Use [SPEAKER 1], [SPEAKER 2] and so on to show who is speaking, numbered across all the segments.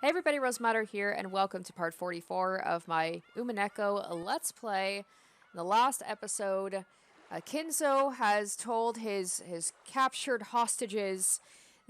[SPEAKER 1] Hey everybody, Rosematter here, and welcome to part 44 of my Umineko Let's Play. In the last episode, Kinzo has told his captured hostages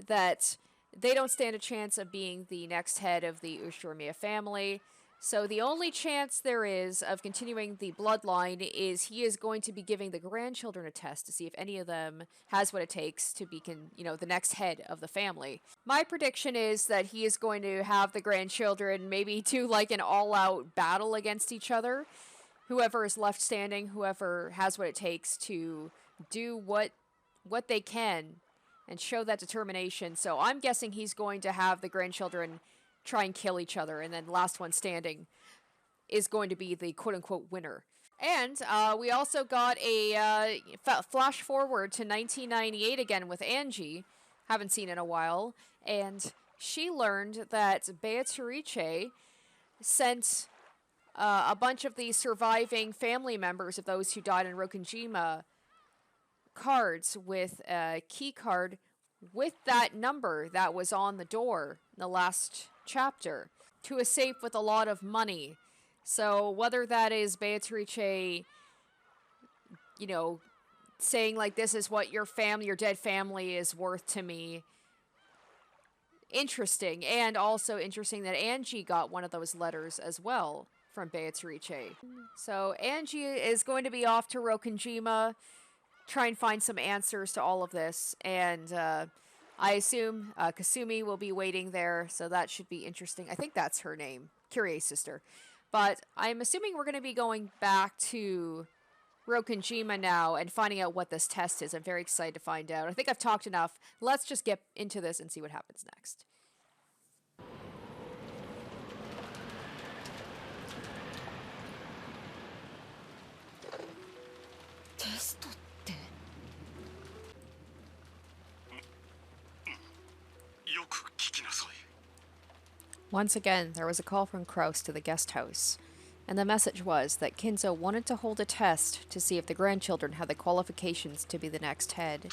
[SPEAKER 1] that they don't stand a chance of being the next head of the Ushiromiya family. So the only chance there is of continuing the bloodline is he is going to be giving the grandchildren a test to see if any of them has what it takes to be, the next head of the family. My prediction is that he is going to have the grandchildren maybe do like an all-out battle against each other. Whoever is left standing, whoever has what it takes to do what they can and show that determination. So I'm guessing he's going to have the grandchildren try and kill each other, and then last one standing is going to be the quote-unquote winner. And we also got a flash forward to 1998 again with Angie. Haven't seen in a while. And she learned that Beatrice sent a bunch of the surviving family members of those who died in Rokunjima cards with a key card with that number that was on the door in the last chapter to a safe with a lot of money. So whether that is Beatrice, saying like, this is what your dead family is worth to me. Interesting. And also interesting that Angie got one of those letters as well from Beatrice. So Angie is going to be off to Rokunjima, try and find some answers to all of this. And I assume Kasumi will be waiting there, so that should be interesting. I think that's her name, Kirie's sister. But I'm assuming we're going to be going back to Rokunjima now and finding out what this test is. I'm very excited to find out. I think I've talked enough. Let's just get into this and see what happens next.
[SPEAKER 2] Test.
[SPEAKER 1] Once again, there was a call from Kraus to the guest house, and the message was that Kinzo wanted to hold a test to see if the grandchildren had the qualifications to be the next head.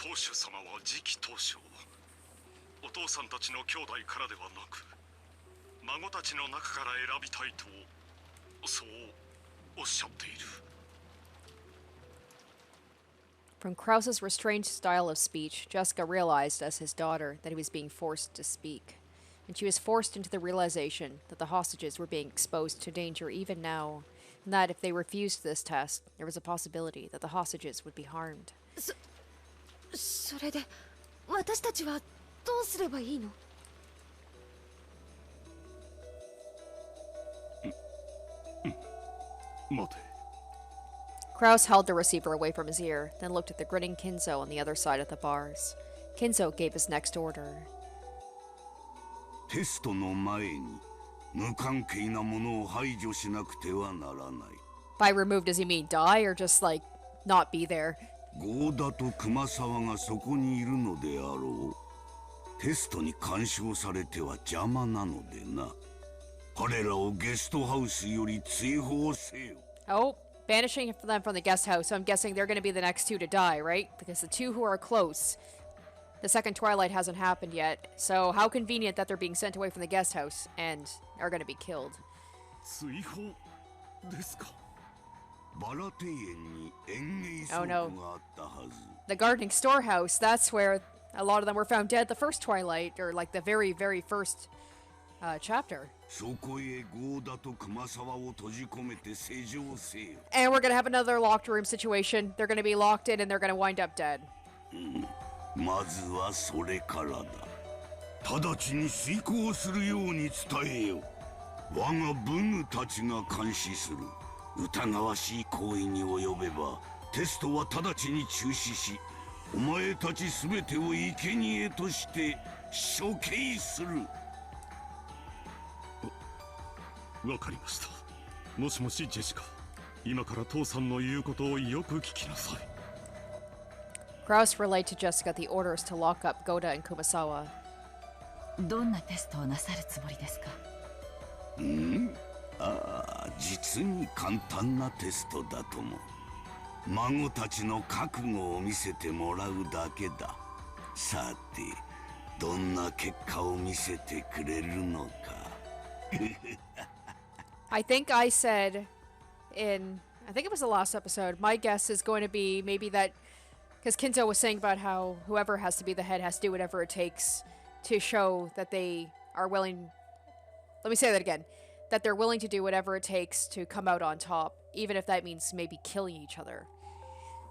[SPEAKER 1] From Kraus's restrained style of speech, Jessica realized as his daughter that he was being forced to speak. And she was forced into the realization that the hostages were being exposed to danger even now, and that if they refused this test, there was a possibility that the hostages would be harmed.
[SPEAKER 2] それで私たちはどうすればいいの?
[SPEAKER 1] Kraus held the receiver away from his ear, then looked at the grinning Kinzo on the other side of the bars. Kinzo gave his next order.
[SPEAKER 3] テストの前に無関係なものを排除しなくてはならない。
[SPEAKER 1] By removed, does he mean die or just like not be there?
[SPEAKER 3] ゴーダと熊沢がそこにいるのであろう。テストに干渉されては邪魔なのでな。彼らをゲストハウスより追放せよ。
[SPEAKER 1] Oh, banishing them from the guest house. So I'm guessing they're going to be the next two to die, right? Because the two who are close. The second Twilight hasn't happened yet, so how convenient that they're being sent away from the guest house and are going to be killed. Oh no. The gardening storehouse, that's where a lot of them were found dead the first Twilight, or like the very, very first chapter. And we're going to have another locked room situation. They're going to be locked in and they're going to wind up dead.
[SPEAKER 3] まずはそれからだ。直ちに遂行するように伝えよ。我が文具たちが監視する。疑わしい行為に及べば、テストは直ちに中止し、お前たちすべてを生贄として処刑する。
[SPEAKER 4] わかりました。もしもしジェシカ、今から父さんの言うことをよく聞きなさい。
[SPEAKER 1] Kraus relayed to Jessica the orders to lock up Goda and Kumasawa.
[SPEAKER 2] どんなテストをなさるつもりですか?
[SPEAKER 3] 実に簡単なテストだとも。孫たちの覚悟を見せてもらうだけだ。さて、どんな結果を見せてくれるのか。
[SPEAKER 1] I think I said I think it was the last episode, my guess is going to be maybe that, because Kinzo was saying about how whoever has to be the head has to do whatever it takes to show that they are willing. Let me say that again. That they're willing to do whatever it takes to come out on top, even if that means maybe killing each other.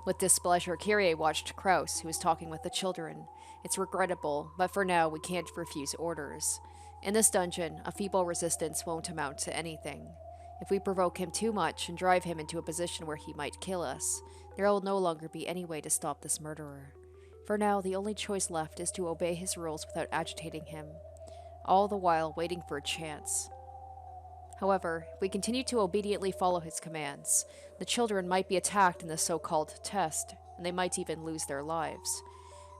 [SPEAKER 1] With displeasure, Kyrie watched Kraus, who was talking with the children. It's regrettable, but for now we can't refuse orders. In this dungeon, a feeble resistance won't amount to anything. If we provoke him too much and drive him into a position where he might kill us, there will no longer be any way to stop this murderer. For now, the only choice left is to obey his rules without agitating him, all the while waiting for a chance. However, if we continue to obediently follow his commands, the children might be attacked in the so-called test, and they might even lose their lives.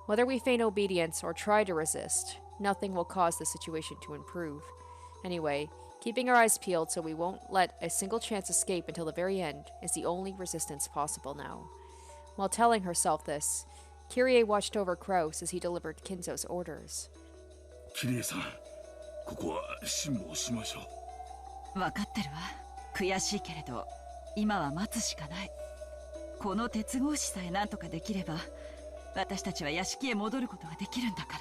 [SPEAKER 1] Whether we feign obedience or try to resist, nothing will cause the situation to improve. Anyway, keeping our eyes peeled so we won't let a single chance escape until the very end is the only resistance possible now. While telling herself this, Kyrie watched over Kraus as he delivered Kinzo's orders.
[SPEAKER 3] キリエさん、ここは辛抱しましょう。
[SPEAKER 5] 分かってるわ。悔しいけれど今は待つしかない。この鉄格子さえ何とかできれば私たちは屋敷へ戻ることができるんだか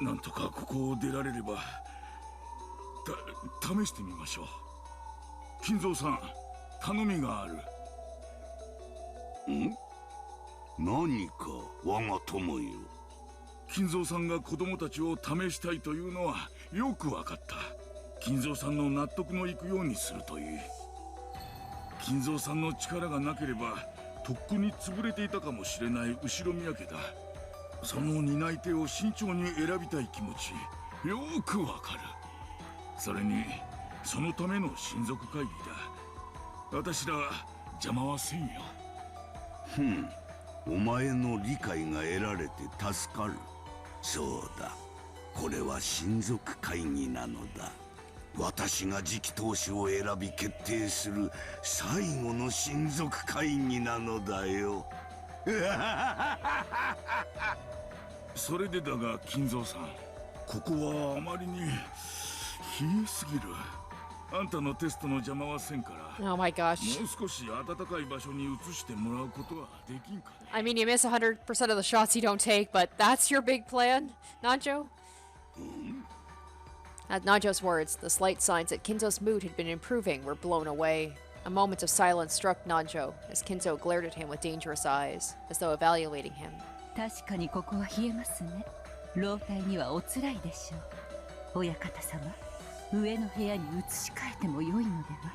[SPEAKER 5] ら。
[SPEAKER 3] なんとかここを出られれば試してみましょう。金蔵さん、頼みがある。ん？何か我が友よ。金蔵さんが子供たちを試したいというのはよくわかった。金蔵さんの納得のいくようにするといい。金蔵さんの力がなければとっくに潰れていたかもしれない後ろ宮家だ。その担い手を慎重に選びたい気持ちよくわかる。それにそのための親族会議だ。私ら邪魔はせんよ。お前の理解が得られて助かる。そうだ、これは親族会議なのだ。私が次期当主を選び決定する最後の親族会議なのだよ。それでだが金蔵さん、ここはあまりに冷えすぎる。あんたのテストの邪魔はせんから。
[SPEAKER 1] Oh my gosh.
[SPEAKER 3] もう少し暖かい場所に移してもらうことはできんかね。
[SPEAKER 1] I mean, you miss 100% of the shots you don't take, but that's your big plan, Nanjo? At Nanjo's words, the slight signs that Kinzo's mood had been improving were blown away. A moment of silence struck Nanjo as Kinzo glared at him with dangerous eyes, as though evaluating him.
[SPEAKER 5] 確かにここは冷えますね。老体にはおつらいでしょう。親方様、上の部屋に移し替えても良いのでは。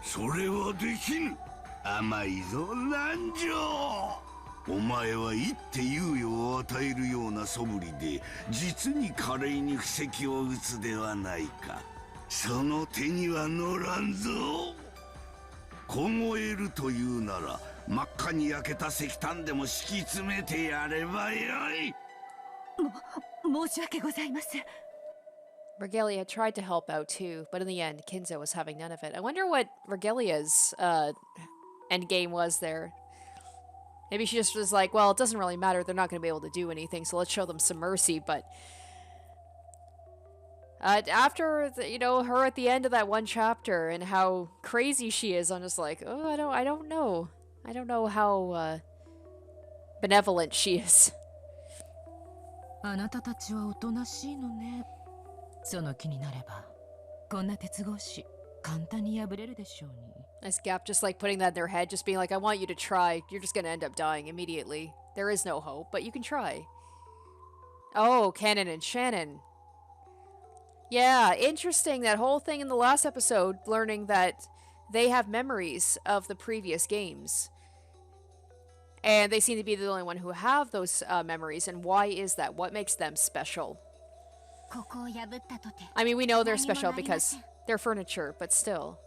[SPEAKER 3] それはできぬ。甘いぞ南條。お前は一手猶予を与えるような素振りで実に華麗に布石を打つではないか。その手には乗らんぞ。凍えるというなら真っ赤に焼けた石炭でも敷き詰めてやればよい。
[SPEAKER 5] 申し訳ございません。
[SPEAKER 1] Regalia tried to help out too, but in the end, Kinzo was having none of it. I wonder what Regalia's endgame was there. Maybe she just was like, well, it doesn't really matter. They're not going to be able to do anything, so let's show them some mercy. But after, her at the end of that one chapter and how crazy she is, I'm just like, oh, I don't know. I don't know how benevolent she is.
[SPEAKER 5] あなたたちはおとなしいのね。その気になれば、こんな鉄格子簡単に破れるでしょうに。
[SPEAKER 1] Nice Gaap just like putting that in their head, just being like, I want you to try. You're just gonna end up dying immediately. There is no hope, but you can try. Oh, Canon and Shannon. Yeah, interesting, that whole thing in the last episode, learning that they have memories of the previous games. And they seem to be the only one who have those memories, and why is that? What makes them special? I mean, we know they're special because they're furniture, but still.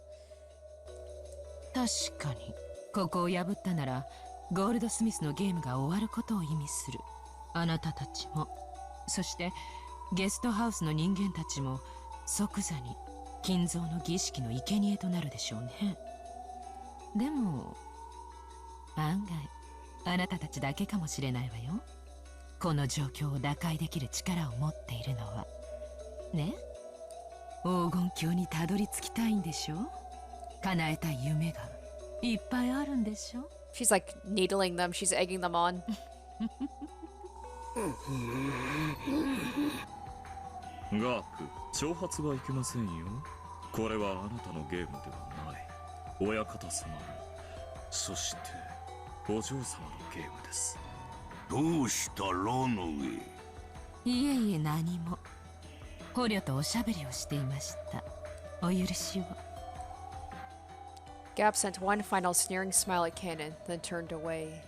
[SPEAKER 5] 確かにここを破ったならゴールドスミスのゲームが終わることを意味する。あなたたちも、そしてゲストハウスの人間たちも即座に金蔵の儀式の生贄となるでしょうね。でも案外あなたたちだけかもしれないわよ。この状況を打開できる力を持っているのはね。黄金鏡にたどり着きたいんでしょ。叶えたい夢がいっぱいあるんでしょ。
[SPEAKER 1] She's like needling them, she's egging them on.
[SPEAKER 4] ガープ、挑発はいけませんよ。これはあなたのゲームではない。親方様の、そしてお嬢様のゲームです。
[SPEAKER 3] どうしたロノウェイ。
[SPEAKER 5] いえいえ、何も。捕虜とおしゃべりをしていました。お許しを。
[SPEAKER 1] Gaap sent one final sneering smile at Cannon, then turned away.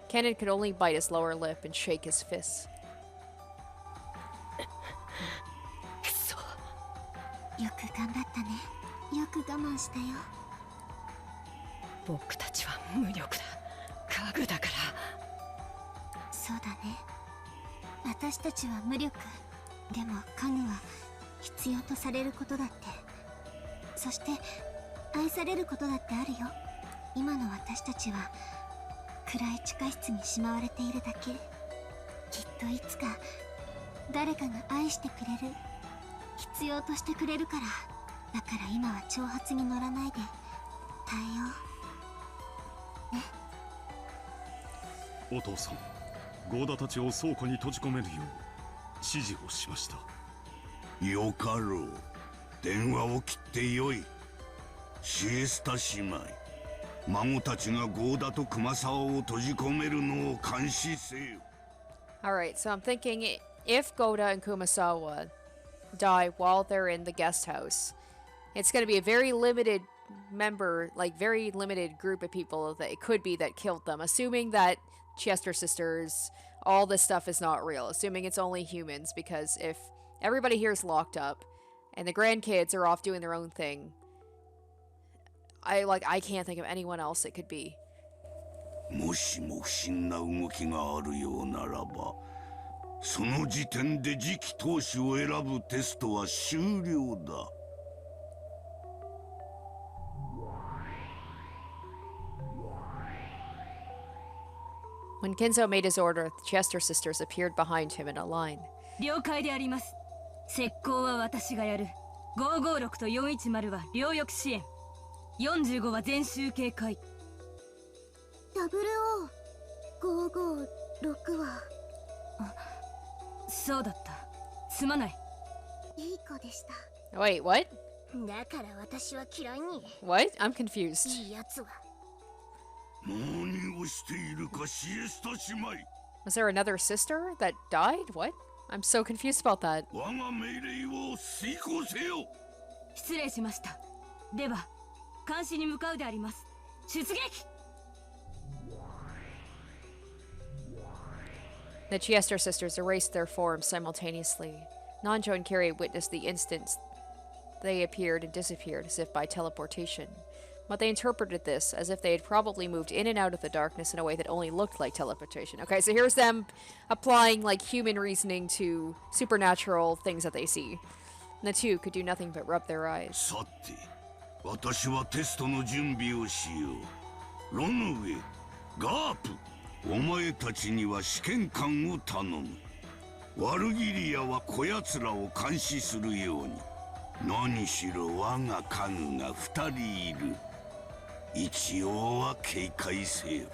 [SPEAKER 1] Cannon could only bite his lower lip and shake his fists.
[SPEAKER 2] よく頑張ったね。よく我慢したよ。
[SPEAKER 6] 僕たちは無力だ。家具だから。
[SPEAKER 2] そうだね。私たちは無力。でも家具は必要とされることだって。そして愛されることだってあるよ。今の私たちは暗い地下室にしまわれているだけ。きっといつか誰かが愛してくれる。必要としてくれるから。だから今は挑発に乗らないで耐えようね。
[SPEAKER 4] お父さん、ゴーダたちを倉庫に閉じ込めるよう指示をしました。
[SPEAKER 3] よかろう。電話を切ってよい。シエスタ姉妹、孫たちがゴーダと熊沢を閉じ込めるのを監視せよ。
[SPEAKER 1] Alright, so I'm thinking if Goda and Kumasawa die while they're in the guest house, it's going to be a very limited member, like very limited group of people that it could be that killed them, assuming that Chester sisters, all this stuff is not real, assuming it's only humans, because if everybody here is locked up and the grandkids are off doing their own thing, I can't think of anyone else it could be.
[SPEAKER 3] もしも不審な動きがあるようならば、その時点で次期当主を選ぶテストは終了だ。
[SPEAKER 1] When Kinzo made his order, the Chester sisters appeared behind him in a line.
[SPEAKER 6] 了解であります。石膏は私がやる。556と410は両翼支援。45は全周警戒。
[SPEAKER 2] 00-556は
[SPEAKER 6] そうだった。すまない。
[SPEAKER 2] いい子でした。
[SPEAKER 1] Wait, what?
[SPEAKER 2] だから私は嫌いに。
[SPEAKER 1] What? I'm confused.
[SPEAKER 2] いいやつは。
[SPEAKER 3] 何をしているかシエスタ姉妹。
[SPEAKER 1] Was there another sister that died? What? I'm so confused about that.
[SPEAKER 3] 我が命令を遂行せよ。
[SPEAKER 6] 失礼しました。では、監視に向かうであります。出撃！
[SPEAKER 1] The Chester sisters erased their forms simultaneously. Nanjo and Carrie witnessed the instant they appeared and disappeared as if by teleportation. But they interpreted this as if they had probably moved in and out of the darkness in a way that only looked like teleportation. Okay, so here's them applying like human reasoning to supernatural things that they see. And the two could do nothing but rub their eyes.
[SPEAKER 3] さて、私はテストの準備をしよう。ロノウェイ、ガープ、お前たちには試験官を頼む。ワルギリアはこやつらを監視するように。何しろ我が家具が2人いる。一応は警戒せよ。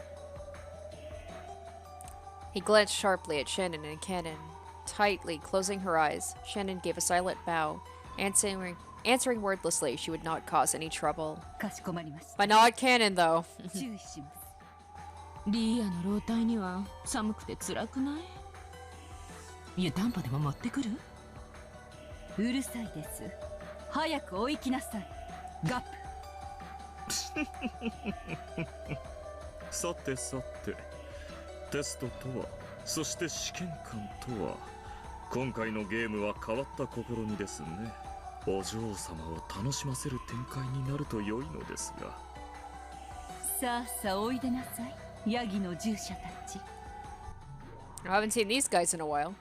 [SPEAKER 1] He glanced sharply at Shannon and Cannon. Tightly closing her eyes, Shannon gave a silent bow, answering wordlessly she would not cause any trouble.
[SPEAKER 6] かしこまりました。
[SPEAKER 1] But not Cannon, though.
[SPEAKER 6] 注意します。
[SPEAKER 5] リーアの老体には寒くて辛くない？湯たんぽでも持ってくる？
[SPEAKER 6] うるさいです。早く追いきなさい。ガップ。
[SPEAKER 4] さてさて、テストとは、そして試験官とは、今回のゲームは変わった試みですね。お嬢様を楽しませる展開になると良いのですが。
[SPEAKER 6] さあさあおいでなさい。ヤギの従者たち。
[SPEAKER 1] I haven't seen these guys in a while.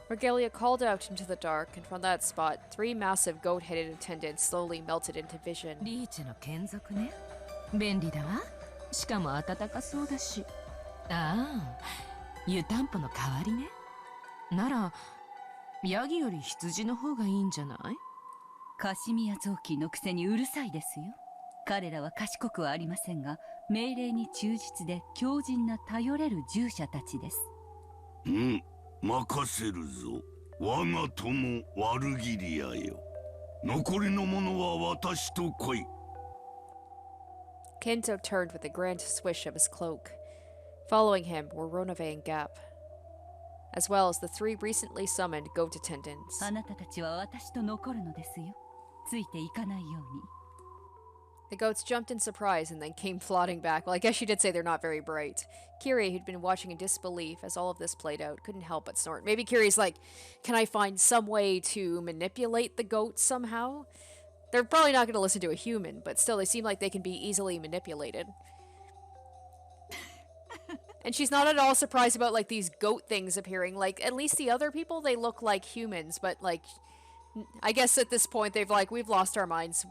[SPEAKER 1] Regalia called out into the dark, and from that spot, 3 massive goat-headed attendants slowly melted into vision.
[SPEAKER 5] リーチの眷属ね。便利だわ。しかも暖かそうだし。ああ、湯たんぽの代わりね。ならヤギより羊の方がいいんじゃない？
[SPEAKER 6] カシミヤ臓器のくせにうるさいですよ。彼らは賢くはありませんが、命令に忠実で強靭な頼れる従者たちです。
[SPEAKER 3] うん、任せるぞ。我が友ワルギリアよ。残りの者は私と来い。
[SPEAKER 1] Kinzo turned with a grand swish of his cloak. Following him were Ronave and Gaap, as well as the 3 recently summoned goat attendants.
[SPEAKER 6] あなたたちは私と残るのですよ。ついていかないように。
[SPEAKER 1] The goats jumped in surprise and then came plodding back. Well, I guess she did say they're not very bright. Kiri, who'd been watching in disbelief as all of this played out, couldn't help but snort. Maybe Kiri's like, can I find some way to manipulate the goats somehow? They're probably not going to listen to a human, but still, they seem like they can be easily manipulated. And she's not at all surprised about, like, these goat things appearing. Like, at least the other people, they look like humans, but, like, I guess at this point, they've, like, we've lost our minds.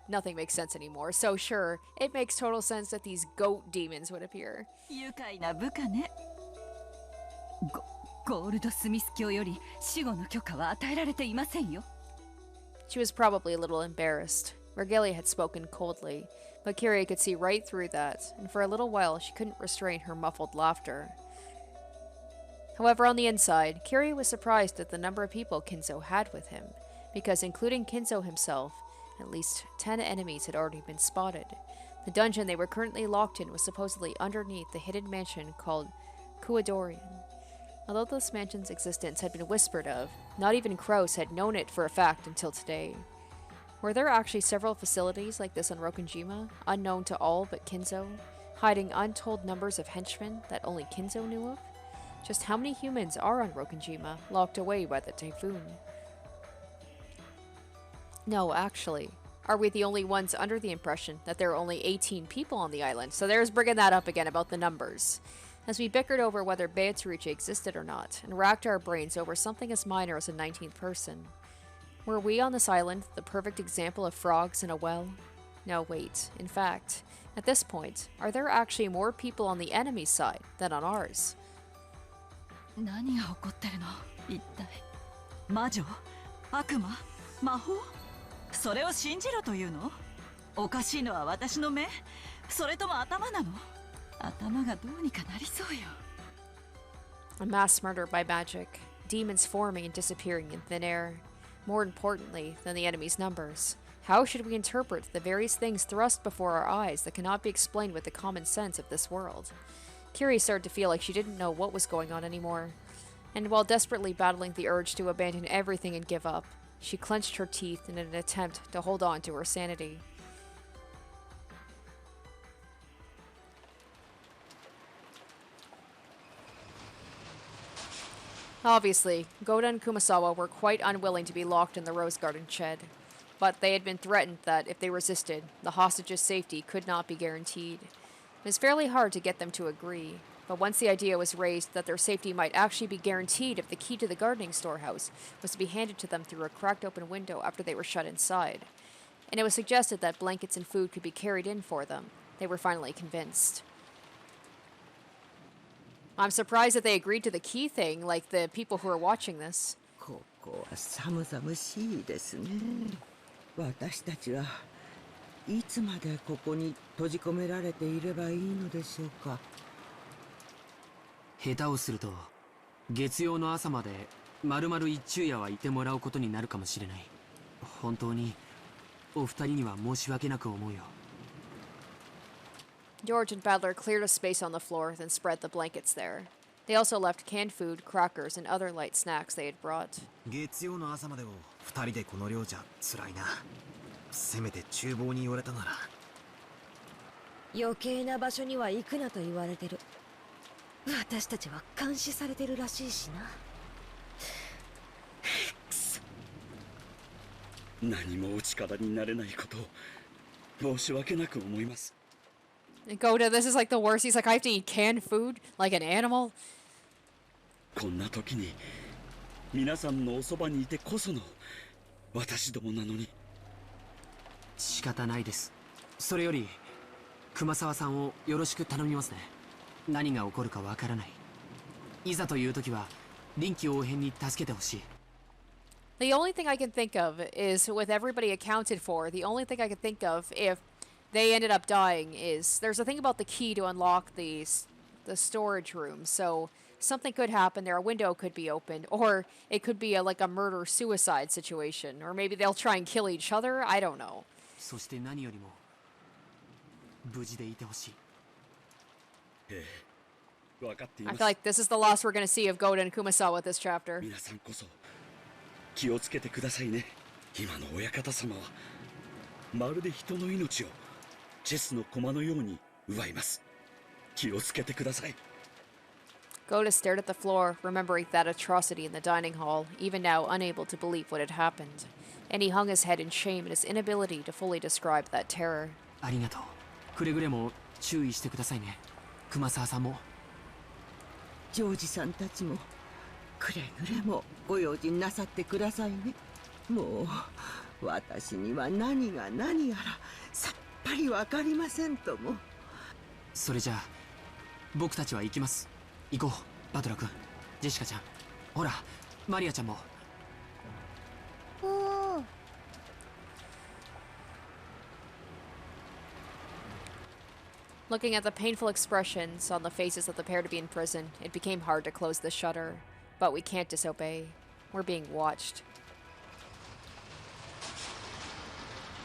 [SPEAKER 1] Nothing makes sense anymore. So, sure, it makes total sense that these goat demons would appear.
[SPEAKER 6] 愉快な部下ね。ゴールドスミス教より死後の許可は与えられていませんよ。
[SPEAKER 1] She was probably a little embarrassed. Regalia had spoken coldly, but Kiri could see right through that, and for a little while she couldn't restrain her muffled laughter. However, on the inside, Kiri was surprised at the number of people Kinzo had with him, because including Kinzo himself, at least 10 enemies had already been spotted. The dungeon they were currently locked in was supposedly underneath the hidden mansion called Kuadorian. Although this mansion's existence had been whispered of, not even Kraus had known it for a fact until today. Were there actually several facilities like this on Rokunjima, unknown to all but Kinzo, hiding untold numbers of henchmen that only Kinzo knew of? Just how many humans are on Rokunjima, locked away by the typhoon? No, actually. Are we the only ones under the impression that there are only 18 people on the island? So there's bringing that up again about the numbers. As we bickered over whether Beatrice existed or not, and racked our brains over something as minor as a 19th person. Were we on this island the perfect example of frogs in a well? No, wait. In fact, at this point, are there actually more people on the enemy's side than on ours?
[SPEAKER 6] 何が起こってるの？一体。魔女？悪魔？魔法？それを信じろというの？おかしいのは私の目？それとも頭なの？頭がどうにかなりそうよ。
[SPEAKER 1] A mass murder by magic, demons forming and disappearing in thin air. More importantly than the enemy's numbers, how should we interpret the various things thrust before our eyes that cannot be explained with the common sense of this world? Kiri started to feel like she didn't know what was going on anymore. And while desperately battling the urge to abandon everything and give up, she clenched her teeth in an attempt to hold on to her sanity. Obviously, Goda and Kumasawa were quite unwilling to be locked in the Rose Garden shed, but they had been threatened that if they resisted, the hostages' safety could not be guaranteed. It was fairly hard to get them to agree, but once the idea was raised that their safety might actually be guaranteed if the key to the gardening storehouse was to be handed to them through a cracked open window after they were shut inside, and it was suggested that blankets and food could be carried in for them, they were finally convinced. I'm surprised that they agreed to the key thing, like the people who are watching this.
[SPEAKER 7] ここは寒々しいですね。私たちはいつまでここに閉じ込められていればいいのでしょうか。
[SPEAKER 8] 下手をすると月曜の朝まで丸々一昼夜はいてもらうことになるかもしれない。本当にお二人には申し訳なく思うよ。
[SPEAKER 1] George and Badler cleared a space on the floor, then spread the blankets there. They also left canned food, crackers, and other light snacks they had brought.
[SPEAKER 9] 月曜の朝までを二人でこの量じゃ辛いな。せめて厨房に言われたなら。
[SPEAKER 10] 余計な場所には行くなと言われてる。私たちは監視されてるらしいしな。くそ。
[SPEAKER 11] 何もお力になれないことを申し訳なく思います。
[SPEAKER 1] Goda, this is like the worst. He's like, I have to eat canned food like an animal.
[SPEAKER 11] こんな時に皆さんのおそばにいてこその私どもなのに。
[SPEAKER 8] 仕方ないです。それより熊沢さんをよろしく頼みますね。何が起こるかわからない。いざという時は臨機応変に助けてほしい。
[SPEAKER 1] The only thing I can think of is, with everybody accounted for, the only thing I can think of if they ended up dying is there's a thing about the key to unlock the storage room. So something could happen there. A window could be opened, or it could be like a murder-suicide situation, or maybe they'll try and kill each other. I don't know.
[SPEAKER 8] そして何よりも無事でいてほしい。
[SPEAKER 11] 分かってい
[SPEAKER 1] I
[SPEAKER 11] ま
[SPEAKER 1] feel
[SPEAKER 11] す。
[SPEAKER 1] like this is the loss we're going to see of Goda and Kumasawa this chapter.
[SPEAKER 11] 皆さんこそ気をつけてくださいね。今の親方様はまるで人の命をチェスの駒のように奪います。気をつけてください。
[SPEAKER 1] Goda stared at the floor, remembering that atrocity in the dining hall, even now unable to believe what had happened. And he hung his head in shame at his inability to fully describe that terror.
[SPEAKER 8] ありがとう。くれぐれも注意してくださいね。熊沢さんも。
[SPEAKER 7] ジョージさんたちもくれぐれもご用心なさってくださいね。もう私には何が何やらさっぱりわかりませんとも。
[SPEAKER 8] それじゃあ僕たちは行きます。行こう、バトラ君、ジェシカちゃん、ほらマリアちゃんも。
[SPEAKER 2] おお。
[SPEAKER 1] Looking at the painful expressions on the faces of the pair to be in prison, it became hard to close the shutter. But we can't disobey. We're being watched.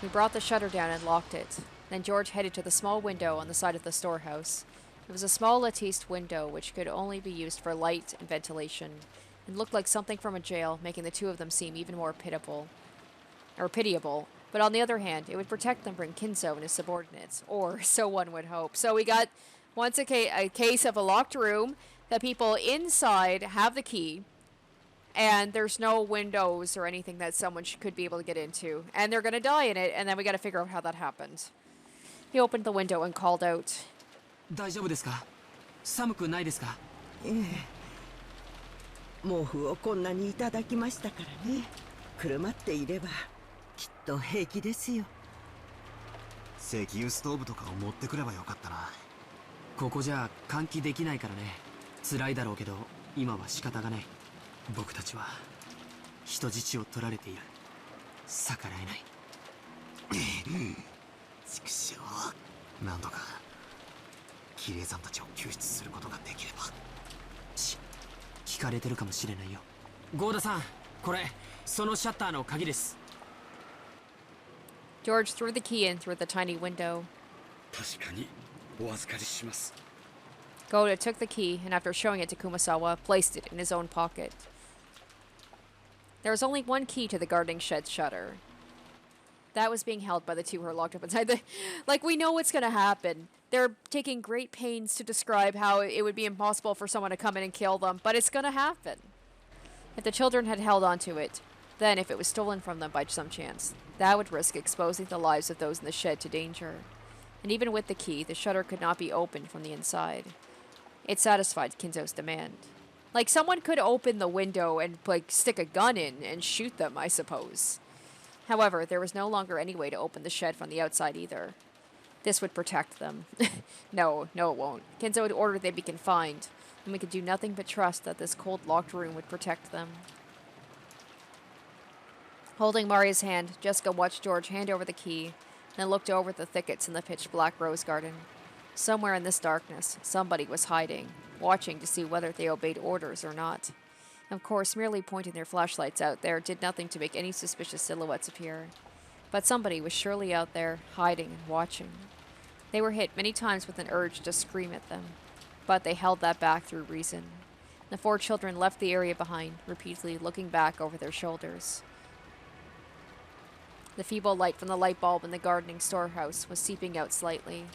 [SPEAKER 1] We brought the shutter down and locked it. Then George headed to the small window on the side of the storehouse. It was a small latticed window which could only be used for light and ventilation. It looked like something from a jail, making the two of them seem even more pitiable. But on the other hand, it would protect them from Kinzo and his subordinates. Or so one would hope. So we got once a case of a locked room. The people inside have the key. And there's no windows or anything that someone could be able to get into. And they're going to die in it. And then we got to figure out how that happened. He opened the window and called out.
[SPEAKER 8] 大丈夫ですか？寒くないですか？
[SPEAKER 7] ええ。毛布をこんなにいただきましたからね。くるまっていればきっと平気ですよ。
[SPEAKER 9] 石油ストーブとかを持ってくればよかったな。
[SPEAKER 8] ここじゃ換気できないからね。辛いだろうけど今は仕方がない。僕たちは人質を取られている。逆らえない。
[SPEAKER 9] 畜生。なんとかキリエさんたちを救出することができれば。
[SPEAKER 8] 聞かれてるかもしれないよ。ゴーダさん、これそのシャッターの鍵です。
[SPEAKER 1] George threw the key in through the tiny window.
[SPEAKER 11] 確かにお預かりします。
[SPEAKER 1] Goda took the key and after showing it to Kumasawa, placed it in his own pocket. There was only one key to the guarding shed shutter. That was being held by the two who are locked up inside the... Like, we know what's going to happen. They're taking great pains to describe how it would be impossible for someone to come in and kill them, but it's going to happen. If the children had held onto it, then if it was stolen from them by some chance, that would risk exposing the lives of those in the shed to danger. And even with the key, the shutter could not be opened from the inside. It satisfied Kinzo's demand. Like, someone could open the window and, like, stick a gun in and shoot them, I suppose. However, there was no longer any way to open the shed from the outside either. This would protect them. No, it won't. Kinzo had ordered they be confined, and we could do nothing but trust that this cold, locked room would protect them. Holding Maria's hand, Jessica watched George hand over the key, then looked over the thickets in the pitch-black rose garden. Somewhere in this darkness, somebody was hiding, watching to see whether they obeyed orders or not. Of course, merely pointing their flashlights out there did nothing to make any suspicious silhouettes appear. But somebody was surely out there, hiding and watching. They were hit many times with an urge to scream at them, but they held that back through reason. The four children left the area behind, repeatedly looking back over their shoulders. The feeble light from the light bulb in the gardening storehouse was seeping out slightly.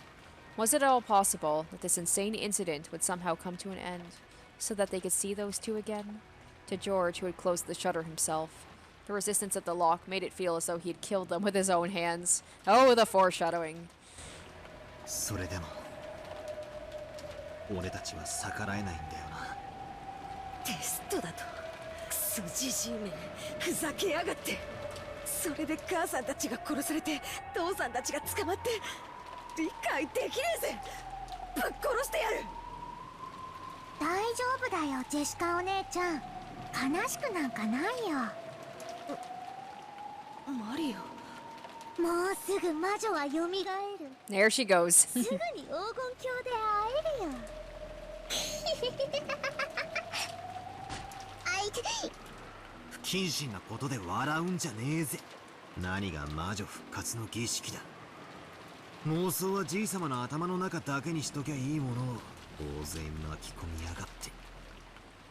[SPEAKER 1] Was it at all possible that this insane incident would somehow come to an end, so that they could see those two again? To George, who had closed the shutter himself, the resistance of the lock made it feel as though he had killed them with his own hands. Oh, the foreshadowing.
[SPEAKER 9] それでも俺たちは逆らえないんだよな。
[SPEAKER 10] テストだとクソじじいめ、ふざけやがって。それで母さんたちが殺されて父さんたちが捕まって理解できねえぜ。ぶっ殺してやる。
[SPEAKER 2] 大丈夫だよ、ジェシカお姉ちゃん。悲しくなんかないよ。
[SPEAKER 10] マリア、
[SPEAKER 2] もうすぐ魔女は蘇る。
[SPEAKER 1] There she goes.
[SPEAKER 2] すぐに黄金鏡で会えるよ。あいて。
[SPEAKER 9] 不謹慎なことで笑うんじゃねえぜ。何が魔女復活の儀式だ。妄想はじい様の頭の中だけにしときゃいいものを大勢巻き込みやがって。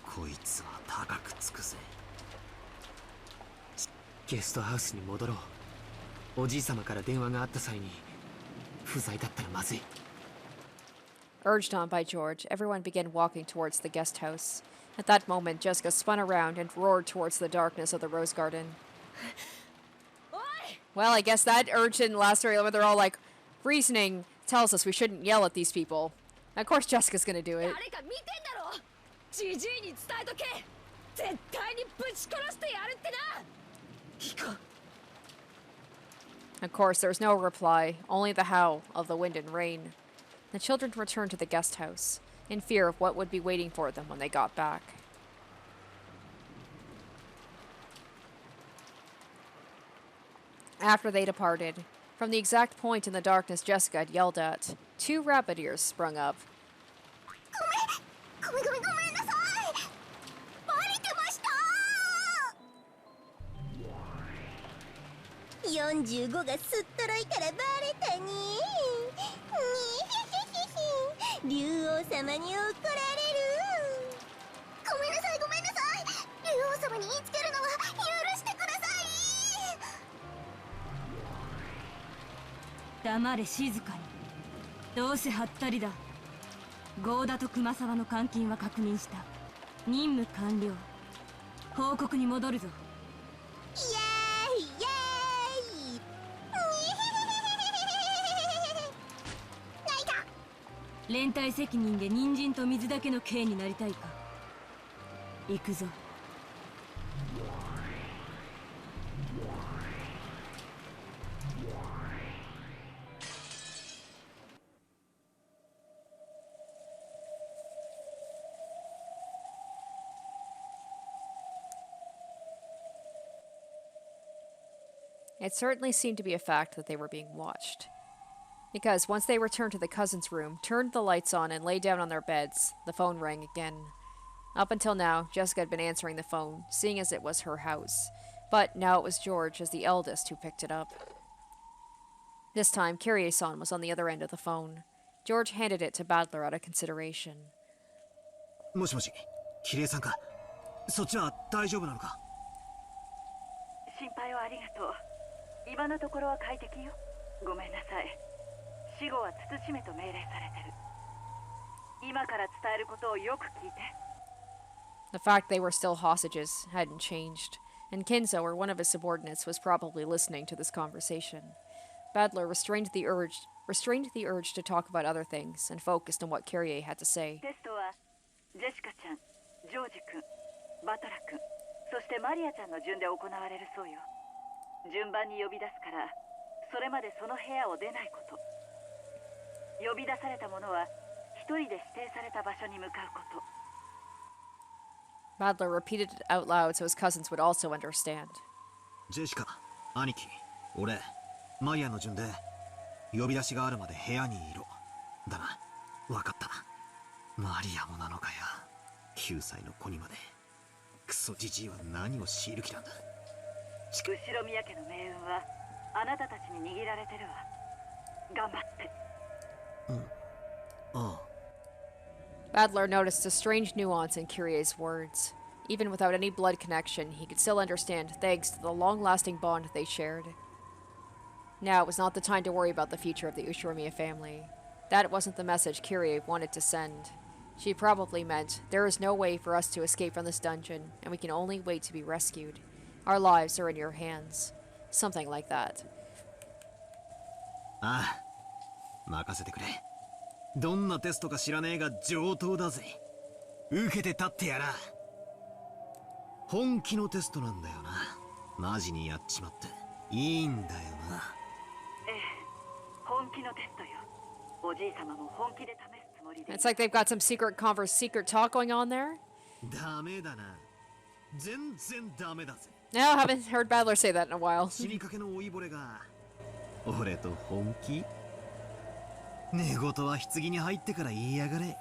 [SPEAKER 9] こいつは高くつくぜ。
[SPEAKER 8] ゲストハウスに戻ろう。おじい様から電話があった際に不在だったらまずい。
[SPEAKER 1] Urged on by George, everyone began walking towards the guest house. At that moment, Jessica spun around and roared towards the darkness of the rose garden. Well, I guess that urge didn't last very long, but they're all like, reasoning tells us we shouldn't yell at these people. And of course Jessica's gonna do it. Of course, there was no reply, only the howl of the wind and rain. The children returned to the guest house, in fear of what would be waiting for them when they got back. After they departed, from the exact point in the darkness Jessica had yelled at, 2 rabbit ears sprung up.
[SPEAKER 2] ごめんなさい。バレてました。45がすっとろいからバレたに。竜王様に怒られる。ごめんなさい。竜王様に言いつけるのは許してください。
[SPEAKER 6] 黙れ、静かに。どうせハッタリだ。ゴーダと熊沢の監禁は確認した。任務完了。報告に戻るぞ。
[SPEAKER 2] イエーイイエーイ。泣いた。
[SPEAKER 6] 連帯責任で人参と水だけの刑になりたいか。行くぞ。
[SPEAKER 1] It certainly seemed to be a fact that they were being watched. Because once they returned to the cousins' room, turned the lights on, and lay down on their beds, the phone rang again. Up until now, Jessica had been answering the phone, seeing as it was her house. But now it was George, as the eldest, who picked it up. This time, Kyrie-san was on the other end of the phone. George handed it to Badler out of consideration.
[SPEAKER 9] もしもし、キリエさんか。そっちは大丈夫なのか。
[SPEAKER 12] 心配をありがとう。今のところは快適よ。ごめんなさい。死後は慎めと命令されてる。今から伝えることをよく聞いて。
[SPEAKER 1] The fact they were still hostages hadn't changed, and Kinzo, or one of his subordinates, was probably listening to this conversation. Badler restrained the urge to talk about other things and focused on what Kyrie had to say.
[SPEAKER 12] テストはジェシカちゃん、ジョージ君、バトラ君、そしてマリアちゃんの順で行われるそうよ。順番に呼び出すから、それまでその部屋を出ないこと。呼び出された者は一人で指定された場所に向かうこと。
[SPEAKER 1] Badler repeated it out loud so his cousins would also understand.
[SPEAKER 9] ジェシカ、兄貴、俺、マリアの順で呼び出しがあるまで部屋にいろ。だな、わかった。マリアもなのかよ。9歳の子にまで。クソジジイは何を強いる気なんだ。
[SPEAKER 12] 後ろ宮家の命運はあなたたちに握られてるわ。頑張って。
[SPEAKER 9] ああ。
[SPEAKER 1] Badler noticed a strange nuance in Kyrie's words. Even without any blood connection, he could still understand thanks to the long-lasting bond they shared. Now it was not the time to worry about the future of the Ushiromiya family. That wasn't the message Kyrie wanted to send. She probably meant, there is no way for us to escape from this dungeon, and we can only wait to be rescued. Our lives are in your hands. Something like that.
[SPEAKER 9] ああ、任せてくれ。どんなテストか知らねえが上等だぜ。受けて立ってやら。本気のテストなんだよな。マジにやっちまっていいんだよな。
[SPEAKER 12] ええ、本気のテストよ。おじい様も本気で試すつもりで。
[SPEAKER 1] It's like they've got some secret talk going on there.
[SPEAKER 9] ダメだな。全然ダメだぜ。
[SPEAKER 1] No, I haven't heard Badler say that in a while.
[SPEAKER 9] 死にかけの老いぼれが俺と本気？寝言は棺に入ってから言いやがれ。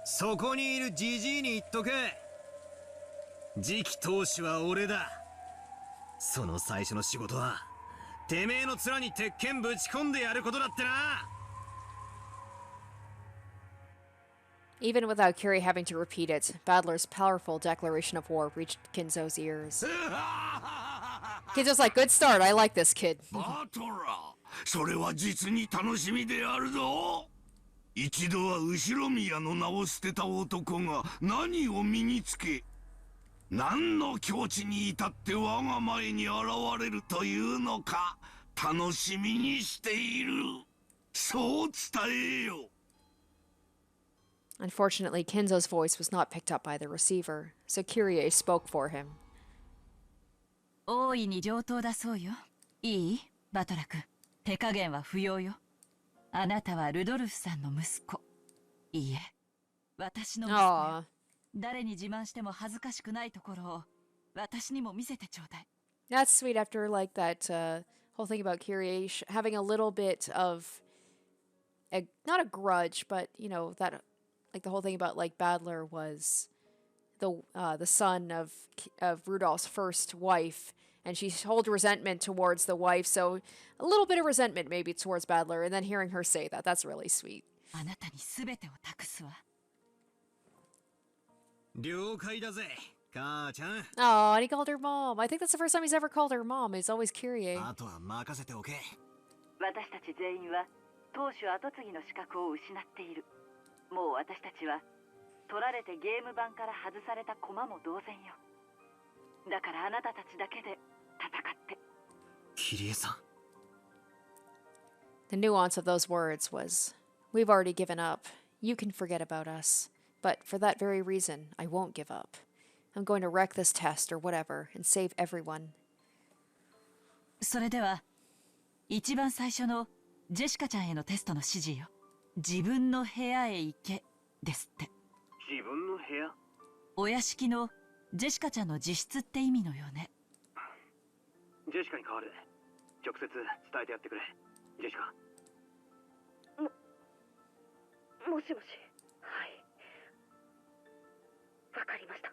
[SPEAKER 9] そこにいるジジイに言っとけ。次期当主は俺だ。その最初の仕事はてめえの面に鉄拳ぶち込んでやることだってな。
[SPEAKER 1] Even without Curie having to repeat it, Badler's powerful declaration of war reached Kinzo's ears. Kinzo's like, good start, I like this kid.
[SPEAKER 3] バトラ、それは実に楽しみであるぞ。一度は後ろ宮の名を捨てた男が何を身につけ、何の境地に至って我が前に現れるというのか楽しみにしている。そう伝えよ。
[SPEAKER 1] Unfortunately, Kinzo's voice was not picked up by the receiver, so Kyrie spoke for him.
[SPEAKER 6] 大いに上等だそうよ。いい？バトラ君。手加減は不要よ。あなたはルドルフさんの息子。いいえ、私の息子よ。誰に自慢しても恥ずかしくないところを私にも見せてちょうだい。
[SPEAKER 1] That's sweet after like that whole thing about Kyrie having a little bit of not a grudge, but you know that like the whole thing about like Badler was the son of Rudolph's first wife, and she holds resentment towards the wife, so a little bit of resentment maybe towards Badler, and then hearing her say that's really sweet.
[SPEAKER 6] あなたにすべてを託すわ。
[SPEAKER 9] 了解だぜ、母ちゃん。
[SPEAKER 1] Oh, and he called her mom. I think that's the first time he's ever called her mom. It's always Kyrie.
[SPEAKER 9] あとは任せておけ。
[SPEAKER 12] 私たち全員は当主跡継ぎの資格を失っている。もう私たちは取られてゲーム版から外された駒も同然よ。だからあなたたちだけで戦って。
[SPEAKER 9] キリエさん。
[SPEAKER 1] The nuance of those words was, we've already given up. You can forget about us. But for that very reason, I won't give up. I'm going to wreck this test or whatever and save everyone.
[SPEAKER 6] それでは一番最初のジェシカちゃんへのテストの指示よ。自分の部屋へ行けですって。
[SPEAKER 13] 自分の部屋？
[SPEAKER 6] お屋敷のジェシカちゃんの自室って意味のよね。
[SPEAKER 13] ジェシカに代わる。直接伝えてやってくれ。ジェシカ。
[SPEAKER 10] もしもし。はい。わかりました。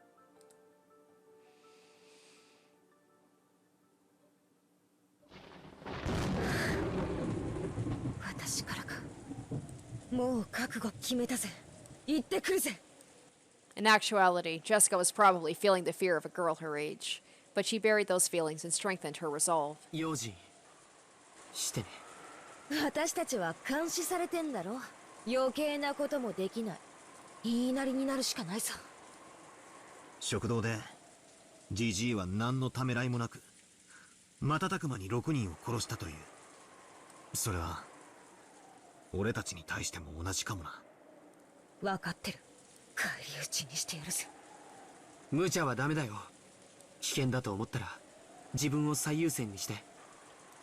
[SPEAKER 10] 私からか。もう覚悟決めたぜ。行ってくるぜ。
[SPEAKER 1] In actuality, Jessica was probably feeling the fear of a girl her age, but she buried those feelings and strengthened her resolve.
[SPEAKER 8] 用心してね。
[SPEAKER 10] 私たちは監視されてんだろ。余計なこともできない。言いなりになるしかないさ。
[SPEAKER 9] 食堂でジジイは何のためらいもなく瞬く間に6人を殺したという。それは俺たちに対しても同じかもな。
[SPEAKER 10] 分かってる。返り討ちにしてやるぜ。
[SPEAKER 8] 無茶はダメだよ。危険だと思ったら自分を最優先にして。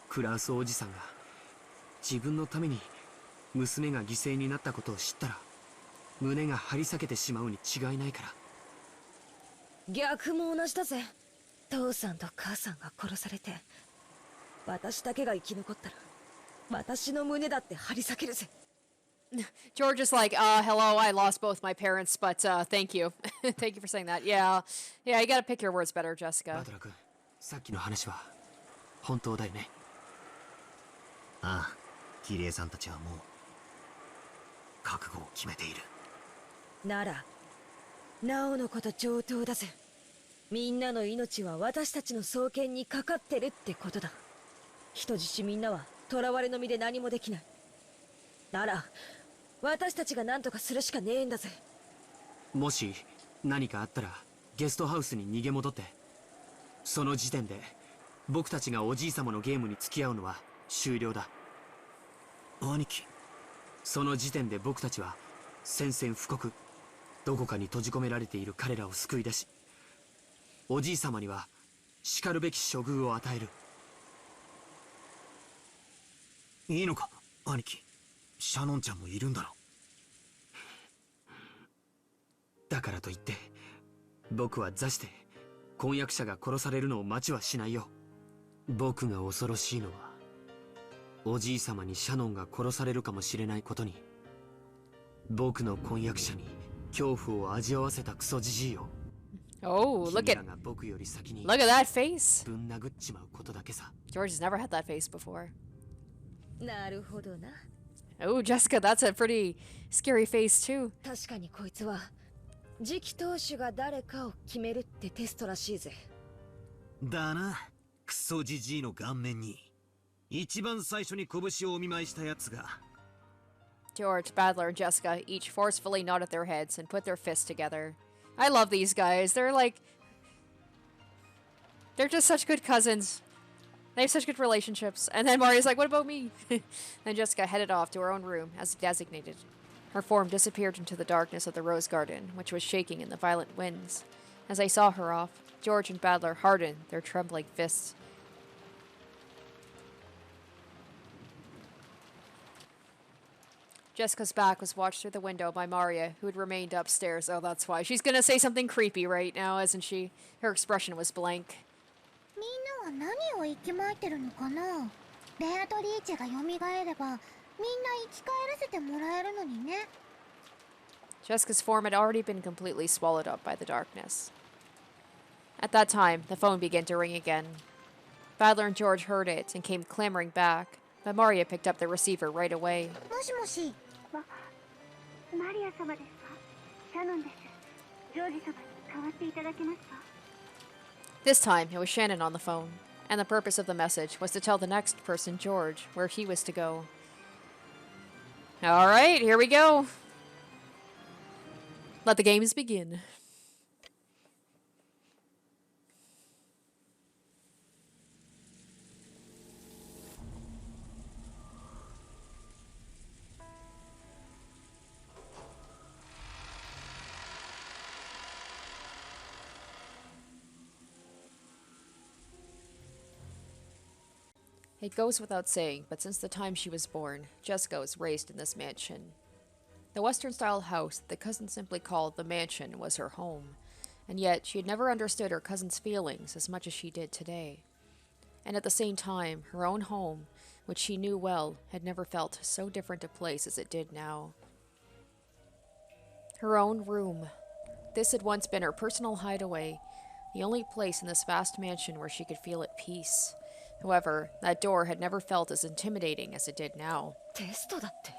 [SPEAKER 8] クラウスおじさんが自分のために娘が犠牲になったことを知ったら胸が張り裂けてしまうに違いないから。
[SPEAKER 10] 逆も同じだぜ。父さんと母さんが殺されて私だけが生き残ったら私の胸だって張り裂けるぜ。
[SPEAKER 1] George is like, hello, I lost both my parents, but thank you. Thank you for saying that. Yeah, you gotta pick your words better, Jessica.
[SPEAKER 8] バトラ君、さっきの話は本当だよね。
[SPEAKER 9] ああ、キリエさんたちはもう覚悟を決めている。
[SPEAKER 10] ならなおのこと上等だぜ。みんなの命は私たちの双剣にかかってるってことだ。人質みんなは囚われの身で何もできない。なら私たちが何とかするしかねえんだぜ。
[SPEAKER 8] もし何かあったらゲストハウスに逃げ戻って。その時点で僕たちがおじい様のゲームに付き合うのは終了だ。
[SPEAKER 9] 兄貴。
[SPEAKER 8] その時点で僕たちは宣戦布告。どこかに閉じ込められている彼らを救い出し、おじい様には叱るべき処遇を与える。
[SPEAKER 9] いいのか兄貴。シャノンちゃんもいるんだろ。
[SPEAKER 8] だからといって僕は座して婚約者が殺されるのを待ちはしないよ。僕が恐ろしいのは、おじい様にシャノンが殺されるかもしれないことに、僕の婚約者に恐怖を味わわせたクソじじいよ。
[SPEAKER 1] Oh, look at that face. George has never had that face before.
[SPEAKER 10] なるほどな。
[SPEAKER 1] Oh, Jessica, that's a pretty scary face too.
[SPEAKER 10] 確かにこいつは次期当主が誰かを決めるってテストらしいぜ。
[SPEAKER 9] だな、クソじじいの顔面に一番最初に拳をお見舞いしたやつが。
[SPEAKER 1] George, Badler, and Jessica each forcefully nodded their heads and put their fists together. I love these guys. They're just such good cousins. They have such good relationships. And then Mario's like, what about me? Then Jessica headed off to her own room, as designated. Her form disappeared into the darkness of the rose garden, which was shaking in the violent winds. As they saw her off, George and Badler hardened their trembling fists. Jessica's back was watched through the window by Maria, who had remained upstairs. Oh, that's why. She's gonna say something creepy right now, isn't she? Her expression was blank.
[SPEAKER 2] みんなは何を息巻いてるのかな。ベアトリーチェが蘇れば、みんな生き返らせてもらえるのにね。
[SPEAKER 1] Jessica's form had already been completely swallowed up by the darkness. At that time, the phone began to ring again. Badler and George heard it and came clamoring back, but Maria picked up the receiver right away.
[SPEAKER 2] もしもし。
[SPEAKER 14] マリア様ですか？シャノンです。ジョージ様に代わっていただけますか？
[SPEAKER 1] This time, it was Shannon on the phone, and the purpose of the message was to tell the next person, George, where he was to go. Alright, here we go. Let the games begin. It goes without saying, but since the time she was born, Jessica was raised in this mansion. The Western-style house that the cousin simply called the mansion was her home, and yet she had never understood her cousin's feelings as much as she did today. And at the same time, her own home, which she knew well, had never felt so different a place as it did now. Her own room. This had once been her personal hideaway, the only place in this vast mansion where she could feel at peace. However, that door had never felt as intimidating as it did now.
[SPEAKER 10] テストだって。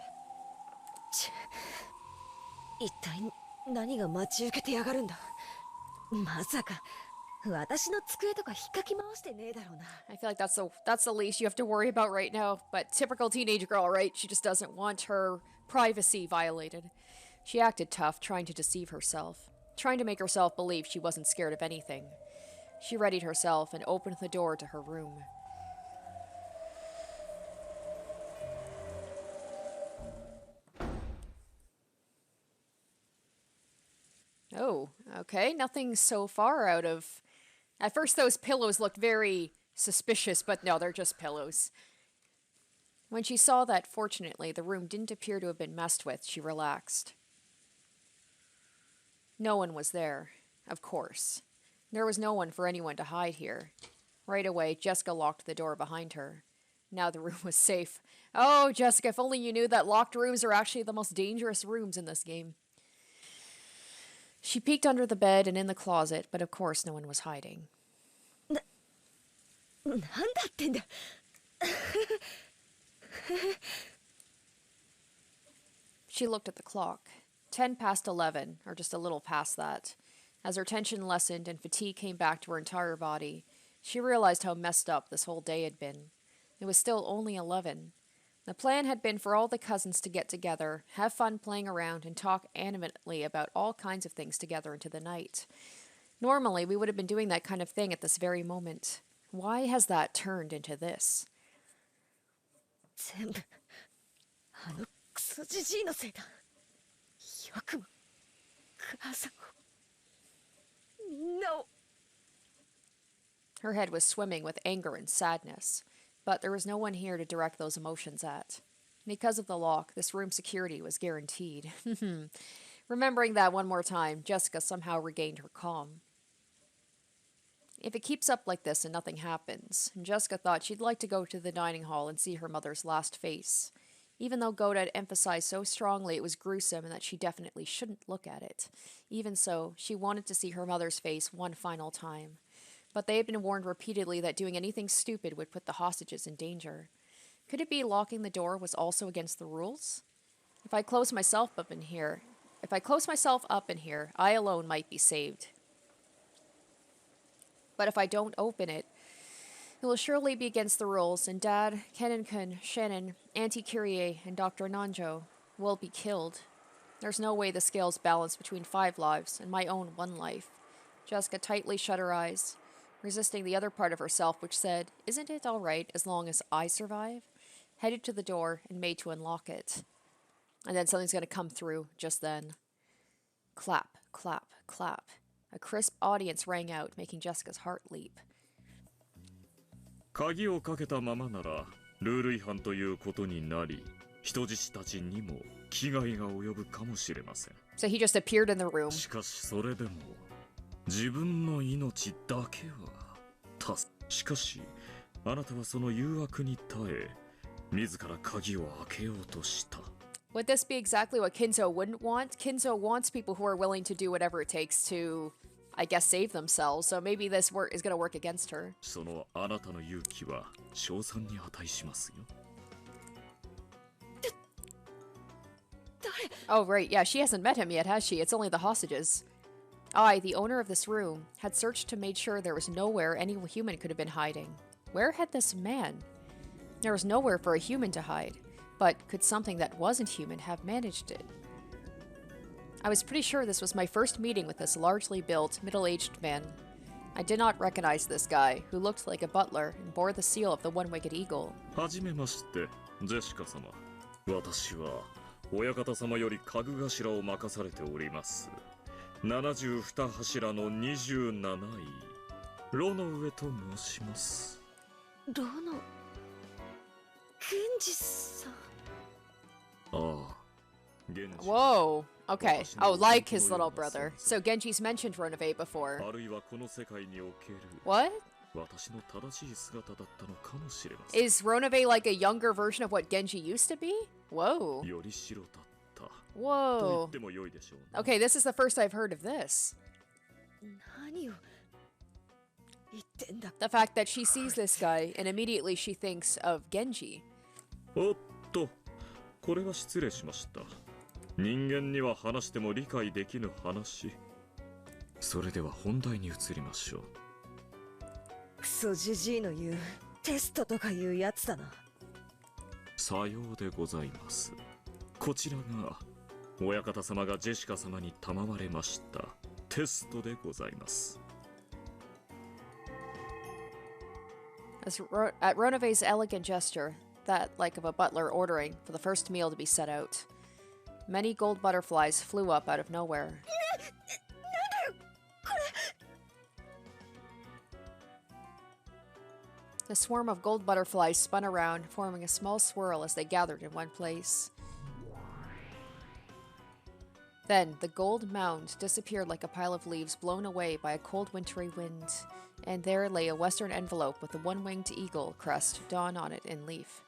[SPEAKER 10] 一体何が待ち受けてやがるんだ。まさか私の机とか引っかき回してねえだろうな。
[SPEAKER 1] I feel like that's the least you have to worry about right now, but typical teenage girl, right? She just doesn't want her privacy violated. She acted tough, trying to deceive herself, trying to make herself believe she wasn't scared of anything. She readied herself and opened the door to her room. Oh, okay. Nothing so far out of... At first those pillows looked very suspicious, but no, they're just pillows. When she saw that, fortunately, the room didn't appear to have been messed with, she relaxed. No one was there, of course. There was no one for anyone to hide here. Right away, Jessica locked the door behind her. Now the room was safe. Oh, Jessica, if only you knew that locked rooms are actually the most dangerous rooms in this game. She peeked under the bed and in the closet, but of course no one was hiding.
[SPEAKER 10] なんだってんだ。
[SPEAKER 1] She looked at the clock. 10 past 11, or just a little past that. As her tension lessened and fatigue came back to her entire body, she realized how messed up this whole day had been. It was still only 11. The plan had been for all the cousins to get together, have fun playing around, and talk animately about all kinds of things together into the night. Normally, we would have been doing that kind of thing at this very moment. Why has that turned into this?
[SPEAKER 10] 全部あのクソじじいのせいだ。よくも母さんをみんなを。
[SPEAKER 1] Her head was swimming with anger and sadness, but there was no one here to direct those emotions at. Because of the lock, this room's security was guaranteed. Remembering that one more time, Jessica somehow regained her calm. If it keeps up like this and nothing happens, Jessica thought she'd like to go to the dining hall and see her mother's last face, even though Goda had emphasized so strongly it was gruesome and that she definitely shouldn't look at it. Even so, she wanted to see her mother's face one final time. But they had been warned repeatedly that doing anything stupid would put the hostages in danger. Could it be locking the door was also against the rules? If I close myself up in here, I alone might be saved. But if I don't open it, it will surely be against the rules, and Dad, Kennen-kun, Shannon, Auntie Kyrie, and Dr. Nanjo will be killed. There's no way the scales balance between 5 lives and my own 1 life. Jessica tightly shut her eyes, resisting the other part of herself which said, "Isn't it all right as long as I survive?" Headed to the door and made to unlock it. And then something's going to come through just then. Clap, clap, clap. A crisp audience rang out, making Jessica's heart leap.
[SPEAKER 4] 鍵をかけたままならルール違反ということになり、人質たちにも危害が及ぶかもしれません。
[SPEAKER 1] So he just appeared in the room.
[SPEAKER 4] しかしそれでも自分の命だけはしかしあなたはその誘惑に耐え自ら鍵を開けようとした。
[SPEAKER 1] Would this be exactly what Kinzo wouldn't want? Kinzo wants people who are willing to do whatever it takes to, I guess, save themselves. So maybe this is going to work against her.
[SPEAKER 4] そのあなたの勇気は称賛に値しますよ。
[SPEAKER 1] Oh, right. Yeah, she hasn't met him yet, has she? It's only the hostages. I, the owner of this room, had searched to make sure there was nowhere any human could have been hiding. Where had this man? There was nowhere for a human to hide. But could something that wasn't human have managed it? I was pretty sure this was my first meeting with this largely built, middle-aged man. I did not recognize this guy, who looked like a butler and bore the seal of the one-winged eagle.
[SPEAKER 4] はじめまして、ジェシカ様。私は親方様より家具頭を任されております。72柱の27位、ロの上と申します。
[SPEAKER 10] ロのケンジさん。
[SPEAKER 4] ああ、Genji.
[SPEAKER 1] Whoa. Okay. Oh, like his little brother. So Genji's mentioned Ronove before.
[SPEAKER 4] あるいはこの世界における
[SPEAKER 1] What?
[SPEAKER 4] 私の正しい姿だったのかもしれません。
[SPEAKER 1] Is Ronove like a younger version of what Genji used to be? Whoa.
[SPEAKER 4] より白だった。
[SPEAKER 1] Whoa.
[SPEAKER 4] と言っても良いでしょうね。
[SPEAKER 1] Okay, this is the first I've heard of this.
[SPEAKER 10] 何を言ってんだ。
[SPEAKER 1] The fact that she sees this guy and immediately she thinks of Genji.
[SPEAKER 4] おっと、これは失礼しました。人間には話しても理解できぬ話。それでは本題に移りましょう。
[SPEAKER 10] クソジジイの言うテストとかいうやつだな。
[SPEAKER 4] さようでございます。こちらが親方様がジェシカ様に賜れましたテストでございます。
[SPEAKER 1] At Ronove's elegant gesture, that like of a butler ordering for the first meal to be set out, many gold butterflies flew up out of nowhere. The swarm of gold butterflies spun around, forming a small swirl as they gathered in one place. Then, the gold mound disappeared like a pile of leaves blown away by a cold wintry wind, and there lay a western envelope with a one-winged eagle crest drawn on it in leaf.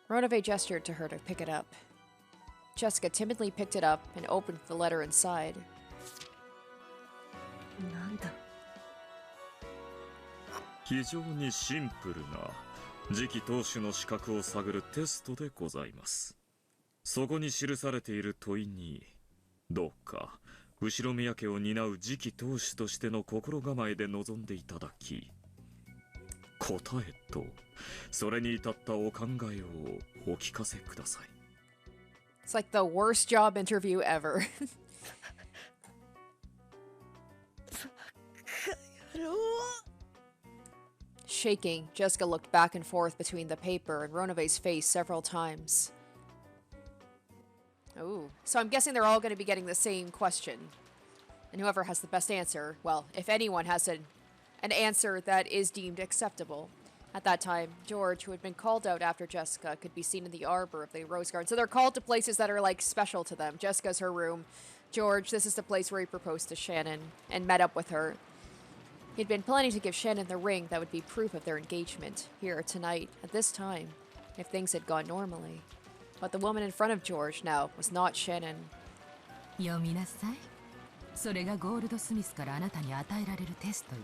[SPEAKER 1] Ronove gestured to her to pick it up. Jessica timidly picked it up and opened the letter inside.
[SPEAKER 10] なんだ。
[SPEAKER 4] 非常にシンプルな次期当主の資格を探るテストでございます。そこに記されている問いに、どうか後ろ宮家を担う次期当主としての心構えで臨んでいただき、答えとそれに至ったお考えをお聞かせください。
[SPEAKER 1] It's like the worst job interview ever. Shaking, Jessica looked back and forth between the paper and Ronove's face several times. Ooh, so I'm guessing they're all going to be getting the same question. And whoever has the best answer, well, if anyone has an answer that is deemed acceptable. At that time, George, who had been called out after Jessica, could be seen in the arbor of the Rose Garden. So they're called to places that are, like, special to them. Jessica's her room. George, this is the place where he proposed to Shannon and met up with her. He'd been planning to give Shannon the ring that would be proof of their engagement, here tonight, at this time, if things had gone normally. But the woman in front of George now was not Shannon.
[SPEAKER 5] 読みなさい。それがゴールドスミスからあなたに与えられるテストよ。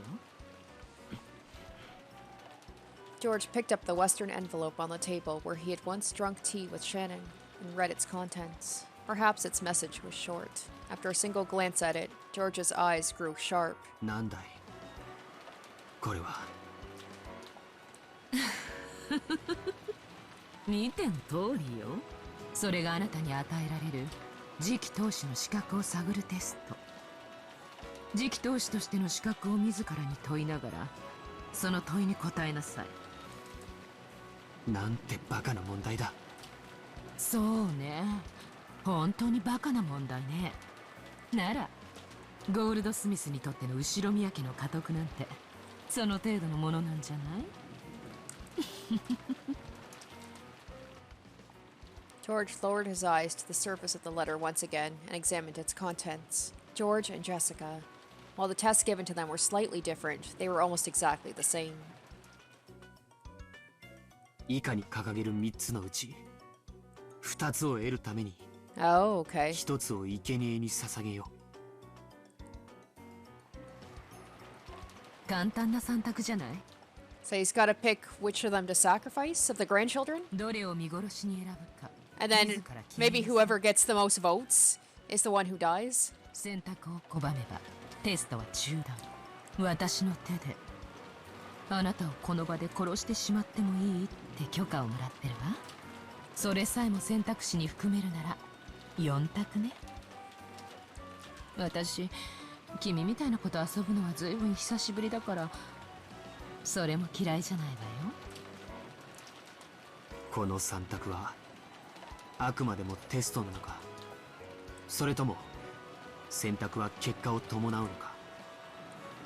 [SPEAKER 1] George picked up the Western envelope on the table where he had once drunk tea with Shannon and read its contents. Perhaps its message was short. After a single glance at it, George's eyes grew sharp.
[SPEAKER 8] なんだいこれは。
[SPEAKER 5] 見ての通りよ。それがあなたに与えられる次期当主の資格を探るテスト。次期当主としての資格を自らに問いながら、その問いに答えなさい。
[SPEAKER 8] なんてバカな問題だ。
[SPEAKER 5] そうね。本当にバカな問題ね。なら、ゴールドスミスにとっての後宮家の家督なんて、その程度のものなんじゃない
[SPEAKER 1] George lowered his eyes to the surface of the letter once again and examined its contents. George and Jessica. While the tests given to them were slightly different, they were almost exactly the same.
[SPEAKER 8] 以下に掲げる3つのうち2つを得るために
[SPEAKER 1] Oh, okay.
[SPEAKER 8] 1つを生贄に捧げよ
[SPEAKER 5] う。簡単な3択じゃない？
[SPEAKER 1] So he's got to pick which of them to sacrifice of the grandchildren?
[SPEAKER 5] どれを見殺しに選ぶか。
[SPEAKER 1] And then maybe whoever gets the most votes is the one who dies?
[SPEAKER 5] 選択を拒めばテストは中断。私の手であなたをこの場で殺してしまってもいいって許可をもらってるわ。それさえも選択肢に含めるなら4択ね。私、君みたいなこと遊ぶのはずいぶん久しぶりだから、それも嫌いじゃないわよ。
[SPEAKER 8] この3択はあくまでもテストなのか、それとも選択は結果を伴うのか。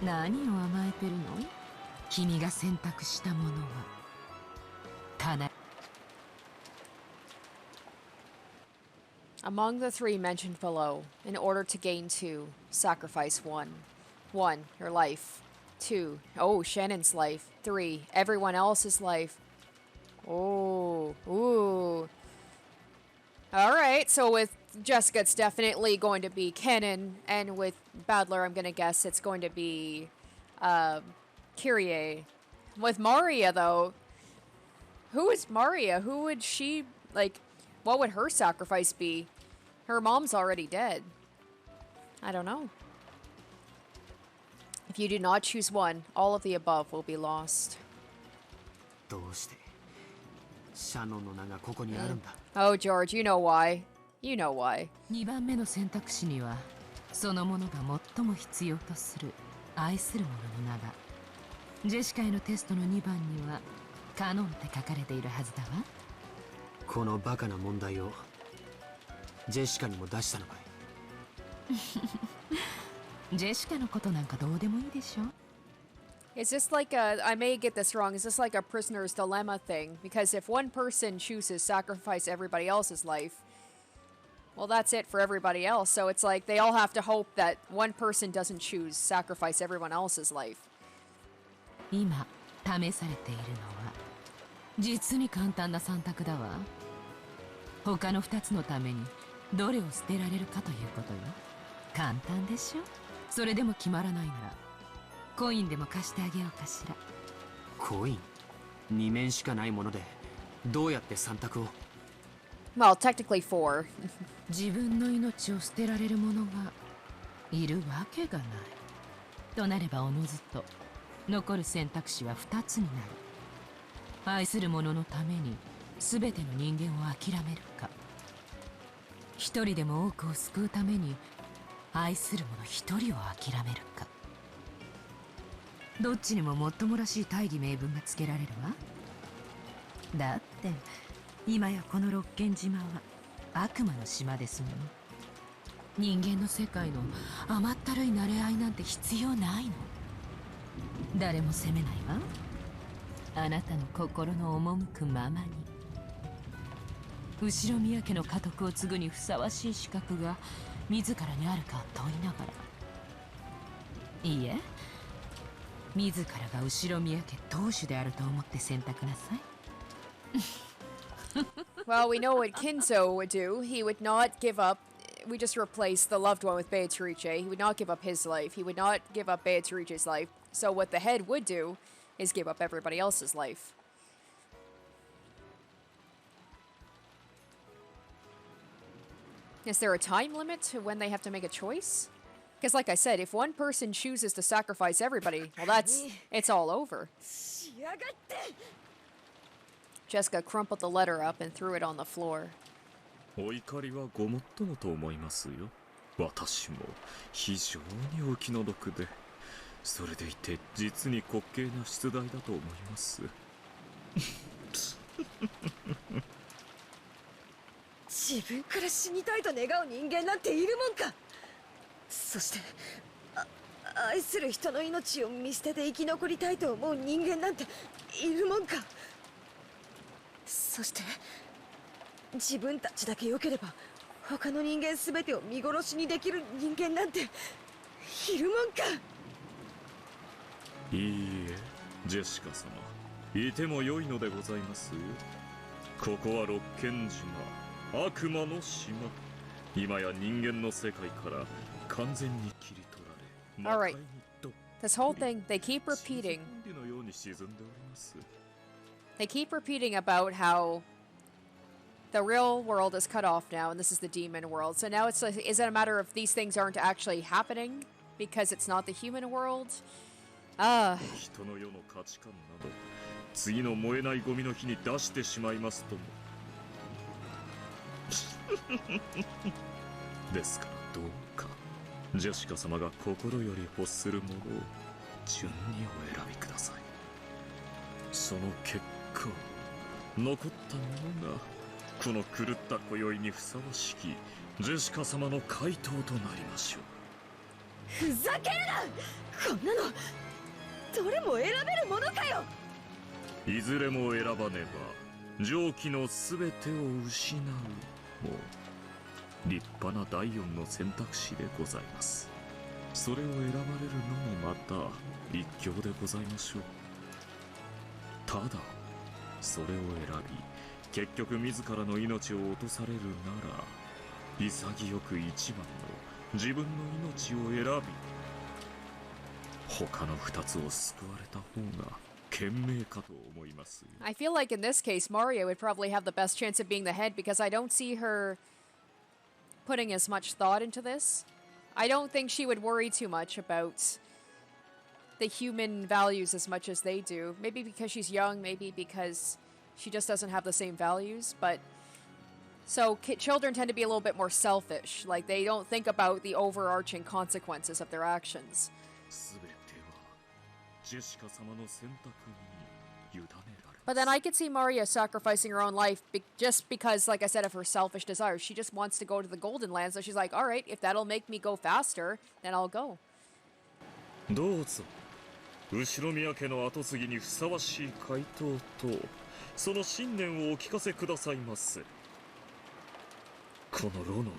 [SPEAKER 5] 何を甘えてるの？君が選択したものはかな。
[SPEAKER 1] Among the 3 mentioned below, in order to gain 2, sacrifice 1. 1, your life. 2, oh, Shannon's life. 3, everyone else's life. Oh, ooh. Alright, so with Jessica, it's definitely going to be Canon, and with Badler, I'm gonna guess it's going to be, Kyrie. With Maria, though, who is Maria? Who would she, like, what would her sacrifice be? Her mom's already dead. I don't know. If you do not choose one, all of the above will be lost.
[SPEAKER 8] どうしてシャノンの名がここにあるんだ。
[SPEAKER 1] Oh, George, you know why. You know why.
[SPEAKER 5] 2番目の選択肢には、そのものが最も必要とする愛する者の名が。ジェシカへのテストの2番には、カノンって書かれているはずだわ。
[SPEAKER 8] このバカな問題をジェシカにも出したのか
[SPEAKER 5] い。ジェシカのことなんかどうでもいいでしょ。
[SPEAKER 1] Is this like I may get this wrong, is this like a prisoner's dilemma thing? Because if one person chooses sacrifice everybody else's life, well, that's it for everybody else. So it's like they all have to hope that one person doesn't choose sacrifice everyone else's life.
[SPEAKER 5] 今、試されているのは、実に簡単な3択だわ。他の2つのために、どれを捨てられるかということよ。簡単でしょ？それでも決まらないなら、コインでも貸してあげようかしら。
[SPEAKER 8] コイン2面しかないものでどうやって3択を。
[SPEAKER 1] Well, technically 4.
[SPEAKER 5] 自分の命を捨てられる者がいるわけがない。となればおのずと残る選択肢は2つになる。愛する者のために全ての人間を諦めるか、一人でも多くを救うために愛する者一人を諦めるか。どっちにももっともらしい大義名分がつけられるわ。だって今やこの六軒島は悪魔の島ですもの。人間の世界の甘ったるい馴れ合いなんて必要ないの。誰も責めないわ。あなたの心の赴くままに。後宮家の家督を継ぐにふさわしい資格が自らにあるかを問いながら。いいえ、自らが後ろ宮家当主であると思って選択なさい。
[SPEAKER 1] Well, we know what Kinzo would do. He would not give up. We just replaced the loved one with Beatrice. He would not give up his life. He would not give up Beatrice's life. So what the head would do is give up everybody else's life. Is there a time limit to when they have to make a choice? Because like I said, if one person chooses to sacrifice everybody, well, it's all over. Jessica crumpled the letter up and threw it on the floor.
[SPEAKER 4] お怒りはごもっともと思いますよ。私も非常にお気の毒で、それでいて実に滑稽な出題だと思います。
[SPEAKER 10] 自分から死にたいと願う人間なんているもんか。そして愛する人の命を見捨てて生き残りたいと思う人間なんているもんか。そして自分たちだけ良ければ他の人間すべてを見殺しにできる人間なんているもんか。
[SPEAKER 4] いいえ、ジェシカ様、いても良いのでございますよ。ここは六軒島、悪魔の島。今や人間の世界から完全に切り取られ、
[SPEAKER 1] Alright. This whole thing, they keep repeating. They keep repeating about how the real world is cut off now, and this is the demon world. So now it's like, is it a matter of these things aren't actually happening because it's not the human world?
[SPEAKER 4] 人の世の価値観など次の燃えないゴミの日に出してしまいますとも。ですからどうかジェシカ様が心より欲するものを順にお選びください。その結果残ったものがこの狂った今宵にふさわしきジェシカ様の回答となりましょ
[SPEAKER 10] う。ふざけるな。こんなのどれも選べるものかよ。
[SPEAKER 4] いずれも選ばねば上記のすべてを失うも立派な第四の選択肢でございます。それを選ばれるのもまた一興でございましょう。ただそれを選び結局自らの命を落とされるなら潔く一番の自分の命を選び他の二つを救われた方が賢明かと思います。
[SPEAKER 1] I feel like in this case, Mario would probably have the best chance of being the head because I don't see her putting as much thought into this. I don't think she would worry too much about the human values as much as they do. Maybe because she's young, maybe because she just doesn't have the same values, but so children tend to be a little bit more selfish. Like they don't think about the overarching consequences of their actions. But then I could see Maria sacrificing her own life just because, like I said, of her selfish desires. She just wants to go to the Golden Land, so she's like, alright, if that'll make me go faster, then I'll go.
[SPEAKER 4] どうぞUshiromiya家の跡継ぎにふさわしい回答とその信念をお聞かせくださいませ。この炉の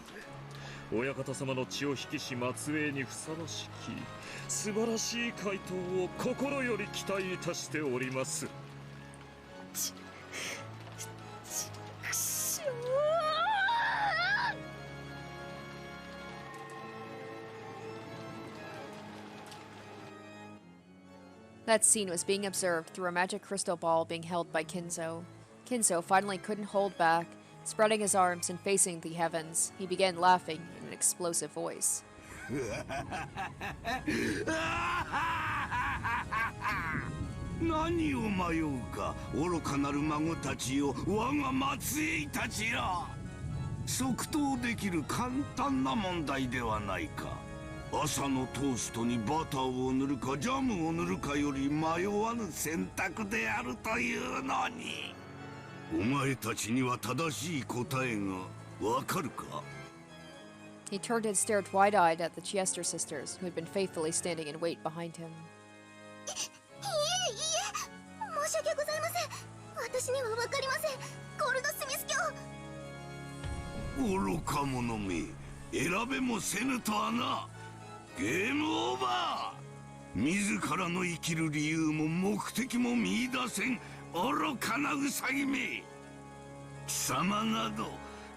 [SPEAKER 4] 上親方様の血を引きし末裔にふさわしき素晴らしい回答を心より期待いたしております。
[SPEAKER 1] That scene was being observed through a magic crystal ball being held by Kinzo. Kinzo finally couldn't hold back. Spreading his arms and facing the heavens, he began laughing in an explosive voice.
[SPEAKER 3] 何を迷うか愚かなる孫たちよ、我が末裔たちよ。即答できる簡単な問題ではないか。朝のトーストにバターを塗るかジャムを塗るかより迷わぬ選択であるというのに。お前たちには正しい答えがわかるか?
[SPEAKER 1] He turned and stared wide-eyed at the Chiester sisters, who had been faithfully standing in wait behind him.
[SPEAKER 2] 申し訳ございません。私にはわかりません。ゴールドスミス教。
[SPEAKER 3] 愚か者め、選べもせぬとはな。ゲームオーバー。自らの生きる理由も目的も見出せん愚かなウサギめ。貴様など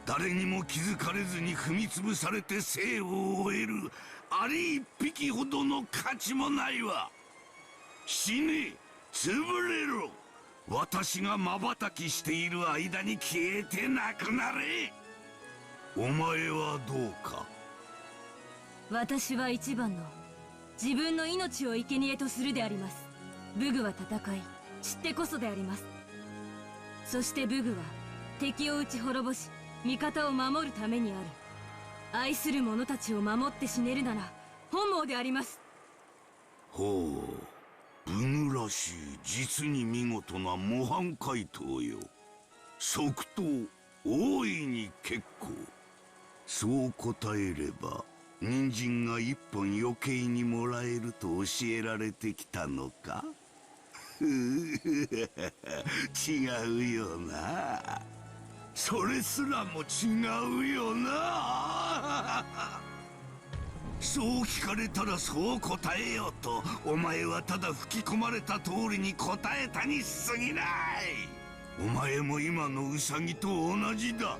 [SPEAKER 3] 誰にも気づかれずに踏みつぶされて生を終えるアリ一匹ほどの価値もないわ。死ね、潰れろ。私が瞬きしている間に消えてなくなれ。お前はどうか。
[SPEAKER 15] 私は一番の自分の命を生贄とするであります。武具は戦い、知ってこそであります。そして武具は敵を撃ち滅ぼし味方を守るためにある。愛する者たちを守って死ねるなら本望であります。
[SPEAKER 3] ほう、武具らしい実に見事な模範回答よ。即答、大いに結構。そう答えれば人参が一本余計にもらえると教えられてきたのか。違うよな。それすらも違うよな。そう聞かれたらそう答えようと、お前はただ吹き込まれた通りに答えたに過ぎない。お前も今のウサギと同じだ。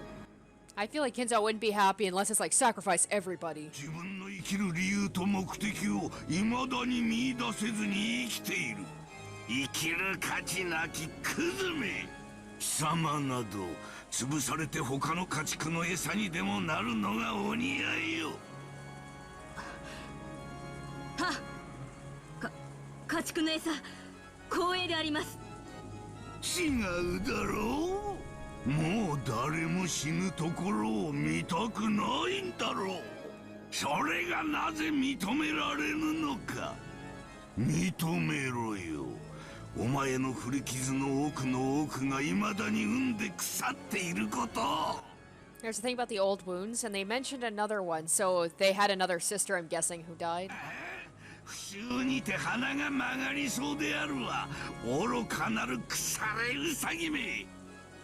[SPEAKER 1] I feel like Kinzo wouldn't be happy unless it's like sacrifice everybody.
[SPEAKER 3] 自分の生きる理由と目的を未だに見出せずに生きている生きる価値なきクズめ。貴様など潰されて他の家畜の餌にでもなるのがお似合いよ。
[SPEAKER 15] はっ、家畜の餌光栄であります。
[SPEAKER 3] 違うだろう。もう誰も死ぬところを見たくないんだろう。それがなぜ認められぬのか。認めろよ。お前の古傷の奥の奥が未だに産んで腐っていること。
[SPEAKER 1] There's the thing about the old wounds, and they mentioned another one, so they had another sister, I'm guessing, who died.
[SPEAKER 3] 不臭にて鼻が曲がりそうであるわ。愚かなる腐れウサギめ。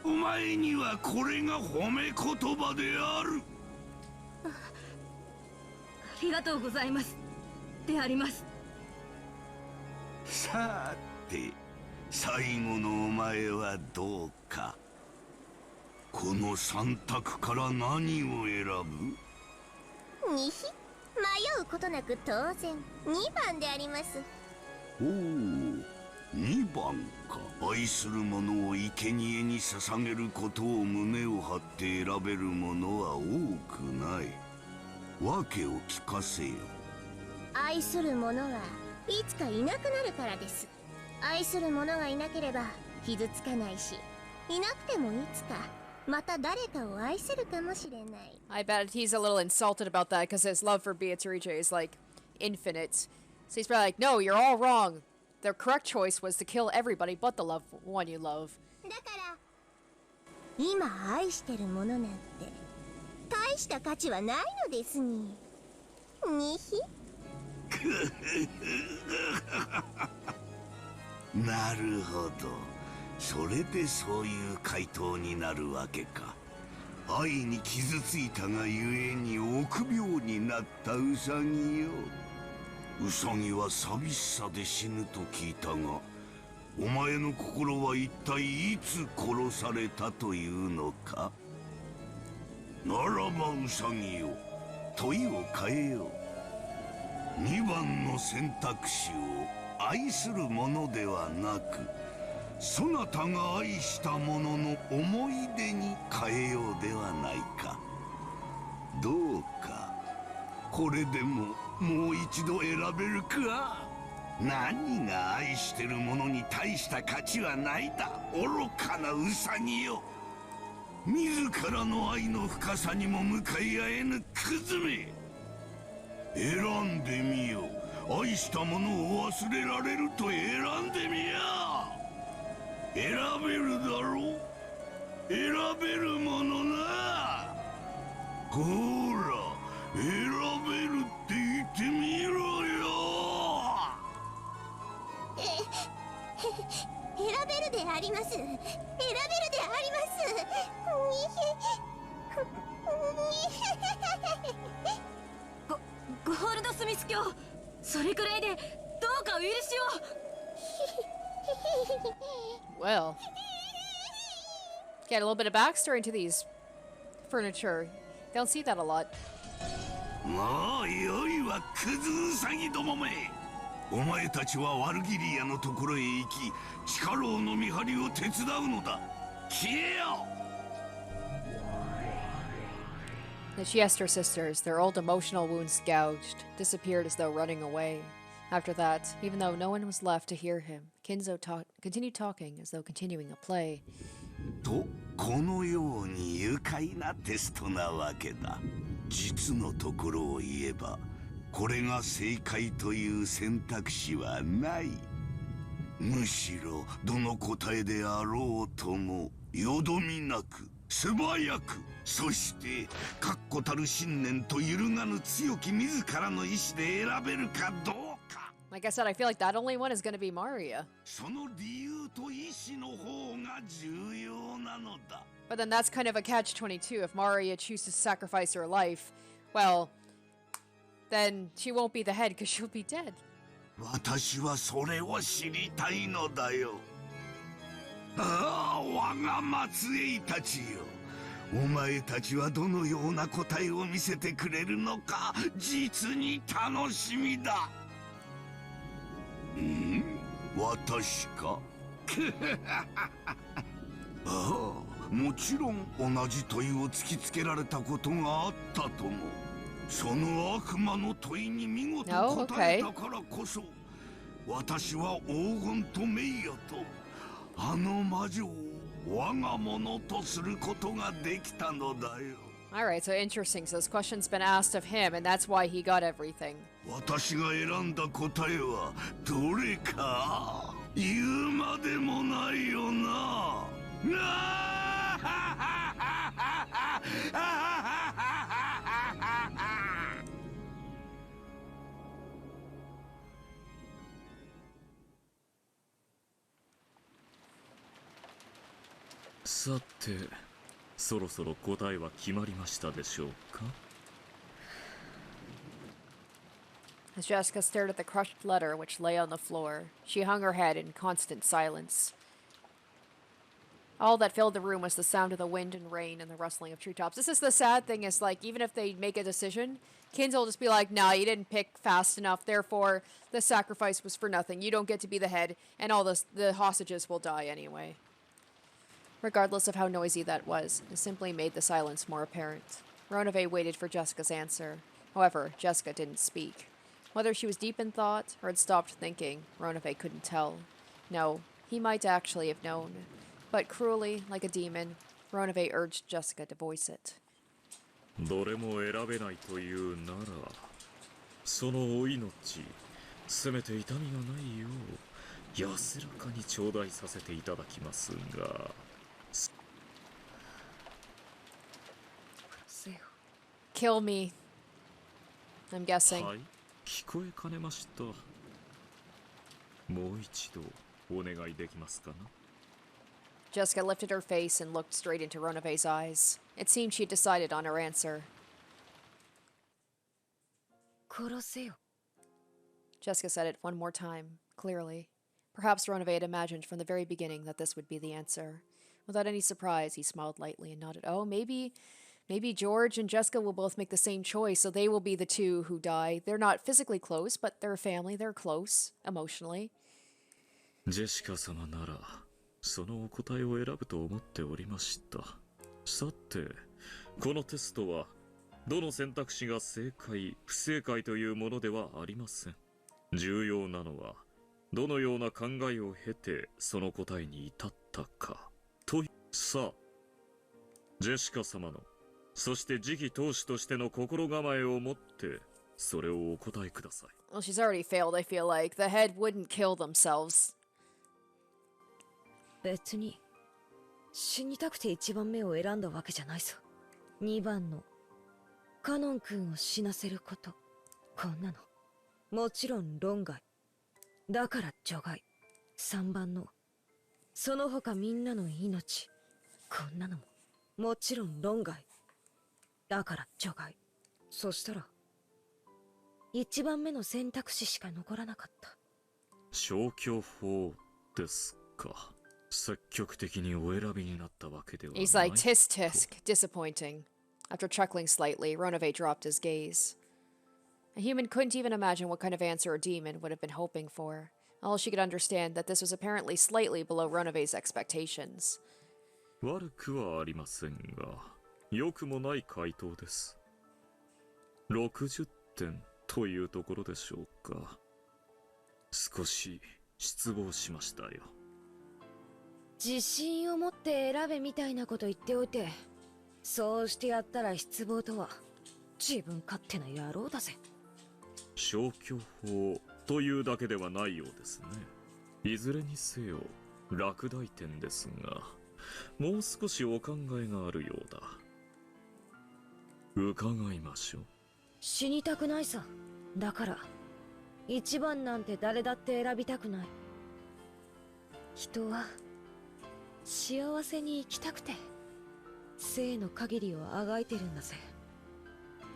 [SPEAKER 3] お前にはこれが褒め言葉である。
[SPEAKER 15] ありがとうございますであります。
[SPEAKER 3] さて最後のお前はどうか。この3択から何を選ぶ？
[SPEAKER 2] にひ、迷うことなく当然2番であります。
[SPEAKER 3] おお、2番か。愛する者を生贄に捧げることを胸を張って選べる者は多くない。訳を聞かせよ。
[SPEAKER 2] 愛する者はいつかいなくなるからです。愛する者がいなければ傷つかないし、いなくてもいつかまた誰かを愛せるかもしれない。
[SPEAKER 1] I bet he's a little insulted about that because his love for Beatrice is like infinite. So he's probably like, no, you're all wrong. The correct choice was to kill everybody but the loved one you love.
[SPEAKER 2] だから今愛してる者なんて大した価値はないのですに。にひ
[SPEAKER 3] なるほど。それでそういう回答になるわけか。愛に傷ついたがゆえに臆病になったウサギよ。ウサギは寂しさで死ぬと聞いたが、お前の心は一体いつ殺されたというのか。ならばウサギよ、問いを変えよう。2番の選択肢を愛するものではなく、そなたが愛したものの思い出に変えようではないか。どうかこれでももう一度選べるか。何が愛してるものに大した価値はないだ、愚かなウサギよ。自らの愛の深さにも向かい合えぬクズめ。選んでみよ。愛したものを忘れられると選んでみや。選べるだろう。選べるものな。ほら選べるって言ってみろよ。
[SPEAKER 2] 選べるであります。選べるであります。
[SPEAKER 15] ゴールドスミス卿、それくらいでどうかかお許しを。
[SPEAKER 1] Well, get a little bit of backstory into these furniture. Don't see that a lot.
[SPEAKER 3] もうよいわ、クズウサギどもめ。お前たちはワルギリアのところへ行き、地下牢の見張りを手伝うのだ。消えよ。
[SPEAKER 1] She asked her sisters, their old emotional wounds gouged, disappeared as though running away. After that, even though no one was left to hear him, Kinzo continued talking as though continuing a play.
[SPEAKER 3] と、このように愉快なテストなわけだ。実のところを言えば、これが正解という選択肢はない。むしろ、どの答えであろうとも、よどみなく、素早く、そして確固たる信念と揺るがぬ強き自らの意志で選べるかどうか。
[SPEAKER 1] Like I said, I feel like that only one is going to be Maria.
[SPEAKER 3] その理由と意志の方が重要なのだ。
[SPEAKER 1] But then that's kind of a catch-22. If Maria chooses to sacrifice her life, well, then she won't be the head because she'll be dead.
[SPEAKER 3] 私はそれを知りたいのだよ。ああ、我が末裔たちよ。お前たちはどのような答えを見せてくれるのか、実に楽しみだ。ん？私か？ああ、もちろん同じ問いを突きつけられたことがあったとも。その悪魔の問いに見事答えたからこそ、私は黄金と名誉とあの魔女を我が物とすることができたのだよ。
[SPEAKER 1] Alright, so interesting. So this question's been asked of him, and that's why he got everything.
[SPEAKER 3] 私が選んだ答えはどれか言うまでもないよな。
[SPEAKER 4] さて、そろそろ答えは決まりましたでしょうか？
[SPEAKER 1] As Jessica stared at the crushed letter which lay on the floor, she hung her head in constant silence. All that filled the room was the sound of the wind and rain and the rustling of treetops. This is the sad thing, is like, even if they make a decision, Kinzo will just be like, nah, you didn't pick fast enough, therefore the sacrifice was for nothing. You don't get to be the head, and all the hostages will die anyway. Regardless of how noisy that was, it simply made the silence more apparent. Ronove waited for Jessica's answer. However, Jessica didn't speak. Whether she was deep in thought or had stopped thinking, Ronove couldn't tell. No, he might actually have known. But cruelly, like a demon, Ronove urged Jessica to voice it.
[SPEAKER 4] どれも選べないというなら、そのお命、せめて痛みがないよう安らかに頂戴させていただきますが。
[SPEAKER 1] Kill me. I'm guessing.
[SPEAKER 4] はい、聞こえかねました。もう一度お願いできますかな。
[SPEAKER 1] Jessica lifted her face and looked straight into Ronove's eyes. It seemed she had decided on her answer.
[SPEAKER 10] 殺せよ。
[SPEAKER 1] Jessica said it one more time, clearly. Perhaps Ronove had imagined from the very beginning that this would be the answer. Without any surprise, he smiled lightly and nodded. Oh, maybe George and Jessica will both make the same choice, so they will be the two who die. They're not physically close, but they're a family. They're close, emotionally.
[SPEAKER 4] ジェシカ様なら、そのお答えを選ぶと思っておりました。さて、このテストは、どの選択肢が正解、不正解というものではありません。重要なのは、どのような考えを経て、その答えに至ったか。と、さあ、ジェシカ様の、そして次期当主としての心構えを持って、それをお答えください。
[SPEAKER 1] Well, she's already failed, I feel like. The head wouldn't kill themselves.
[SPEAKER 10] 別に死にたくて1番目を選んだわけじゃないさ。2番のカノン君を死なせること、こんなのもちろん論外だから除外。3番のその他みんなの命、こんなのももちろん論外だから除外。そしたら1番目の選択肢しか残らなかった。
[SPEAKER 4] 消去法ですか。積極的にお選びになったわけではない。
[SPEAKER 1] He's like, tisk tisk, disappointing. After chuckling slightly, Ronove dropped his gaze. A human couldn't even imagine what kind of answer a demon would have been hoping for. All she could understand that this was apparently slightly below Ronove's expectations.
[SPEAKER 4] 悪くはありませんが、良くもない回答です。60点というところでしょうか。少し失望しましたよ。
[SPEAKER 10] 自信を持って選べみたいなこと言っておいて、そうしてやったら失望とは自分勝手な野郎だぜ。
[SPEAKER 4] 消去法というだけではないようですね。いずれにせよ落第点ですが、もう少しお考えがあるようだ。伺いましょう。
[SPEAKER 10] 死にたくないさ。だから一番なんて誰だって選びたくない。人は幸せに生きたくて生の限りをあがいてるんだぜ。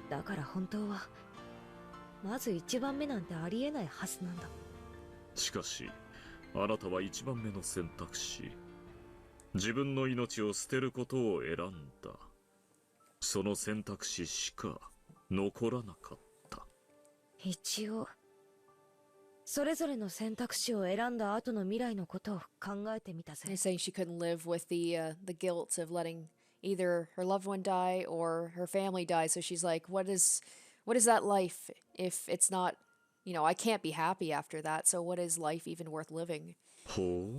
[SPEAKER 10] だから本当はまず一番目なんてありえないはずなんだ。
[SPEAKER 4] しかしあなたは一番目の選択肢、自分の命を捨てることを選んだ。その選択肢しか残らなかった。
[SPEAKER 10] 一応それぞれの選択肢を選んだ後の未来のことを考えてみたぜ。
[SPEAKER 1] He's saying she couldn't live with the guilt of letting either her loved one die or her family die. So she's like, what is that life if it's not, I can't be happy after that. So what is life even worth living?
[SPEAKER 4] ほ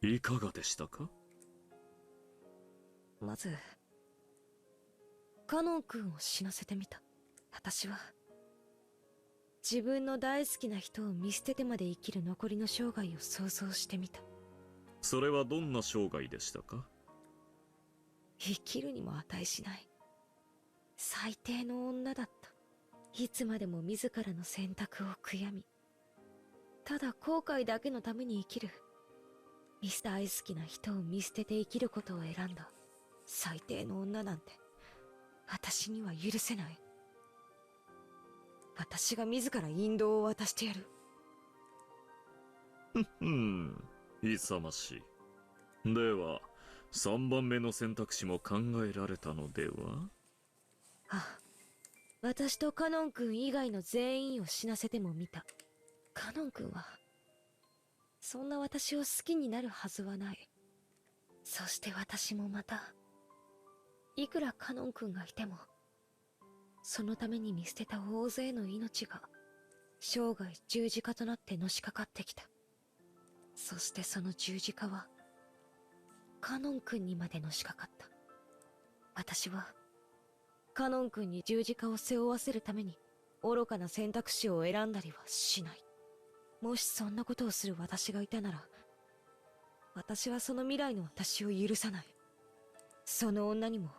[SPEAKER 4] う、いかがでしたか？
[SPEAKER 10] まずカノン君を死なせてみた。私は自分の大好きな人を見捨ててまで生きる残りの生涯を想像してみた。
[SPEAKER 4] それはどんな生涯でしたか？
[SPEAKER 10] 生きるにも値しない最低の女だった。いつまでも自らの選択を悔やみ、ただ後悔だけのために生きる。大好きな人を見捨てて生きることを選んだ最低の女なんて私には許せない。私が自ら引導を渡してやる。
[SPEAKER 4] 勇ましい。では3番目の選択肢も考えられたのでは？
[SPEAKER 10] あ、私とカノン君以外の全員を死なせても見た。カノン君はそんな私を好きになるはずはない。そして私もまた、いくらカノン君がいてもそのために見捨てた大勢の命が生涯十字架となってのしかかってきた。そしてその十字架はカノン君にまでのしかかった。私はカノン君に十字架を背負わせるために愚かな選択肢を選んだりはしない。もしそんなことをする私がいたなら、私はその未来の私を許さない。その女にも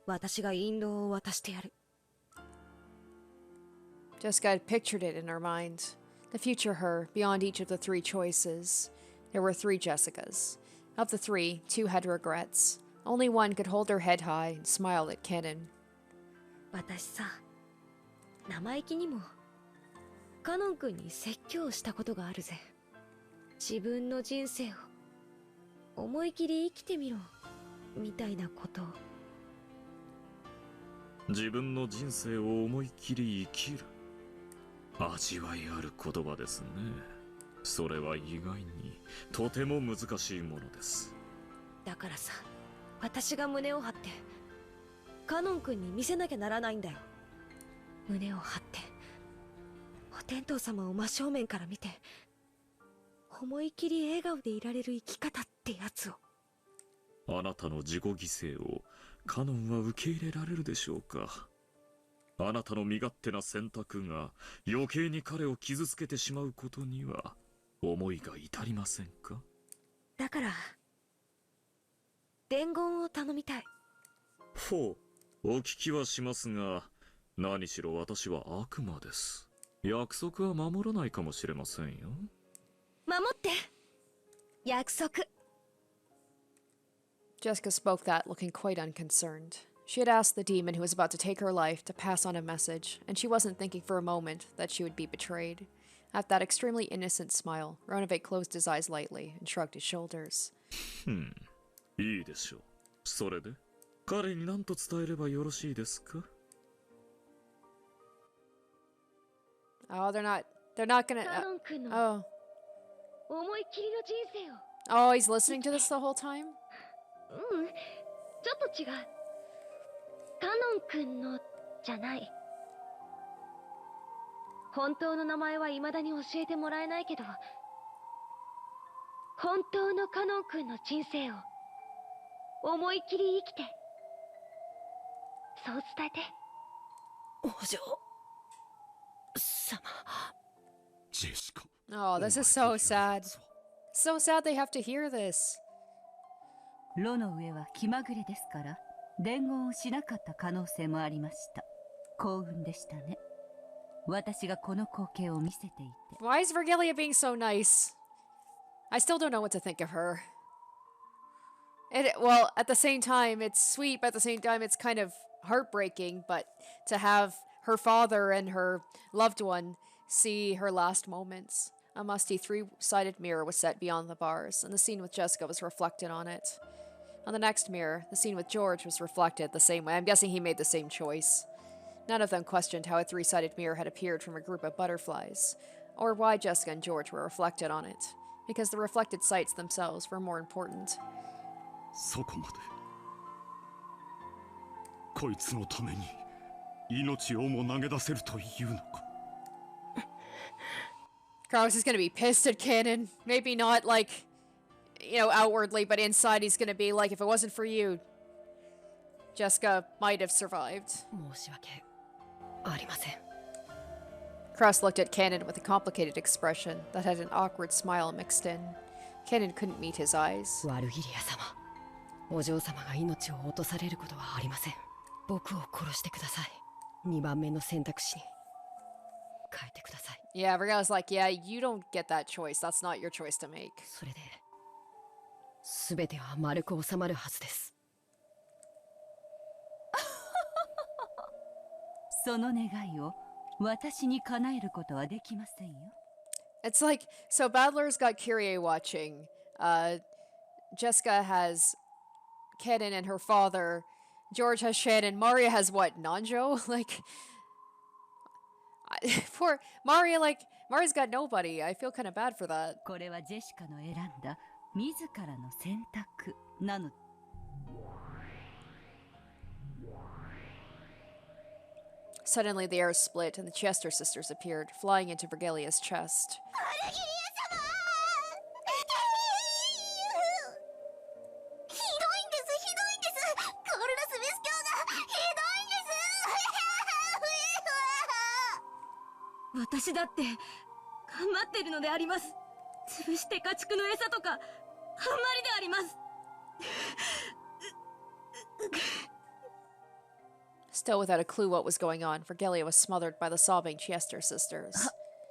[SPEAKER 10] 私が引導を渡してやる。
[SPEAKER 1] Jessica had pictured it in her mind. The future her, beyond each of the three choices. There were three Jessicas. Of the three, two had regrets. Only one could hold her head high and smile at Kennen.
[SPEAKER 10] 私さ、生意気にもカノン君に説教をしたことがあるぜ。自分の人生を思い切り生きてみろみたいなことを。
[SPEAKER 4] 自分の人生を思い切り生きる。味わいある言葉ですね。それは意外にとても難しいものです。
[SPEAKER 10] だからさ、私が胸を張ってカノン君に見せなきゃならないんだよ。胸を張ってお天道様を真正面から見て、思い切り笑顔でいられる生き方ってやつを。
[SPEAKER 4] あなたの自己犠牲をカノンは受け入れられるでしょうか？あなたの身勝手な選択が余計に彼を傷つけてしまうことには思いが至りませんか？
[SPEAKER 10] だから伝言を頼みたい。
[SPEAKER 4] ほう、お聞きはしますが、何しろ私は悪魔です。約束は守らないかもしれませんよ。
[SPEAKER 10] 守って約束。
[SPEAKER 1] Jessica spoke that, looking quite unconcerned. She had asked the demon who was about to take her life to pass on a message, and she wasn't thinking for a moment that she would be betrayed. Have that extremely innocent smile. Ronove closed his eyes lightly and shrugged his shoulders.
[SPEAKER 4] いいでしょう。それで彼に何と伝えればよろしいですか?
[SPEAKER 1] Oh, they're not gonna. Oh.
[SPEAKER 14] 思いっきりの人生を。
[SPEAKER 1] Oh, he's listening to this the whole time?
[SPEAKER 14] ちょっと違う。カノン君のじゃない。本当の名前は未だに教えてもらえないけど、本当のカノン君の人生を思いっきり生きて、そう伝えて。
[SPEAKER 10] お嬢様。
[SPEAKER 3] ジェシカ。
[SPEAKER 1] Oh, this is so sad. So sad they have to hear this.
[SPEAKER 6] 炉の上は気まぐれですから、伝言をしなかった可能性もありました。幸運でしたね。私がこの光景を見せていて。
[SPEAKER 1] Why is Vergilia being so nice? I still don't know what to think of her. Well, at the same time, it's sweet, but at the same time, it's kind of heartbreaking. But to have her father and her loved one see her last moments. A musty three-sided mirror was set beyond the bars, and the scene with Jessica was reflected on it. On the next mirror, the scene with George was reflected the same way. I'm guessing he made the same choice. None of them questioned how a three-sided mirror had appeared from a group of butterflies, or why Jessica and George were reflected on it, because the reflected sights themselves were more important.
[SPEAKER 3] そこまで。こいつのために命をも投げ出せるというのか。
[SPEAKER 1] Carlos is gonna be pissed at Cannon. Maybe not like, outwardly, but inside he's gonna be like, if it wasn't for you, Jessica might have survived.
[SPEAKER 10] 申し訳ありません。
[SPEAKER 1] Cross looked at Cannon with a complicated expression that had an awkward smile mixed in. Cannon couldn't meet his eyes.
[SPEAKER 10] ワルギリア様、お嬢様が命を落とされることはありません。僕を殺してください。2番目の選択肢に変えてください。
[SPEAKER 1] Yeah, Vergala's like, yeah, you don't get that choice. That's not your choice to make.
[SPEAKER 10] それで、全ては丸く収まるはずです。
[SPEAKER 6] その願いを私に叶えることはできませんよ。
[SPEAKER 1] It's like, so Badler's got Kyrie watching. Jessica has Kennen and her father. George has Shannon. Maria has what? Nanjo? Like, poor Maria, Maria's got nobody. I feel kind of bad for that.
[SPEAKER 6] これはジェシカの選んだ自らの選択なの。
[SPEAKER 1] Suddenly the air split and the Chester sisters appeared, flying into Vergilia's chest. Still without a clue what was going on, Vergilia was smothered by the sobbing Chester sisters.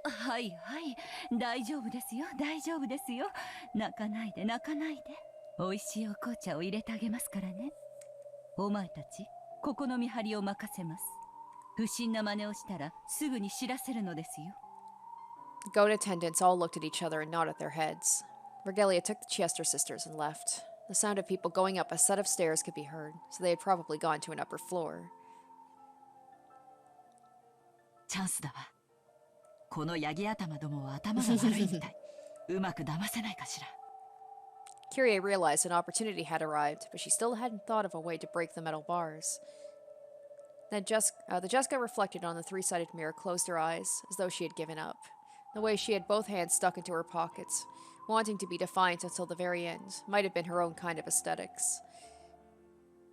[SPEAKER 6] はいはい、大丈夫ですよ、大丈夫ですよ。泣かないで、泣かないで。美味しいお紅茶を入れてあげますからね。お前たち、ここの見張りを任せます。不審な真似をしたらすぐに知らせるのですよ。
[SPEAKER 1] Goat attendants all looked at each other and nodded their heads. Vergilia took the Chester sisters and left. The sound of people going up a set of stairs could be heard, so they had probably gone to an upper floor.
[SPEAKER 6] チャンスだわ。このヤギ頭どもは頭が悪いみたい。うまく騙せないかしら。
[SPEAKER 1] Kyrie realized an opportunity had arrived, but she still hadn't thought of a way to break the metal bars. Then the Jessica reflected on the three-sided mirror, closed her eyes, as though she had given up. The way she had both hands stuck into her pockets, wanting to be defiant until the very end, might have been her own kind of aesthetics.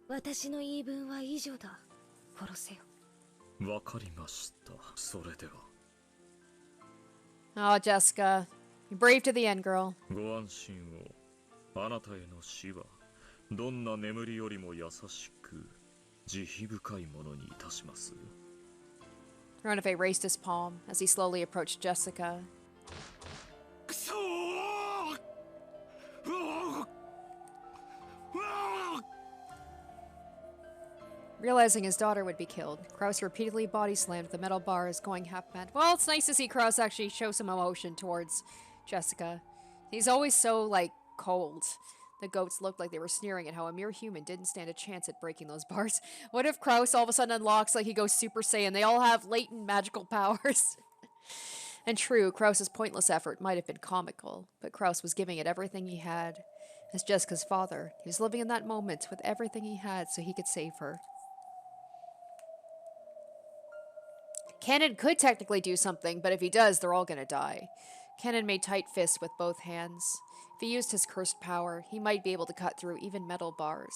[SPEAKER 10] 私の言い分は以上だ。殺せよ。
[SPEAKER 4] わかりました。それでは。
[SPEAKER 1] Oh, Jessica. You're brave to the end, girl.
[SPEAKER 4] ご安心を。あなたへの死は、どんな眠りよりも優しく、慈悲深いものにいたします。
[SPEAKER 1] Ronove raised his palm as he slowly approached Jessica.
[SPEAKER 3] くそー！
[SPEAKER 1] Realizing his daughter would be killed, Kraus repeatedly body slammed the metal bars, going half mad. Well, it's nice to see Kraus actually show some emotion towards Jessica. He's always so, like, cold. The goats looked like they were sneering at how a mere human didn't stand a chance at breaking those bars. What if Kraus all of a sudden unlocks, like he goes Super Saiyan? They all have latent magical powers. And true, Kraus's pointless effort might have been comical, but Kraus was giving it everything he had. As Jessica's father, he was living in that moment with everything he had so he could save her. Cannon could technically do something, but if he does, they're all gonna die. Cannon made tight fists with both hands. If he used his cursed power, he might be able to cut through even metal bars.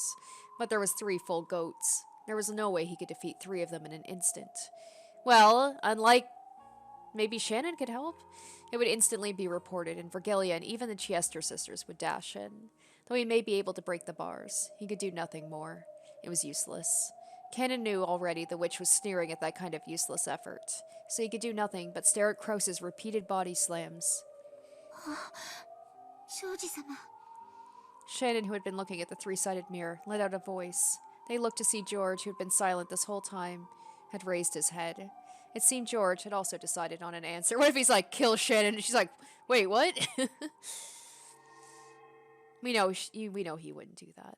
[SPEAKER 1] But there was 3 full goats. There was no way he could defeat 3 of them in an instant. Well, unlike maybe Shannon could help. It would instantly be reported, and Vergilia and even the Chiester sisters would dash in. Though he may be able to break the bars, he could do nothing more. It was useless. Cannon knew already the witch was sneering at that kind of useless effort, so he could do nothing but stare at Kraus's repeated body slams. Shannon, who had been looking at the 3-sided mirror, let out a voice. They looked to see George, who had been silent this whole time, had raised his head. It seemed George had also decided on an answer. What if he's like, kill Shannon? And she's like, wait, what? we know he wouldn't do that.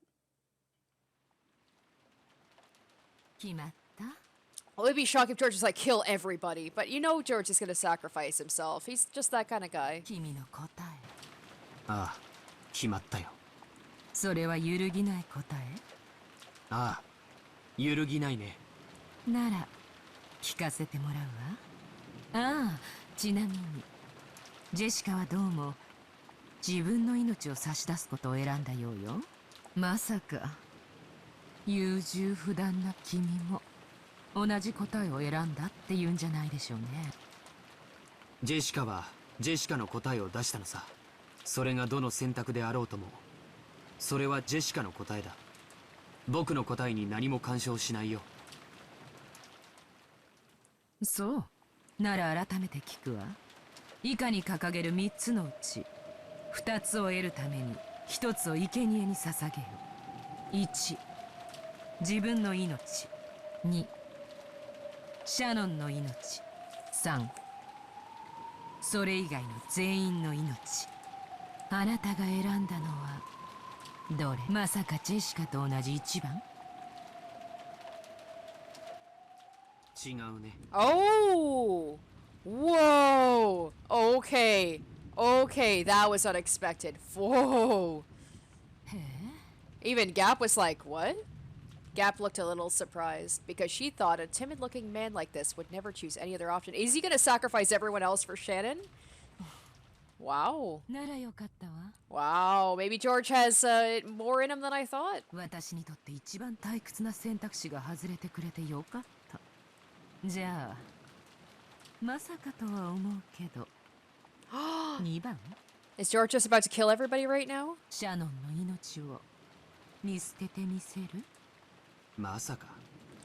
[SPEAKER 1] Well, it'd be shocking if George was like, kill everybody. But you know George is going to sacrifice himself. He's just that kind of guy.
[SPEAKER 8] ああ、決まったよ。
[SPEAKER 5] それは揺るぎない答え？
[SPEAKER 8] ああ、揺るぎないね。
[SPEAKER 5] なら聞かせてもらうわ。ああ、ちなみにジェシカはどうも自分の命を差し出すことを選んだようよ。まさか優柔不断な君も同じ答えを選んだって言うんじゃないでしょうね。
[SPEAKER 8] ジェシカはジェシカの答えを出したのさ。それがどの選択であろうとも、それはジェシカの答えだ。僕の答えに何も干渉しないよ。
[SPEAKER 5] そうなら改めて聞くわ。以下に掲げる3つのうち2つを得るために1つを生贄に捧げよ。1、自分の命。2、シャノンの命。3、それ以外の全員の命。あなたが選んだのはどれ？まさかジェシカと同じ1番？
[SPEAKER 8] 違うね。
[SPEAKER 1] Oh! Whoa! Okay. Okay, that was unexpected. Whoa! Even Gaap was like, what? Gaap looked a little surprised, because she thought a timid-looking man like this would never choose any other option. Is he gonna sacrifice everyone else for Shannon? Wow. Wow, maybe George has more in him than I thought.
[SPEAKER 5] 私にとって一番退屈な選択肢が外れてくれてよかった。じゃあ、まさかとは思うけど。2番
[SPEAKER 1] Is George just about to kill everybody right now?
[SPEAKER 5] シャノンの命を見捨ててみせる？
[SPEAKER 8] まさか。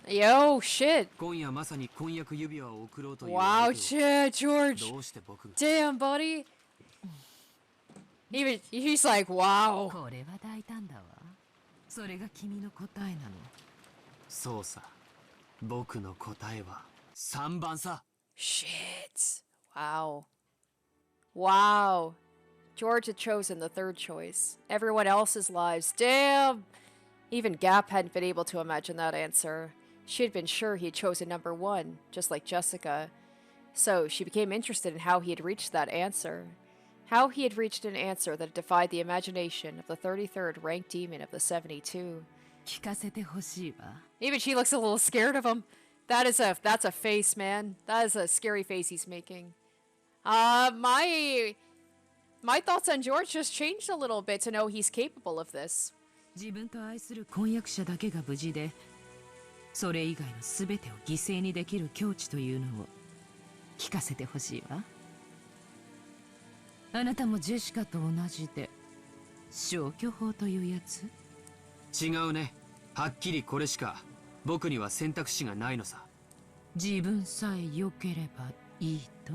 [SPEAKER 1] Yo, shit.
[SPEAKER 8] 今夜まさに婚約指輪を贈ろうという。
[SPEAKER 1] Wow, shit, George.
[SPEAKER 8] どうして僕が。
[SPEAKER 1] Damn, buddy. Even he's like, wow.
[SPEAKER 5] これは大胆だわ。それが君の答えなの。
[SPEAKER 8] そうさ。僕の答えは3番さ。
[SPEAKER 1] Shit. Wow. Wow. George had chosen the third choice. Everyone else's lives. Damn. Even Gaap hadn't been able to imagine that answer. She had been sure he had chosen number 1, just like Jessica. So she became interested in how he had reached that answer. How he had reached an answer that defied the imagination of the 33rd ranked demon of the 72.
[SPEAKER 5] 聞かせてほしいわ。
[SPEAKER 1] Even she looks a little scared of him. That's a face, man. That is a scary face he's making. My thoughts on George just changed a little bit to know he's capable of this.
[SPEAKER 5] 自分と愛する婚約者だけが無事で、それ以外の全てを犠牲にできる境地というのを聞かせてほしいわ。あなたもジェシカと同じで消去法というやつ？
[SPEAKER 8] 違うね。はっきりこれしか僕には選択肢がないのさ。
[SPEAKER 5] 自分さえ良ければいいと？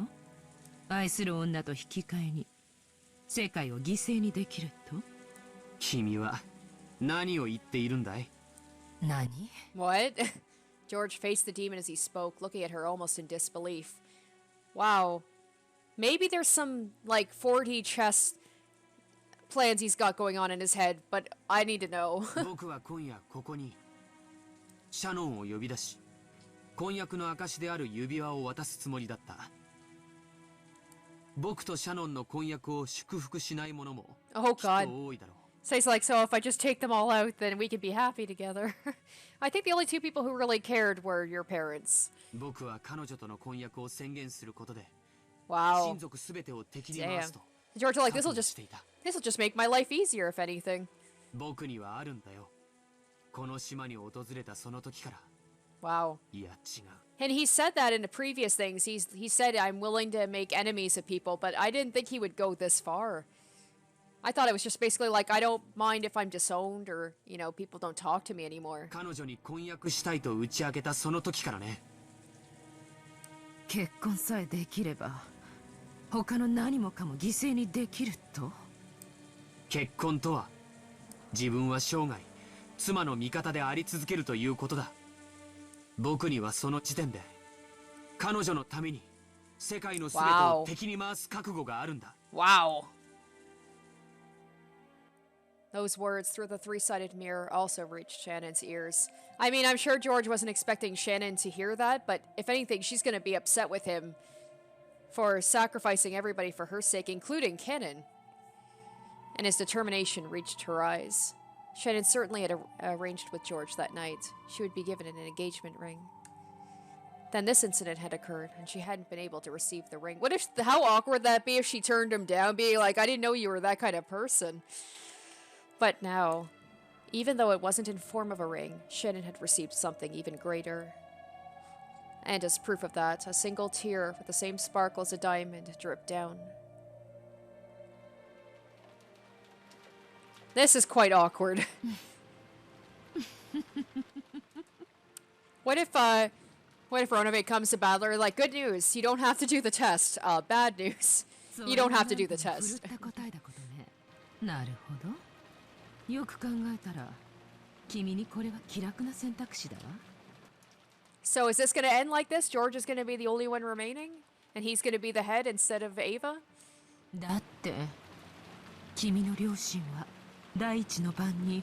[SPEAKER 5] 愛する女と引き換えに世界を犠牲にできると？
[SPEAKER 8] 君は何を言っているんだい？
[SPEAKER 5] 何?
[SPEAKER 1] What? George faced the demon as he spoke, looking at her almost in disbelief. Wow. Maybe there's some, like, 4D chess plans he's got going on in his head, but I need to know.
[SPEAKER 8] 僕は今夜ここにシャノンを呼び出し、婚約の証である指輪を渡すつもりだった。僕とシャノンの婚約を祝福しない者もきっと多いだろう。
[SPEAKER 1] So he's like, so if I just take them all out, then we could be happy together. I think the only two people who really cared were your parents.
[SPEAKER 8] 僕は彼女との婚約を宣言することで、
[SPEAKER 1] Wow.
[SPEAKER 8] 親族すべてを敵に回すと。
[SPEAKER 1] George, like, this'll just make my life easier, if anything.
[SPEAKER 8] 僕にはあるんだよ。この島に訪れたその時から。
[SPEAKER 1] Wow.
[SPEAKER 8] いや違う。
[SPEAKER 1] And he said that in the previous things. He said, I'm willing to make enemies of people, but I didn't think he would go this far. I thought it was just basically like, I don't mind if I'm disowned or, you know, people don't talk to me anymore.
[SPEAKER 8] 彼女に婚約したいと打ち明けたその時からね。
[SPEAKER 5] 結婚さえできれば他の何もかも犠牲にできると？
[SPEAKER 8] 結婚とは自分は生涯妻の味方であり続けるということだ。僕にはその時点で彼女のために世界の全てを敵に回す覚悟があるんだ。
[SPEAKER 1] Wow. Those words through the three-sided mirror also reached Shannon's ears. I mean, I'm sure George wasn't expecting Shannon to hear that, but if anything, she's going to be upset with him for sacrificing everybody for her sake, including Cannon. And his determination reached her eyes. Shannon certainly had arranged with George that night. She would be given an engagement ring. Then this incident had occurred, and she hadn't been able to receive the ring. How awkward would that be if she turned him down, being like, I didn't know you were that kind of person. But now, even though it wasn't in form of a ring, Shannon had received something even greater. And as proof of that, a single tear with the same sparkle as a diamond dripped down. This is quite awkward. What if Ronove comes to Battler, like, good news, you don't have to do the test. Bad news, you don't have to do the test.
[SPEAKER 5] なるほど。よく考えたら、君にこれは気楽な選択肢だわ。
[SPEAKER 1] So is this going to end like this? George is going to be the only one remaining? And he's going to be the head instead of Ava?
[SPEAKER 5] だって、君の両親は第一の晩に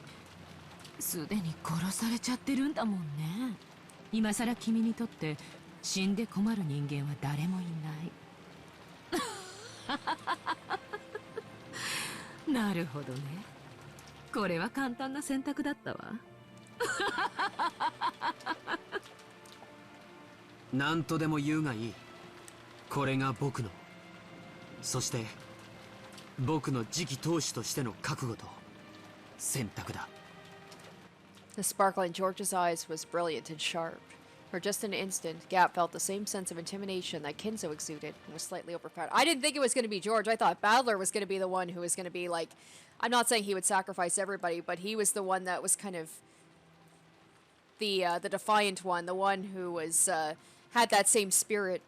[SPEAKER 5] すでに殺されちゃってるんだもんね。今さら君にとって死んで困る人間は誰もいない。なるほどね。これは簡単な選択だったわ。
[SPEAKER 8] 何とでも言うがいい。これが僕の、そして僕の次期当主としての覚悟と選択だ。
[SPEAKER 1] The sparkle in George's eyes was brilliant and sharp. For just an instant, Gaap felt the same sense of intimidation that Kinzo exuded and was slightly overpowered. I didn't think it was going to be George. I thought Battler was going to be the one who was going to be like... I'm not saying he would sacrifice everybody, but he was the one that was kind of... the defiant one, the one who was, had that same spirit.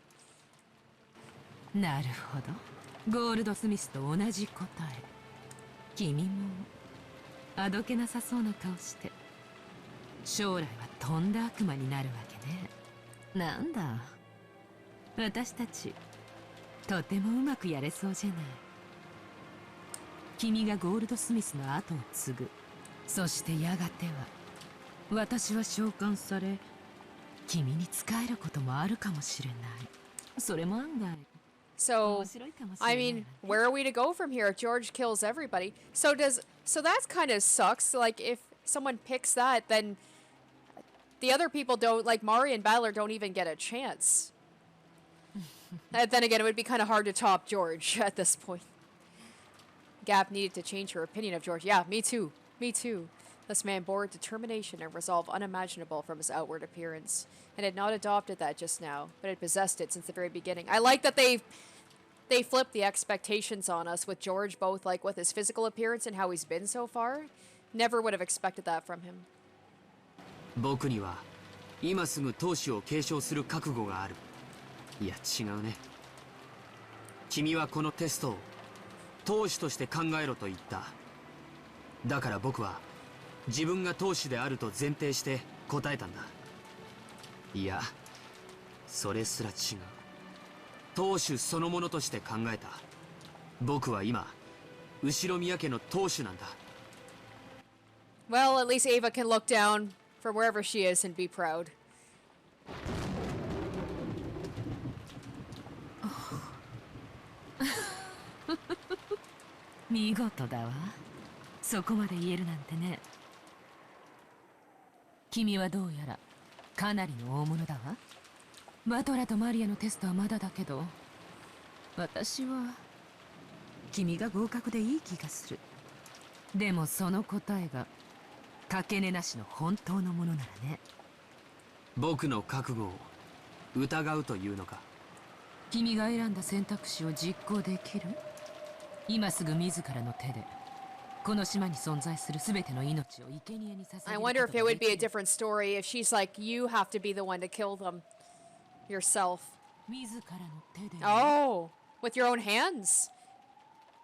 [SPEAKER 5] なるほど。ゴールドスミスと同じ答え。君もあどけなさそうな顔して。将来はとんだ悪魔になるわけね。なんだ。私たちとてもうまくやれそうじゃない。君がゴールドスミスの後を継ぐ。そしてやがては私は召喚され、君に仕えることもあるかもしれない。それも案外。
[SPEAKER 1] So, I mean, where are we to go from here if George kills everybody? So that kind of sucks. Like, if someone picks that, then the other people don't, like Mari and Battler don't even get a chance. And then again, it would be kind of hard to top George at this point. Gaap needed to change her opinion of George. Yeah, me too. Me too. This man bore determination and resolve unimaginable from his outward appearance, and had not adopted that just now, but had possessed it since the very beginning. I like that they flipped the expectations on us with George, both like with his physical appearance and how he's been so far. Never would have expected that from him.
[SPEAKER 8] 僕には今すぐ当主を継承する覚悟がある。いや違うね。君はこのテストを当主として考えろと言った。だから僕は自分が当主であると前提して答えたんだ。いや、それすら違う。当主そのものとして考えた。僕は今後ろ宮家の当主なんだ。
[SPEAKER 1] Well, at least Ava can look down from wherever she is and be proud.
[SPEAKER 5] 見事だわ。そこまで言えるなんてね。君はどうやらかなりの大物だわ。バトラとマリアのテストはまだだけど、私は君が合格でいい気がする。でもその答えがかけねなしの本当のものならね。
[SPEAKER 8] 僕の覚悟を疑うというのか。
[SPEAKER 5] 君が選んだ選択肢を実行できる？今すぐ自らの手でこの島に存在するすべての命を生贄に捧げる。
[SPEAKER 1] I wonder if it would be a different story if she's like, you have to be the one to kill them yourself.
[SPEAKER 5] 自らの手で。
[SPEAKER 1] Oh, with your own hands.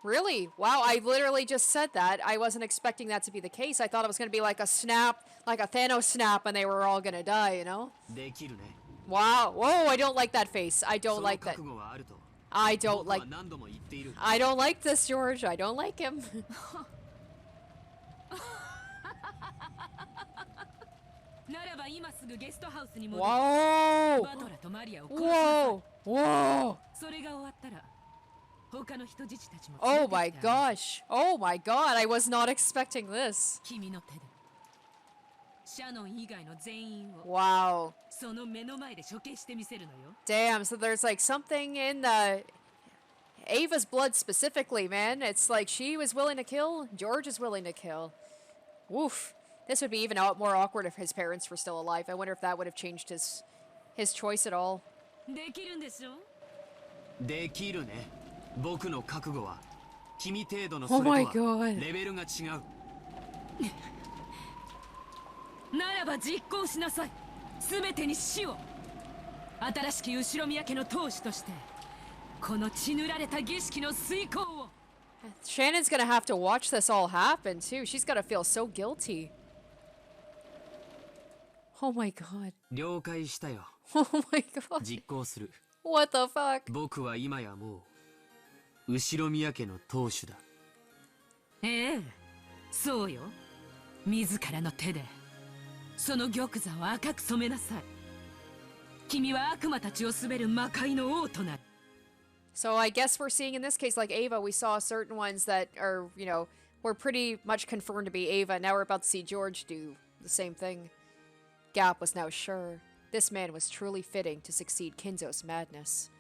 [SPEAKER 1] Really? Wow, I literally just said that. I wasn't expecting that to be the case. I thought it was going to be like a snap, like a Thanos snap, and they were all going to die, you know?
[SPEAKER 8] できるね。
[SPEAKER 1] Wow. Whoa, I don't like that face. I don't like that.
[SPEAKER 8] その覚悟はあると。
[SPEAKER 1] I don't
[SPEAKER 8] 僕は
[SPEAKER 1] like...
[SPEAKER 8] 何度も言っている。
[SPEAKER 1] I don't like this, George. I don't like him.
[SPEAKER 5] ならば今すぐゲストハウスに戻る。
[SPEAKER 1] Whoa!
[SPEAKER 5] バトラとマリアを殺しなさい。
[SPEAKER 1] Whoa! Whoa!
[SPEAKER 5] それが終わったら他の人質たちも
[SPEAKER 1] Oh my gosh. Oh my god. I was not expecting this.
[SPEAKER 5] 君の手でシャノン以外の全員を
[SPEAKER 1] Wow.
[SPEAKER 5] その目の前で処刑してみせるのよ。
[SPEAKER 1] Damn, so there's like something in the Ava's blood specifically, man. It's like she was willing to kill, George is willing to kill. Woof. This would be even more awkward if his parents were still alive. I wonder if that would have changed his choice at all.
[SPEAKER 5] できるんでしょ？
[SPEAKER 8] できるね。僕の覚悟は君程度の
[SPEAKER 1] Oh
[SPEAKER 8] それ
[SPEAKER 1] my
[SPEAKER 8] とは
[SPEAKER 1] god.
[SPEAKER 8] レベルが違う。
[SPEAKER 5] ならば実行しなさい。すべてに死を。新しき後ろ宮家の当主としてこの血塗られた儀式の遂行を。
[SPEAKER 1] Shannon's gonna have to watch this all happen too. She's gotta feel so guilty. Oh my god.
[SPEAKER 8] 了解したよ。
[SPEAKER 1] Oh my god.
[SPEAKER 8] 実行する。
[SPEAKER 1] What the fuck?
[SPEAKER 8] 僕は今やもう後ろ宮家の当主だ。
[SPEAKER 5] ええ、そうよ。自らの手でその玉座を赤く染めなさい。君は悪魔たちを滑る魔界の王となる。
[SPEAKER 1] So I guess we're seeing in this case, like Ava, we saw certain ones that are, you know, were pretty much confirmed to be Ava. Now we're about to see George do the same thing. Gaap was now sure. This man was truly fitting to succeed Kinzo's madness.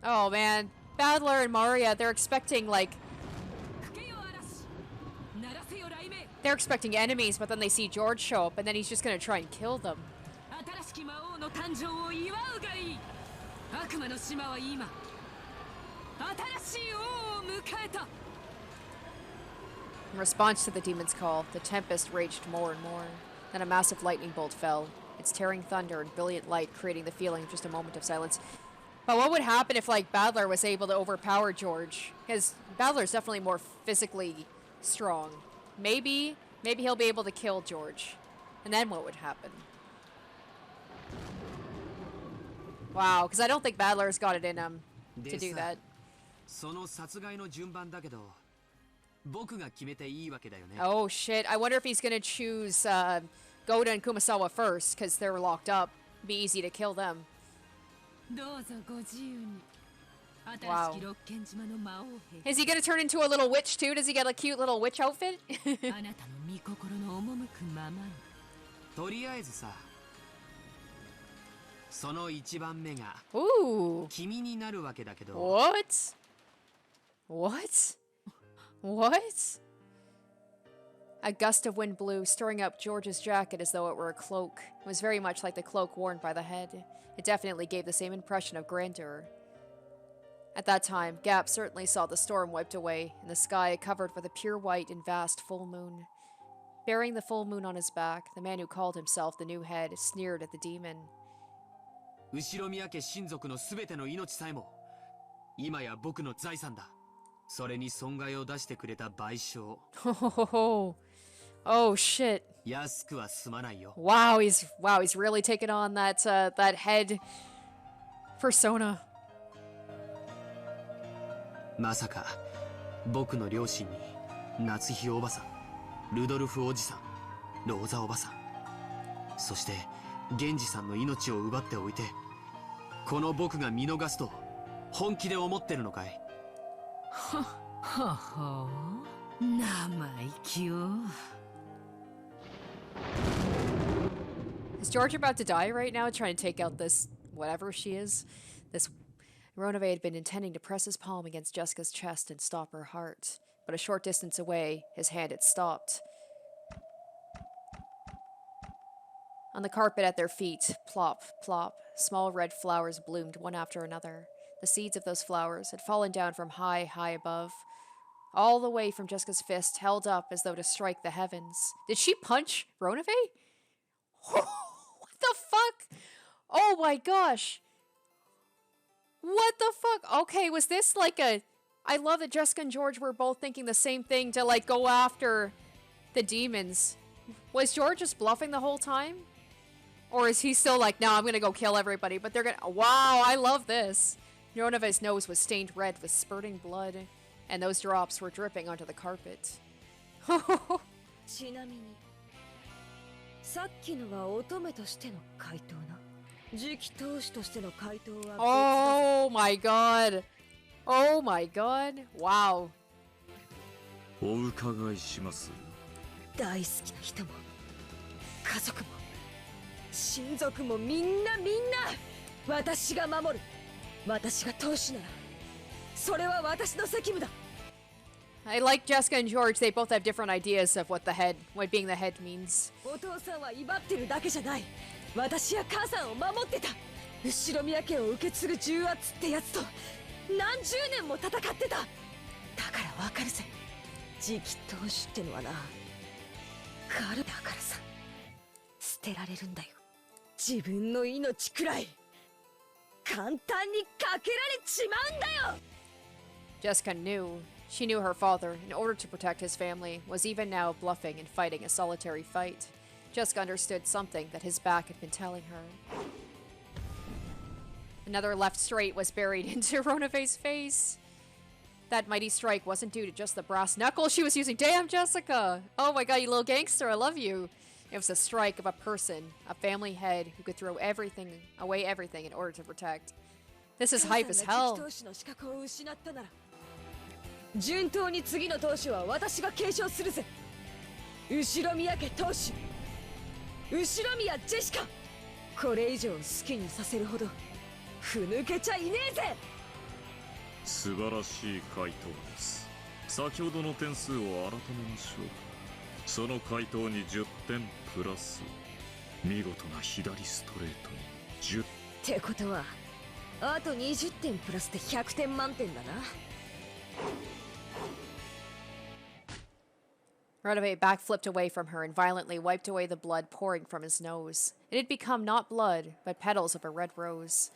[SPEAKER 1] Oh man, Badler and Maria, they're expecting like... They're expecting enemies, but then they see George show up, and then he's just gonna try and kill them.
[SPEAKER 5] 新しき魔王の誕生を祝うがいい。悪魔の島は今新しい王を迎えた。
[SPEAKER 1] In response to the demon's call, the tempest raged more and more. Then a massive lightning bolt fell, its tearing thunder and brilliant light creating the feeling of just a moment of silence. But what would happen if, like, Badler was able to overpower George? Because Badler's definitely more physically strong. Maybe he'll be able to kill George. And then what would happen? Wow, because I don't think Badler's got it in him to do that.
[SPEAKER 8] その殺害の順番だけど、僕が決めていいわけだよね。
[SPEAKER 1] Oh shit, I wonder if he's gonna choose Goda and Kumasawa first, because they're locked up. Be easy to kill them.
[SPEAKER 5] どうぞご自由に。
[SPEAKER 1] Wow.
[SPEAKER 5] 新しき六軒島の魔王兵。
[SPEAKER 1] Is he gonna turn into a little witch too? Does he get a cute little witch outfit?
[SPEAKER 5] あなたの御心の赴くままに。
[SPEAKER 8] とりあえずさ、その一番目が
[SPEAKER 1] Ooh.
[SPEAKER 8] 君になるわけだけど。
[SPEAKER 1] What? What? What? A gust of wind blew, stirring up George's jacket as though it were a cloak. It was very much like the cloak worn by the head. It definitely gave the same impression of grandeur. At that time, Gaap certainly saw the storm wiped away, and the sky covered with a pure white and vast full moon. Bearing the full moon on his back, the man who called himself the new head sneered at the demon.
[SPEAKER 8] 後ろ宮家親族のすべての命さえも今や僕の財産だ。それに損害を出してくれた賠償。
[SPEAKER 1] Oh shit.
[SPEAKER 8] 安くは済まないよ。
[SPEAKER 1] Wow, he's really taking on that that head persona.
[SPEAKER 8] まさか僕の両親に夏日おばさん、ルドルフおじさん、ローザおばさん、そして源氏さんの命を奪っておいて、この僕が見逃すと本気で思ってるのかい？
[SPEAKER 5] はは生意気よ。
[SPEAKER 1] Is George about to die right now, trying to take out this whatever she is? This Ronove had been intending to press his palm against Jessica's chest and stop her heart, but a short distance away, his hand had stopped. On the carpet at their feet, plop, plop, small red flowers bloomed one after another. The seeds of those flowers had fallen down from high, high above, all the way from Jessica's fist, held up as though to strike the heavens. Did she punch Ronove? What the fuck? Oh my gosh. What the fuck? Okay, was this like a... I love that Jessica and George were both thinking the same thing to like go after the demons. Was George just bluffing the whole time? Or is he still like, no, I'm gonna go kill everybody, but they're gonna... Wow, I love this. Ronove's nose was stained red with spurting blood, and those drops were dripping onto the carpet. Oh my god. Oh my god. Wow.
[SPEAKER 4] お伺いします。
[SPEAKER 10] 大好きな人も家族も親族もみんな私が守る。私が当主ならそれは私の責務だ。
[SPEAKER 1] I like Jessica and George. They both have different ideas of what being the head means.
[SPEAKER 10] お父さんは威張ってるだけじゃない。私や母さんを守ってた。後ろ宮家を受け継ぐ重圧ってやつと何十年も戦ってた。だからわかるぜ。次期当主ってのはな。彼だからさ。捨てられるんだよ。自分の命くらい簡単にかけられちまうんだよ。
[SPEAKER 1] Jessica knew. She knew her father, in order to protect his family, was even now bluffing and fighting a solitary fight. Jessica understood something that his back had been telling her. Another left straight was buried into Ronove's face. That mighty strike wasn't due to just the brass knuckles she was using. Damn, Jessica! Oh my god, you little gangster, I love you. It was a strike of a person, a family head, who could throw away everything in order to protect. This is hype as hell.
[SPEAKER 10] 順当に次の当主は私が継承するぜ。後ろ宮家当主、後ろ宮ジェシカ。これ以上好きにさせるほどふぬけちゃいねえぜ。
[SPEAKER 4] 素晴らしい回答です。先ほどの点数を改めましょう。その回答に10点プラス見事な左ストレートに10。
[SPEAKER 10] ってことはあと20点プラスで100点満点だな。
[SPEAKER 1] Ronove backflipped away from her and violently wiped away the blood pouring from his nose. It had become not blood, but petals of a red rose.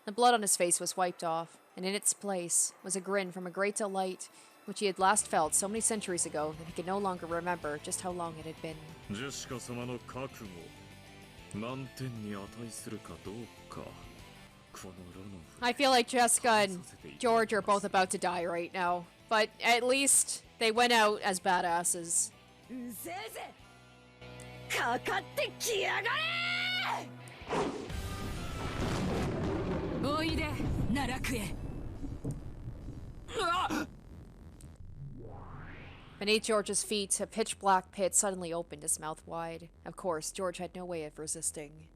[SPEAKER 1] The blood on his face was wiped off, and in its place was a grin from a great delight which he had last felt so many centuries ago that he could no longer remember just how long it had been.
[SPEAKER 4] ジェシカ様の覚悟、何点に値するかどうか。このロノフ。
[SPEAKER 1] I feel like Jessica and George are both about to die right now, but at least they went out as badasses.
[SPEAKER 10] うぜえぜ。かかってきやがれ。
[SPEAKER 5] おいで、奈落へ。
[SPEAKER 1] Beneath George's feet, a pitch-black pit suddenly opened, his mouth wide. Of course, George had no way of resisting.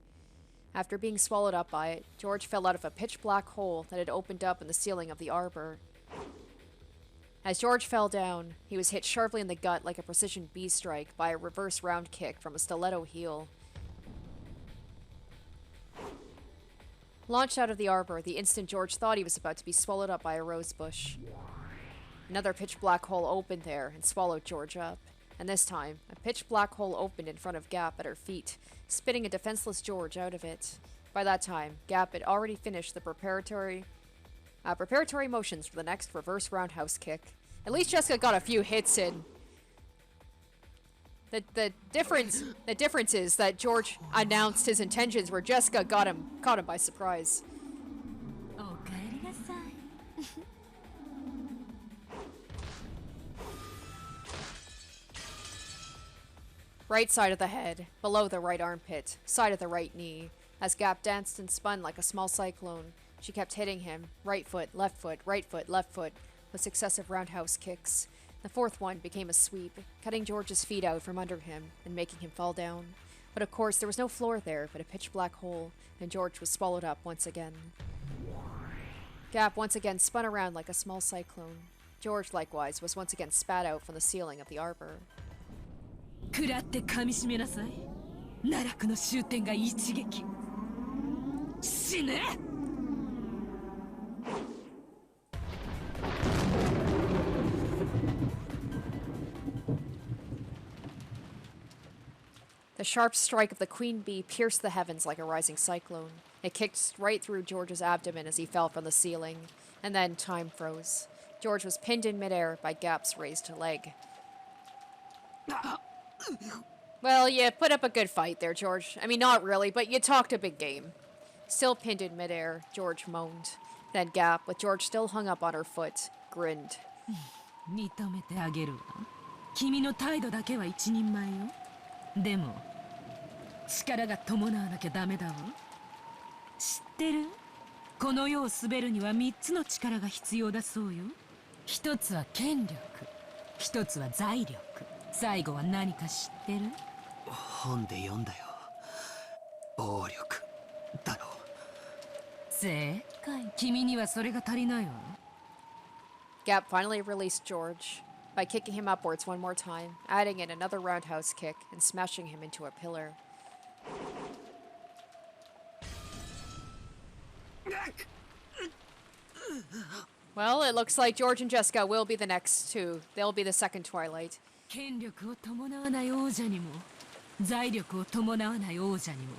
[SPEAKER 1] After being swallowed up by it, George fell out of a pitch-black hole that had opened up in the ceiling of the arbor. As George fell down, he was hit sharply in the gut like a precision bee strike by a reverse round kick from a stiletto heel. Launched out of the arbor the instant George thought he was about to be swallowed up by a rose bush. Another pitch-black hole opened there and swallowed George up. And this time, a pitch-black hole opened in front of Gaap at her feet, spitting a defenseless George out of it. By that time, Gaap had already finished the preparatory motions for the next reverse roundhouse kick. At least Jessica got a few hits in. The difference is that George announced his intentions where Jessica caught him by surprise. Right side of the head, below the right armpit, side of the right knee. As Gaap danced and spun like a small cyclone, she kept hitting him, right foot, left foot, with successive roundhouse kicks. The fourth one became a sweep, cutting George's feet out from under him and making him fall down. But of course, there was no floor there, but a pitch black hole, and George was swallowed up once again. Gaap once again spun around like a small cyclone. George, likewise, was once again spat out from the ceiling of the arbor.
[SPEAKER 5] 食らって噛みしめなさい。奈落の終点が一撃。死ね！
[SPEAKER 1] The sharp strike of the queen bee pierced the heavens like a rising cyclone. It kicked right through George's abdomen as he fell from the ceiling, and then time froze. George was pinned in midair by Gaap's raised leg. Well, you put up a good fight there, George. I mean, not really, but you talked a big game. Still pinned in midair, George moaned. Then Gaap, with George still hung up on her foot, grinned.
[SPEAKER 5] 認めてあげるわ。君の態度だけは一人前よ。でも、力が伴わなきゃダメだわ。知ってる？この世を滑るには3つの力が必要だそうよ。一つは権力、一つは財力。 最後は何か知ってる？
[SPEAKER 8] 本で読んだよ。暴力だろう。
[SPEAKER 5] 正解。君にはそれが足りないわ。
[SPEAKER 1] Gaap finally released George by kicking him upwards one more time, adding in another roundhouse kick and smashing him into a pillar. Well, it looks like George and Jessica will be the next two. They'll be the second Twilight.
[SPEAKER 5] 権力を伴わない王者にも財力を伴わない王者にも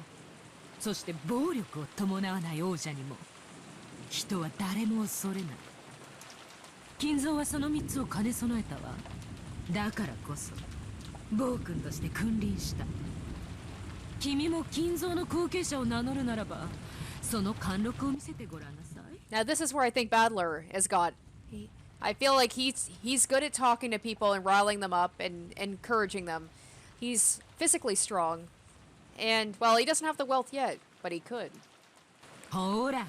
[SPEAKER 5] そして暴力を伴わない王者にも人は誰も恐れない金蔵はその3つを兼ね備えたわだからこそ暴君として君臨した君も金蔵の後継者を名乗るならばその貫禄を見せてごらんなさい
[SPEAKER 1] Now this is where I think Battler has got I feel like he's good at talking to people and riling them up and encouraging them. He's physically strong. And, well, he doesn't have the wealth yet, but he could.
[SPEAKER 5] ほら、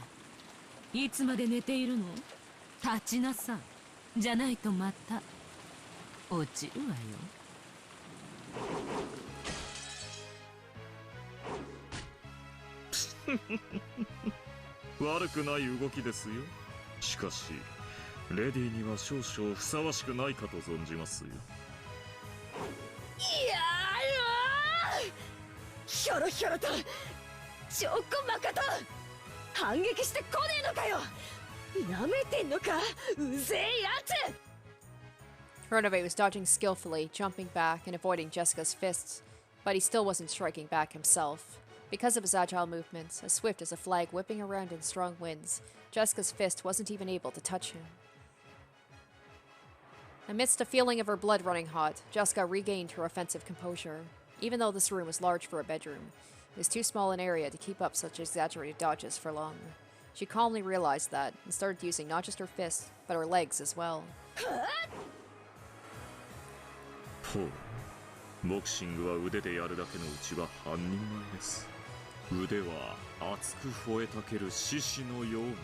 [SPEAKER 5] いつまで寝ているの？立ちなさい。じゃないとまた落ちるわよ。
[SPEAKER 4] 悪くない動きですよ。しかし。 レディーには少々ふさわしくないかと存じますよ。
[SPEAKER 10] いやー、ひょろひょろと、ちょこまかと、反撃してこねえのかよ。なめてんのか、うぜえやつ。
[SPEAKER 1] Ronove was dodging skillfully, jumping back and avoiding Jessica's fists, but he still wasn't striking back himself. Because of his agile movements, as swift as a flag whipping around in strong winds, Jessica's fist wasn't even able to touch him. Amidst a feeling of her blood running hot, Jessica regained her offensive composure. Even though this room was large for a bedroom, it was too small an area to keep up such exaggerated dodges for long. She calmly realized that, and started using not just her fists, but her legs as well.
[SPEAKER 4] ほう、ボクシングは腕でやるだけのうちは半人前です。腕は熱く吠えたける獅子のように、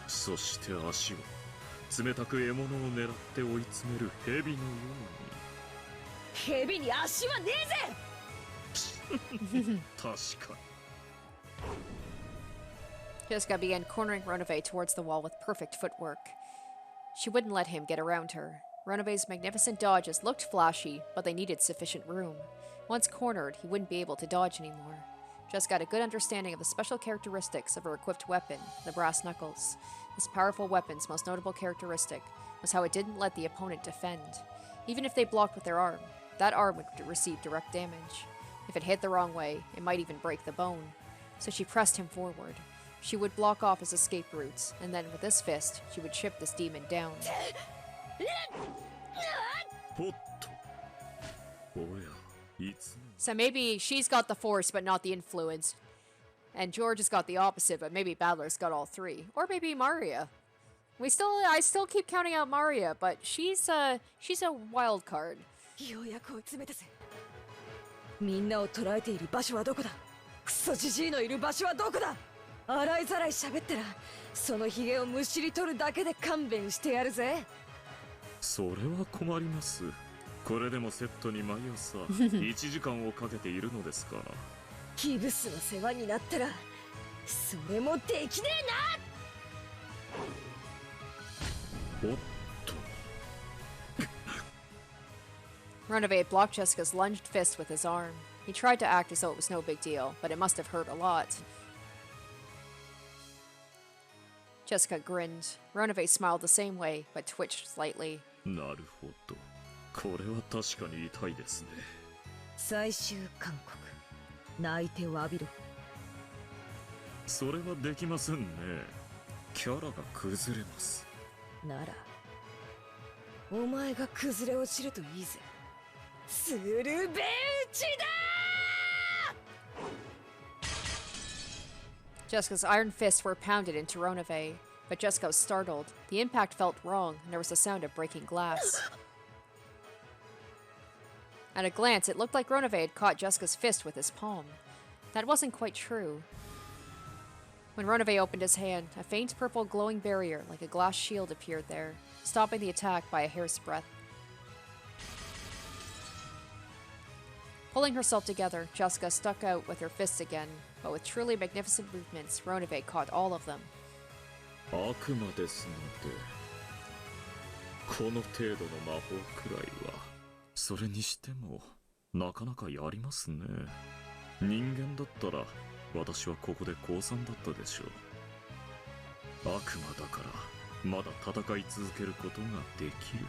[SPEAKER 4] そして足は冷たく獲物を狙って追い詰める蛇のように。
[SPEAKER 10] 蛇に足はね
[SPEAKER 4] えぜ。確かに。
[SPEAKER 1] Jessica began cornering Ronove towards the wall with perfect footwork. She wouldn't let him get around her. Ronove's magnificent dodges looked flashy, but they needed sufficient room. Once cornered, he wouldn't be able to dodge anymore. Jessica got a good understanding of the special characteristics of her equipped weapon, the brass knuckles. This powerful weapon's most notable characteristic was how it didn't let the opponent defend. Even if they blocked with their arm, that arm would receive direct damage. If it hit the wrong way, it might even break the bone. So she pressed him forward. She would block off his escape routes, and then with this fist, she would chip this demon down. So maybe she's got the force but not the influence. And George has got the opposite, but maybe Battler's got all three. Or maybe Maria. I still keep counting out Maria, but she's a wild card.
[SPEAKER 10] ようやく追い詰めたぜ。みんなを捕らえている場所はどこだ。クソジジイのいる場所はどこだ。洗いざらい喋ったらそのヒゲをむしり取るだけで勘弁してやるぜ。
[SPEAKER 4] それは困ります。これでもセットに毎朝1時間をかけているのですから。
[SPEAKER 10] キブスの世話になったらそれもできね
[SPEAKER 4] えな。おっと。
[SPEAKER 1] Renovate blocked Jessica's lunged fist with his arm. He tried to act as though it was no big deal, but it must have hurt a lot. Jessica grinned. Renovate smiled the same way, but twitched slightly.
[SPEAKER 4] なるほど。これは確かに痛いですね。
[SPEAKER 10] 最終勧告。泣いて詫びろ。
[SPEAKER 4] それはできませんね。キャラが崩れます。
[SPEAKER 10] ならお前が崩れ落ちるといいぜ。鶴瓶打ちだ
[SPEAKER 1] ！Jessica's iron fists were pounded into Ronove, but Jessica was startled. The impact felt wrong, and there was a sound of breaking glass. At a glance, it looked like Ronove had caught Jessica's fist with his palm. That wasn't quite true. When Ronove opened his hand, a faint purple glowing barrier like a glass shield appeared there, stopping the attack by a hair's breadth. Pulling herself together, Jessica stuck out with her fists again, but with truly magnificent movements, Ronove caught all of them.
[SPEAKER 4] 悪魔ですので、この程度の魔法くらいは、それにしてもなかなかやりますね。人間だったら私はここで降参だったでしょう。悪魔だからまだ戦い続けることができる。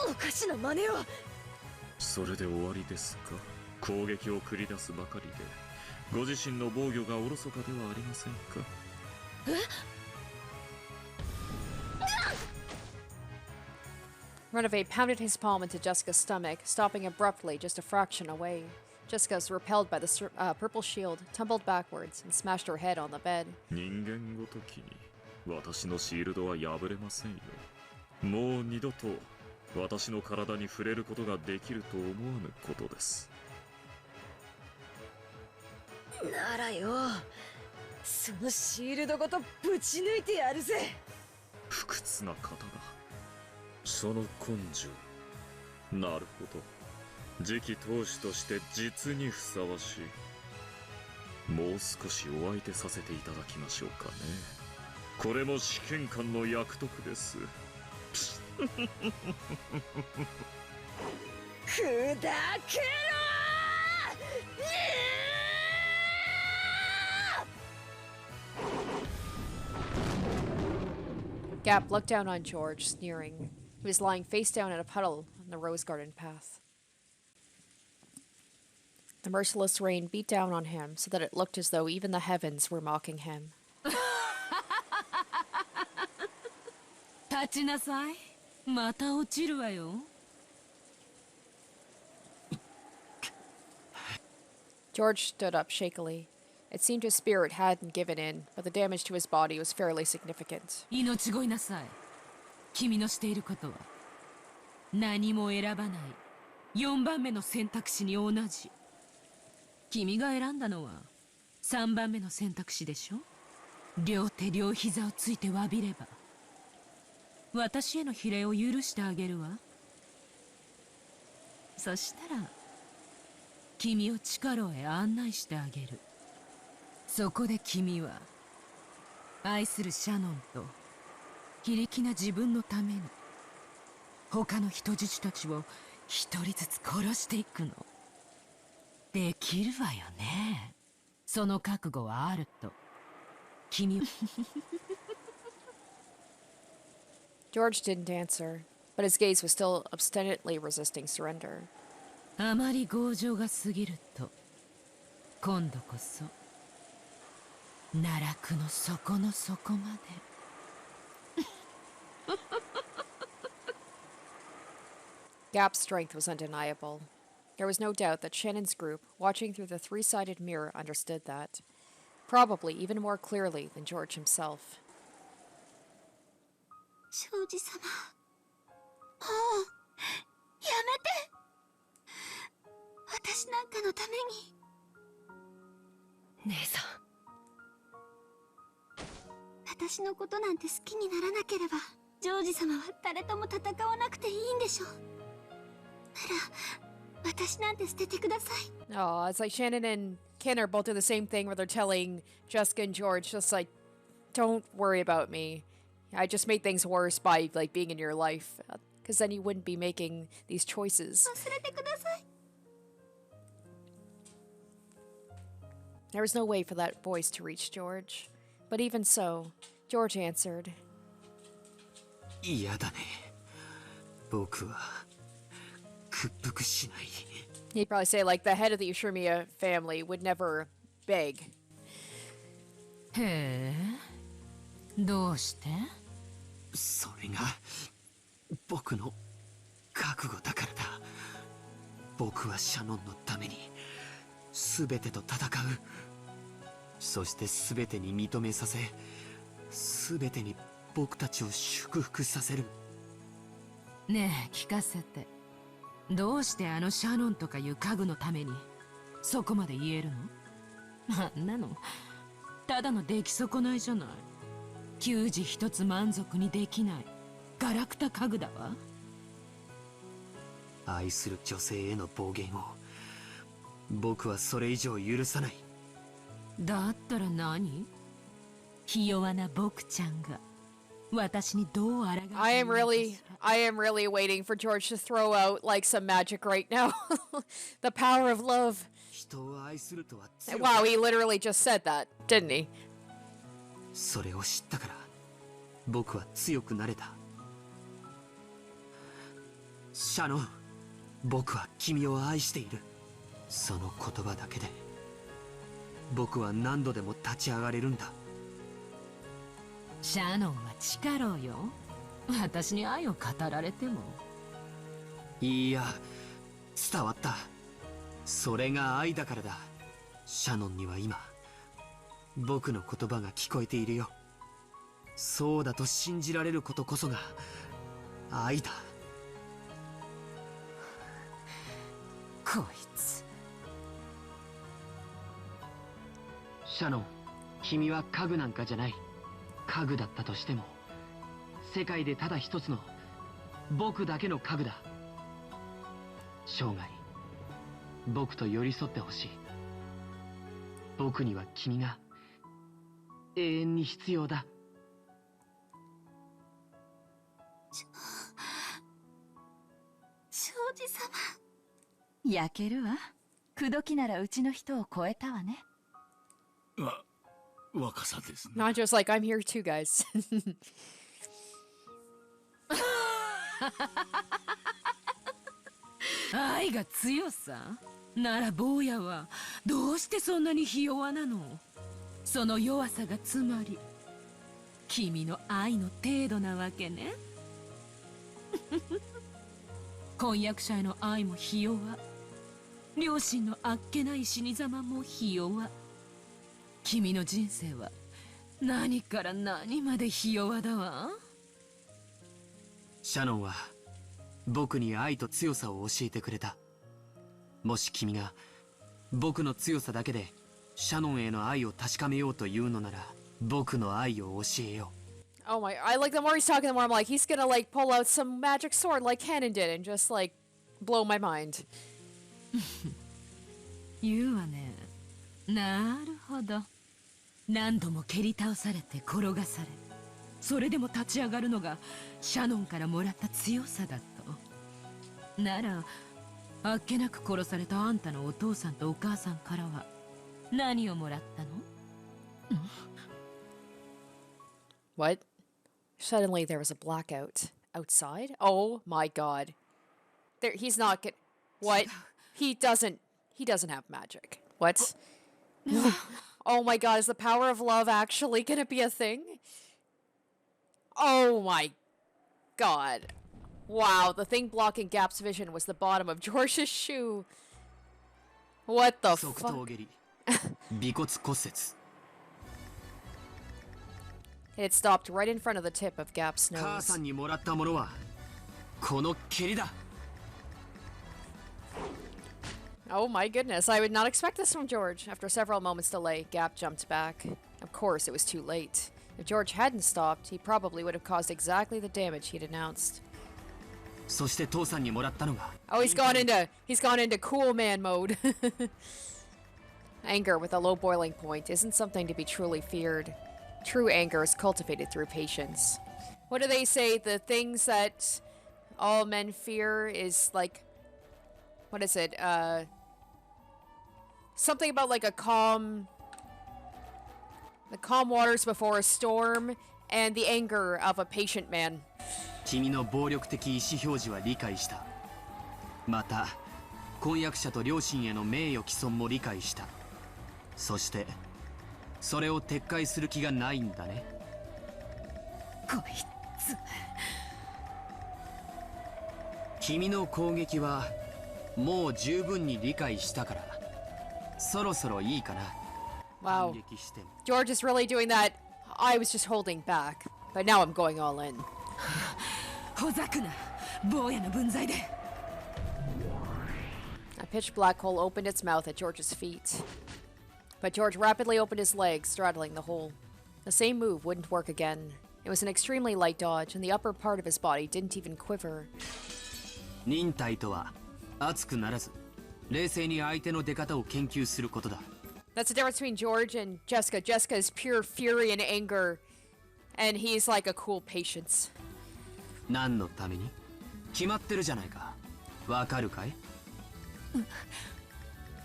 [SPEAKER 10] おかしな真似を。
[SPEAKER 4] それで終わりですか？攻撃を繰り出すばかりでご自身の防御がおろそかではありませんか？Renovate
[SPEAKER 1] pounded his palm into Jessica's stomach, stopping abruptly just a fraction away. Jessica was repelled by the purple shield, tumbled backwards, and smashed her head on the bed.
[SPEAKER 4] 人間ごときに私のシールドは破れませんよ。もう二度と私の体に触れることができると思わぬことです。
[SPEAKER 10] ならよ、そのシールドごとぶち抜いてやるぜ。
[SPEAKER 4] 不屈な方だ。その根性。なるほど。次期当主として実にふさわしい。もう少しお相手させていただきましょうかね。これも試験官の役得です。
[SPEAKER 10] 砕けろ
[SPEAKER 1] Gaap looked down on George, sneering. He was lying face down in a puddle on the rose garden path. The merciless rain beat down on him so that it looked as though even the heavens were mocking him.
[SPEAKER 5] 立ちなさい。また落ちるわよ。
[SPEAKER 1] George stood up shakily. It seemed his spirit hadn't given in, but the damage to his body was fairly significant.
[SPEAKER 5] 命乞いなさい。君のしていることは何も選ばない4番目の選択肢に同じ。君が選んだのは3番目の選択肢でしょ。両手両膝をついて詫びれば私への比例を許してあげるわ。そしたら君を地下牢へ案内してあげる。そこで君は愛するシャノンと非力な自分のために他の人質たちを一人ずつ殺していくの。できるわよね。その覚悟はあると君
[SPEAKER 1] George didn't answer, but his gaze was still obstinately resisting surrender.
[SPEAKER 5] あまり強情が過ぎると今度こそ奈落の底の底まで
[SPEAKER 1] Gaap's strength was undeniable. There was no doubt that Shannon's group, watching through the three-sided mirror, understood that. Probably even more clearly than George himself.
[SPEAKER 2] 庄司様、もうやめて。私なんかのために。
[SPEAKER 10] 姉さん、
[SPEAKER 2] 私のことなんて好きにならなければ、ジョージ様は誰とも戦わなくていいんでしょう。なら、私なんて捨ててください。
[SPEAKER 1] Oh, it's like Shannon and Ken are both doing the same thing where they're telling Jessica and George, just like, don't worry about me. I just made things worse by like being in your life, because then you wouldn't be making these choices.
[SPEAKER 2] 忘れてください。
[SPEAKER 1] There was no way for that voice to reach George. But even so, George answered.
[SPEAKER 8] 嫌だね。僕は屈服しない。
[SPEAKER 1] He'd probably say like the head of the Ushiromiya family would never beg.
[SPEAKER 5] へえ、どうして？
[SPEAKER 8] それが僕の覚悟だからだ。僕はシャノンのために全てと戦う。そして全てに認めさせ、全てに僕たちを祝福させる。
[SPEAKER 5] ねえ、聞かせて。どうしてあのシャノンとかいう家具のためにそこまで言えるの？あんなのただの出来損ないじゃない。給仕一つ満足にできないガラクタ家具だわ。
[SPEAKER 8] 愛する女性への暴言を僕はそれ以上許さない。
[SPEAKER 5] だったら何？ひ弱な僕ちゃんが私にどう抗う？
[SPEAKER 1] I am really waiting for George to throw out like some magic right now. The power of love.
[SPEAKER 8] 人を愛するとは強く。
[SPEAKER 1] Wow, he literally just said that, didn't he?
[SPEAKER 8] それを知ったから僕は強くなれた。シャノン、僕は君を愛している。その言葉だけで僕は何度でも立ち上がれるんだ。
[SPEAKER 5] シャノンは力よ。私に愛を語られても。
[SPEAKER 8] いや、伝わった。それが愛だからだ。シャノンには今僕の言葉が聞こえているよ。そうだと信じられることこそが愛だ。
[SPEAKER 5] こいつ。
[SPEAKER 8] シャノン、君は家具なんかじゃない。家具だったとしても世界でただ一つの僕だけの家具だ。生涯僕と寄り添ってほしい。僕には君が永遠に必要だ。
[SPEAKER 2] 庄司様。
[SPEAKER 6] 焼けるわ。口説きならうちの人を超えたわね。
[SPEAKER 3] 若さですね。
[SPEAKER 1] Nanjo's like, I'm here too, guys.
[SPEAKER 5] 愛が強さなら坊やはどうしてそんなにひ弱なの？その弱さがつまり君の愛の程度なわけね。婚約者への愛もひ弱。両親のあっけない死に様もひ弱。君の人生は何から何までひ弱だわ。
[SPEAKER 8] シャノンは僕に愛と強さを教えてくれた。もし君が僕の強さだけでシャノンへの愛を確かめようというのなら僕の愛を教えよう。
[SPEAKER 1] Oh my, I like the more he's talking, the more I'm like, he's gonna like pull out some magic sword like Cannon did and just like blow my mind.
[SPEAKER 5] 言うわね。なるほど。何度も蹴り倒されて転がされ、それでも立ち上がるのがシャノンからもらった強さだと。ならあっけなく殺されたあんたのお父さんとお母さんからは何をもらったの？
[SPEAKER 1] What? Suddenly there was a blackout outside. Oh my god. There, he's not get. What? He doesn't have magic. What? Oh my god, is the power of love actually gonna be a thing? Oh my god. Wow, the thing blocking Gaap's vision was the bottom of George's shoe. What the fuck? It stopped right in front of the tip of Gaap's nose. Oh my goodness, I would not expect this from George. After several moments' delay, Gaap jumped back. Of course, it was too late. If George hadn't stopped, he probably would have caused exactly the damage he'd announced. Oh, he's gone into cool man mode. Anger with a low boiling point isn't something to be truly feared. True anger is cultivated through patience. What do they say? The things that all men fear is like, what is it? Something about like the calm waters before a storm and the anger of a patient man.
[SPEAKER 8] 君の暴力的意思表示は理解した。また、婚約者と両親への名誉毀損も理解した。そして、それを撤回する気がないんだね。
[SPEAKER 6] こいつ。
[SPEAKER 8] 君の攻撃はもう十分に理解したから、そろそろいいかな。
[SPEAKER 1] Wow. George is really doing that. I was just holding back, but now I'm going all in. A pitch black hole opened its mouth at George's feet. But George rapidly opened his legs, straddling the hole. The same move wouldn't work again. It was an extremely light dodge, and the upper part of his body didn't even quiver.
[SPEAKER 8] 忍耐とは熱くならず、冷静に相手の出方を研究することだ。
[SPEAKER 1] That's the difference between George and Jessica. Jessica is pure fury and anger, and he's like a cool patience.
[SPEAKER 8] 何のために？決まってるじゃないか。わかるかい？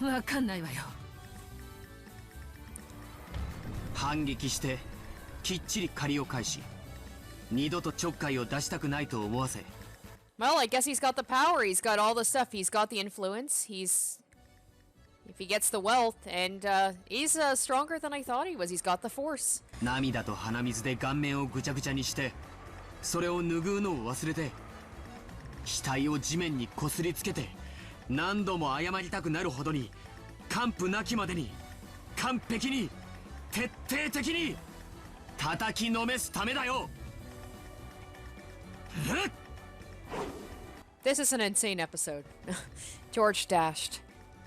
[SPEAKER 5] わかんないわよ。
[SPEAKER 8] 反撃してきっちり借りを返し、二度とちょっかいを出したくないと思わせ。
[SPEAKER 1] Well, I guess he's got the power. He's got all the stuff. He's got the influence. If he gets the wealth, and he's stronger than I thought he was. He's got the force.
[SPEAKER 8] 涙と鼻水で顔面をぐちゃぐちゃにして、それを拭うのを忘れて、額を地面にこすりつけて、何度も謝りたくなるほどに、完膚なきまでに、完璧に、徹底的に叩きのめすためだよ。
[SPEAKER 1] This is an insane episode. George dashed.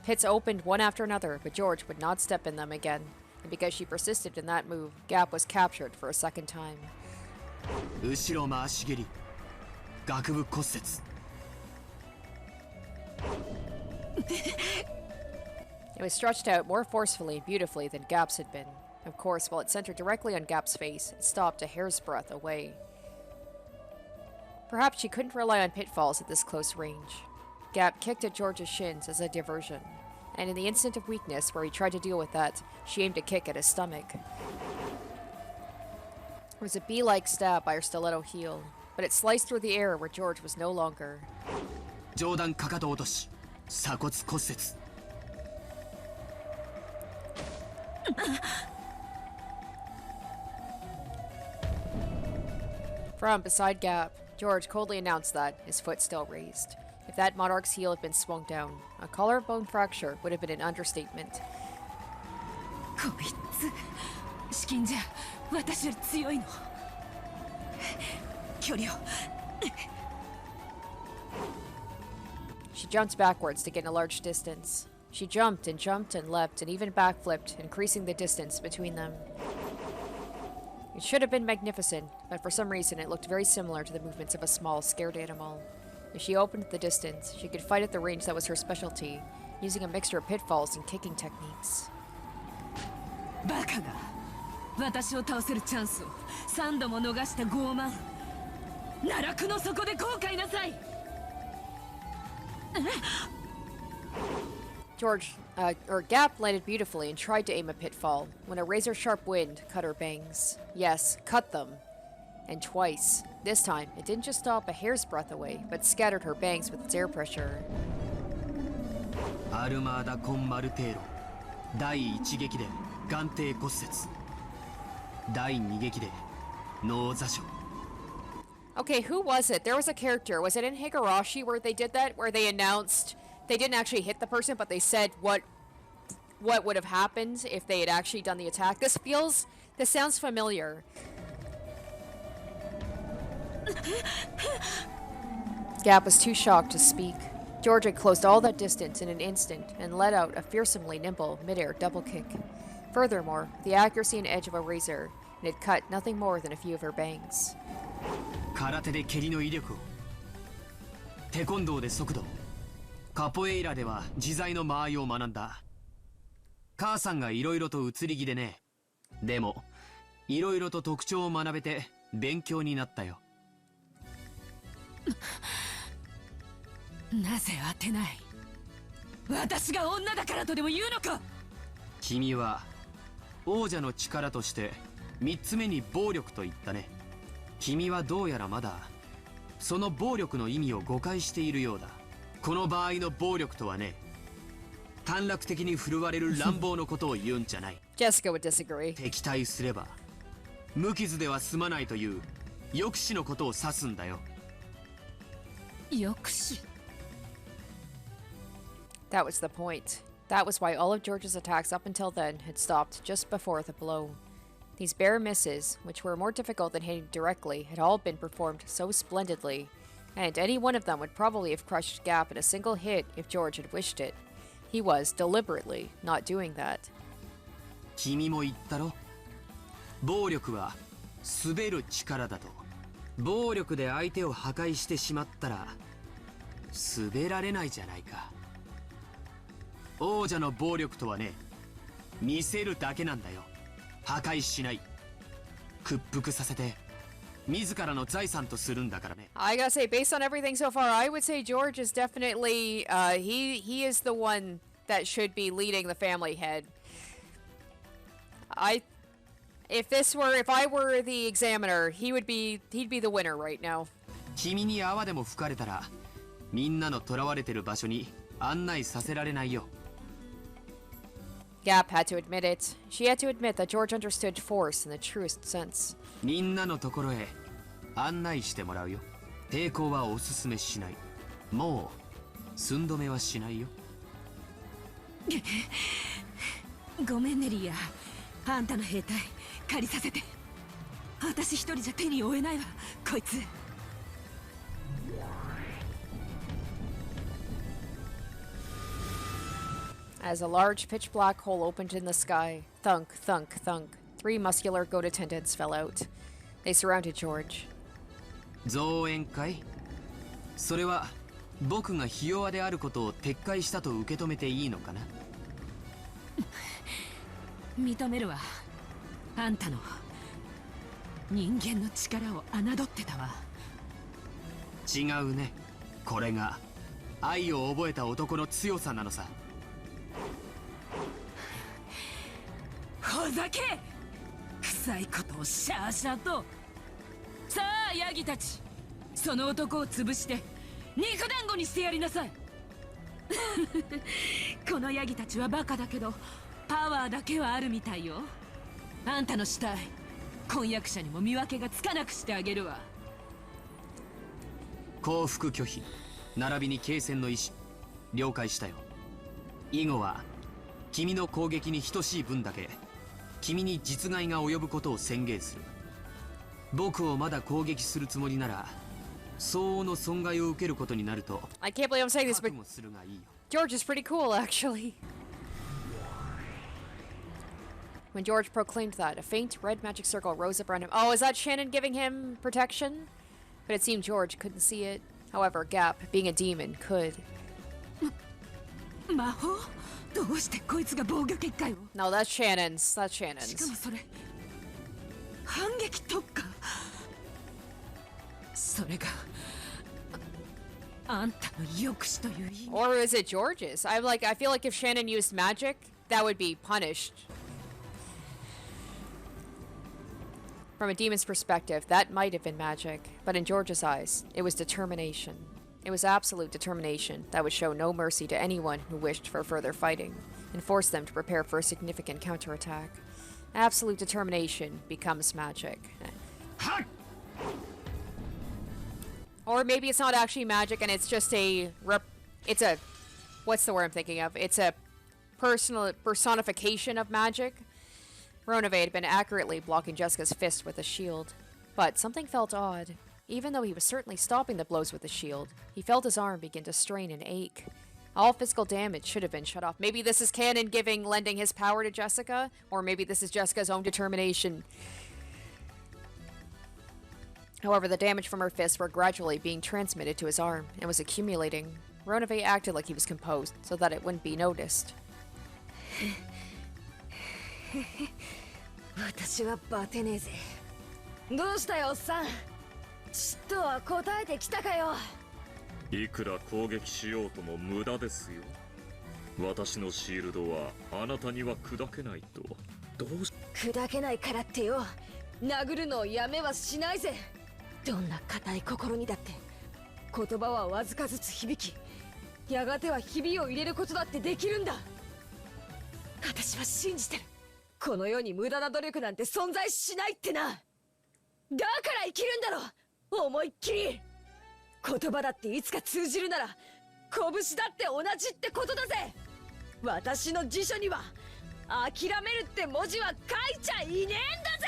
[SPEAKER 1] Pits opened one after another, but George would not step in them again. And because she persisted in that move, Gaap was captured for a second time.
[SPEAKER 8] 後ろ回し蹴り、顎部骨折。
[SPEAKER 1] It was stretched out more forcefully and beautifully than Gaap's had been. Of course, while it centered directly on Gaap's face, it stopped a hair's breadth away. Perhaps she couldn't rely on pitfalls at this close range. Gaap kicked at George's shins as a diversion, and in the instant of weakness where he tried to deal with that, she aimed a kick at his stomach. It was a bee-like stab by her stiletto heel, but it sliced through the air where George was no longer.
[SPEAKER 8] 上段かかと落とし、鎖骨骨折。
[SPEAKER 1] From beside Gaap, George coldly announced that, his foot still raised. If that monarch's heel had been swung down, a collarbone fracture would have been an understatement.
[SPEAKER 5] こいつ、資金じゃ私より強いの。距離を。
[SPEAKER 1] She jumped backwards to gain a large distance. She jumped and leapt and even backflipped, increasing the distance between them. It should have been magnificent, but for some reason it looked very similar to the movements of a small, scared animal. If she opened the distance, she could fight at the range that was her specialty, using a mixture of pitfalls and kicking techniques.
[SPEAKER 5] バカが私を倒せるチャンスを3度も逃した傲慢。奈落の底で後悔なさい。
[SPEAKER 1] Gaap landed beautifully and tried to aim a pitfall, when a razor-sharp wind cut her bangs. Yes, cut them. And twice. This time, it didn't just stop a hair's breadth away, but scattered her bangs with its air pressure.
[SPEAKER 8] アルマーダ・コン・マルテーロ。第一撃で眼底骨折。第二撃で脳挫傷。
[SPEAKER 1] Okay, who was it? There was a character. Was it in Higurashi where they did that? Where they announced they didn't actually hit the person, but they said what would have happened if they had actually done the attack. This sounds familiar. Gaap was too shocked to speak. George had closed all that distance in an instant and let out a fearsomely nimble mid-air double kick. Furthermore, the accuracy and edge of a razor, and it cut nothing more than a few of her bangs.
[SPEAKER 8] 空手で蹴りの威力を、テコンドーで速度、カポエイラでは自在の間合いを学んだ。母さんがいろいろと移り気でね。でもいろいろと特徴を学べて勉強になったよ。
[SPEAKER 5] なぜ当てない？私が女だからとでも言うのか？
[SPEAKER 8] 君は王者の力として3つ目に暴力と言ったね。君はどうやらまだその暴力の意味を誤解しているようだ。この場合の暴力とはね、短絡的に振るわれる乱暴のことを言うんじゃない。
[SPEAKER 1] Jessica would disagree.
[SPEAKER 8] 敵対すれば無傷では済まないという抑止のことを指すんだよ。
[SPEAKER 5] 抑止。
[SPEAKER 1] That was the point. That was why all of George's attacks up until then had stopped just before the blow. These bare misses, which were more difficult than hitting directly, had all been performed so splendidly, and any one of them would probably have crushed Gaap in a single hit if George had wished it. He was deliberately not doing that.
[SPEAKER 8] 君も言ったろ。暴力は滑る力だと。暴力で相手を破壊してしまったら滑られないじゃないか。王者の暴力とはね、見せるだけなんだよ。破壊しない。屈服させて自らの財産とするんだからね。
[SPEAKER 1] I gotta say, based on everything so far, I would say George is definitely he is the one that should be leading the family head. If I were the examiner, he'd be the winner right now.
[SPEAKER 8] 君に泡でも吹かれたらみんなの囚われてる場所に案内させられないよ。
[SPEAKER 1] Gaap had to admit it. She had to admit that George understood force in the truest sense.
[SPEAKER 8] みんなのところへ案内してもらうよ。抵抗はおすすめしない。もう寸止めはしないよ。
[SPEAKER 5] ごめんねリア。あんたの兵隊借りさせて。私一人じゃ手に負えないわ、こいつ。
[SPEAKER 1] As a large pitch black hole opened in the sky, thunk, thunk, thunk, 3 muscular goat attendants fell out. They surrounded George.
[SPEAKER 8] 増援会？それは僕がひ弱であることを撤回したと受け止めていいのかな？
[SPEAKER 5] 認めるわ。あんたの人間の力を侮ってたわ。
[SPEAKER 8] 違うね。これが愛を覚えた男の強さなのさ。
[SPEAKER 5] ほざけ！臭いことをシャーシャーと。さあヤギたち、その男を潰して肉団子にしてやりなさい。このヤギたちはバカだけどパワーだけはあるみたいよ。あんたの死体、婚約者にも見分けがつかなくしてあげるわ。
[SPEAKER 8] 降伏拒否並びに継戦の意思、了解したよ。以後は君の攻撃に等しい分だけ君に実害が及ぶことを宣言する。僕をまだ攻撃するつもりなら相応の損害を受けることになると。
[SPEAKER 1] I can't believe I'm saying this, but George is pretty cool, actually. When George proclaimed that, a faint red magic circle rose up around him. Oh, is that Shannon giving him protection? But it seemed George couldn't see it. However, Gaap, being a demon, could.
[SPEAKER 5] 魔法？どうしてこいつが防御結界を？
[SPEAKER 1] No, that's Shannon's. That's
[SPEAKER 5] しか
[SPEAKER 1] Shannon's.
[SPEAKER 5] もそれ反撃特化。それがあんたの抑止という意味。
[SPEAKER 1] Or is it George's? I feel like if Shannon used magic, that would be punished. From a demon's perspective, that might have been magic, but in George's eyes, it was determination. It was absolute determination that would show no mercy to anyone who wished for further fighting, and force them to prepare for a significant counterattack. Absolute determination becomes magic. Or maybe it's not actually magic and it's just what's the word I'm thinking of? It's a personal personification of magic. Ronove had been accurately blocking Jessica's fist with a shield. But something felt odd. Even though he was certainly stopping the blows with the shield, he felt his arm begin to strain and ache. All physical damage should have been shut off. Maybe this is Canon lending his power to Jessica, or maybe this is Jessica's own determination. However, the damage from her fists were gradually being transmitted to his arm and was accumulating. Ronove acted like he was composed so that it wouldn't be noticed.
[SPEAKER 10] 私はバテねえぜ。どうしたよおっさん。ちっとは答えてきたかよ。
[SPEAKER 4] いくら攻撃しようとも無駄ですよ。私のシールドはあなたには砕けないと。どうし
[SPEAKER 10] 砕けないからってよ。殴るのをやめはしないぜ。どんな固い心にだって言葉はわずかずつ響き、やがてはひびを入れることだってできるんだ。私は信じてる。この世に無駄な努力なんて存在しないってな。だから生きるんだろ、思いっきり。言葉だっていつか通じるなら拳だって同じってことだぜ。私の辞書には諦めるって文字は書いちゃいねえんだぜ。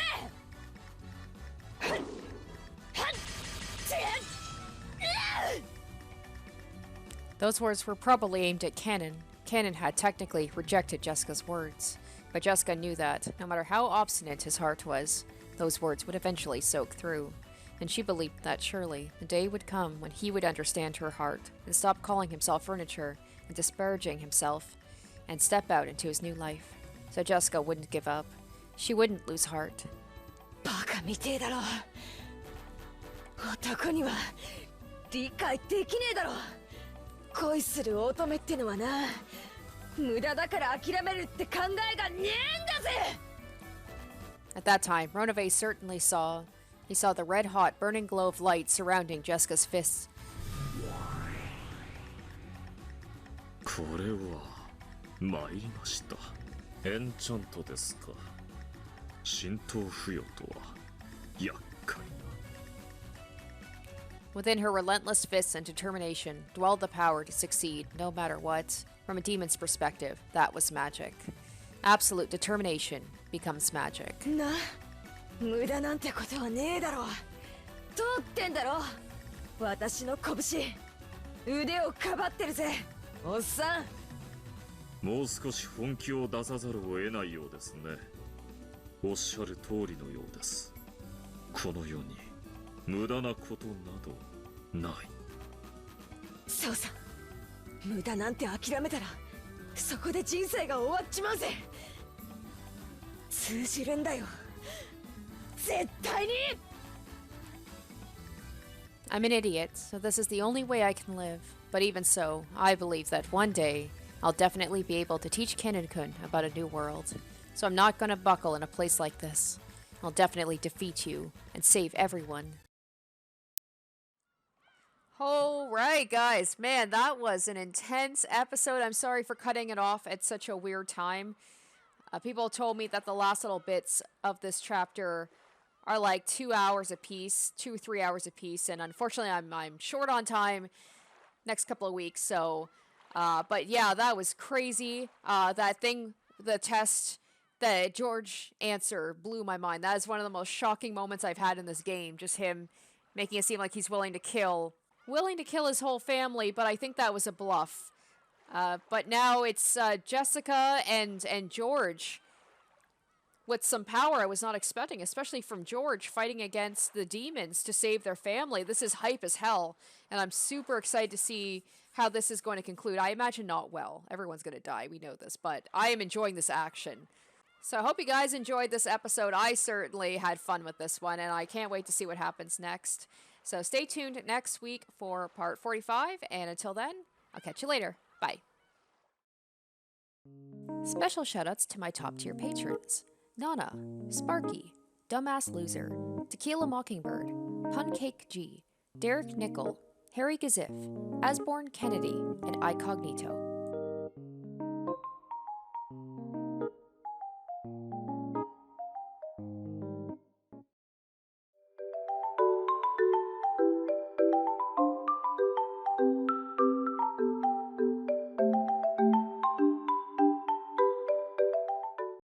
[SPEAKER 1] Those words were probably aimed at Canon. Canon had technically rejected Jessica's words, but Jessica knew that, no matter how obstinate his heart was, those words would eventually soak through. And she believed that surely the day would come when he would understand her heart and stop calling himself furniture and disparaging himself and step out into his new life. So Jessica wouldn't give up. She wouldn't lose heart.
[SPEAKER 10] バカみてえだろ。男には理解できねえだろ。恋する乙女ってのはな、無駄だから諦めるって考えがねえんだぜ。
[SPEAKER 1] At that time, Ronove certainly saw. He saw the red-hot, burning glow of light surrounding Jessica's fists.
[SPEAKER 4] これは参りました。エンチャントですか。浸透付与とは厄介な。
[SPEAKER 1] Within her relentless fists and determination dwelled the power to succeed no matter what. From a demon's perspective, that was magic. Absolute determination becomes magic.
[SPEAKER 10] な、無駄なんてことはねえだろ。通ってんだろ。私の拳、腕をかばってるぜ、おっさん。
[SPEAKER 4] もう少し本気を出さざるを得ないようですね。おっしゃる通りのようです。この世に無駄なことなどない。
[SPEAKER 10] そうさ、無駄なんて諦めたらそこで人生が終わっちまうぜ。通じるんだよ、絶対に。
[SPEAKER 1] I'm an idiot, so this is the only way I can live. But even so, I believe that one day I'll definitely be able to teach Kennen-kun about a new world. So I'm not gonna buckle in a place like this. I'll definitely defeat you and save everyone. Alright guys, man, that was an intense episode. I'm sorry for cutting it off at such a weird time. People told me that the last little bits of this chapter are like 2 hours apiece, 2-3 hours apiece, and unfortunately I'm short on time next couple of weeks, so but yeah, that was crazy. That thing, the test, the George answer blew my mind. That is one of the most shocking moments I've had in this game. Just him making it seem like he's willing to kill his whole family, but I think that was a bluff. But now it's Jessica and George with some power I was not expecting, especially from George fighting against the demons to save their family. This is hype as hell, and I'm super excited to see how this is going to conclude. I imagine not well. Everyone's going to die, we know this, but I am enjoying this action. So I hope you guys enjoyed this episode. I certainly had fun with this one, and I can't wait to see what happens next. So stay tuned next week for part 45, and until then, I'll catch you later. Bye. Special shoutouts to my top tier patrons: Nana, Sparky, Dumbass Loser, Tequila Mockingbird, Puncake G, Derek Nickel, Harry Gazif, Asborn Kennedy, and Icognito.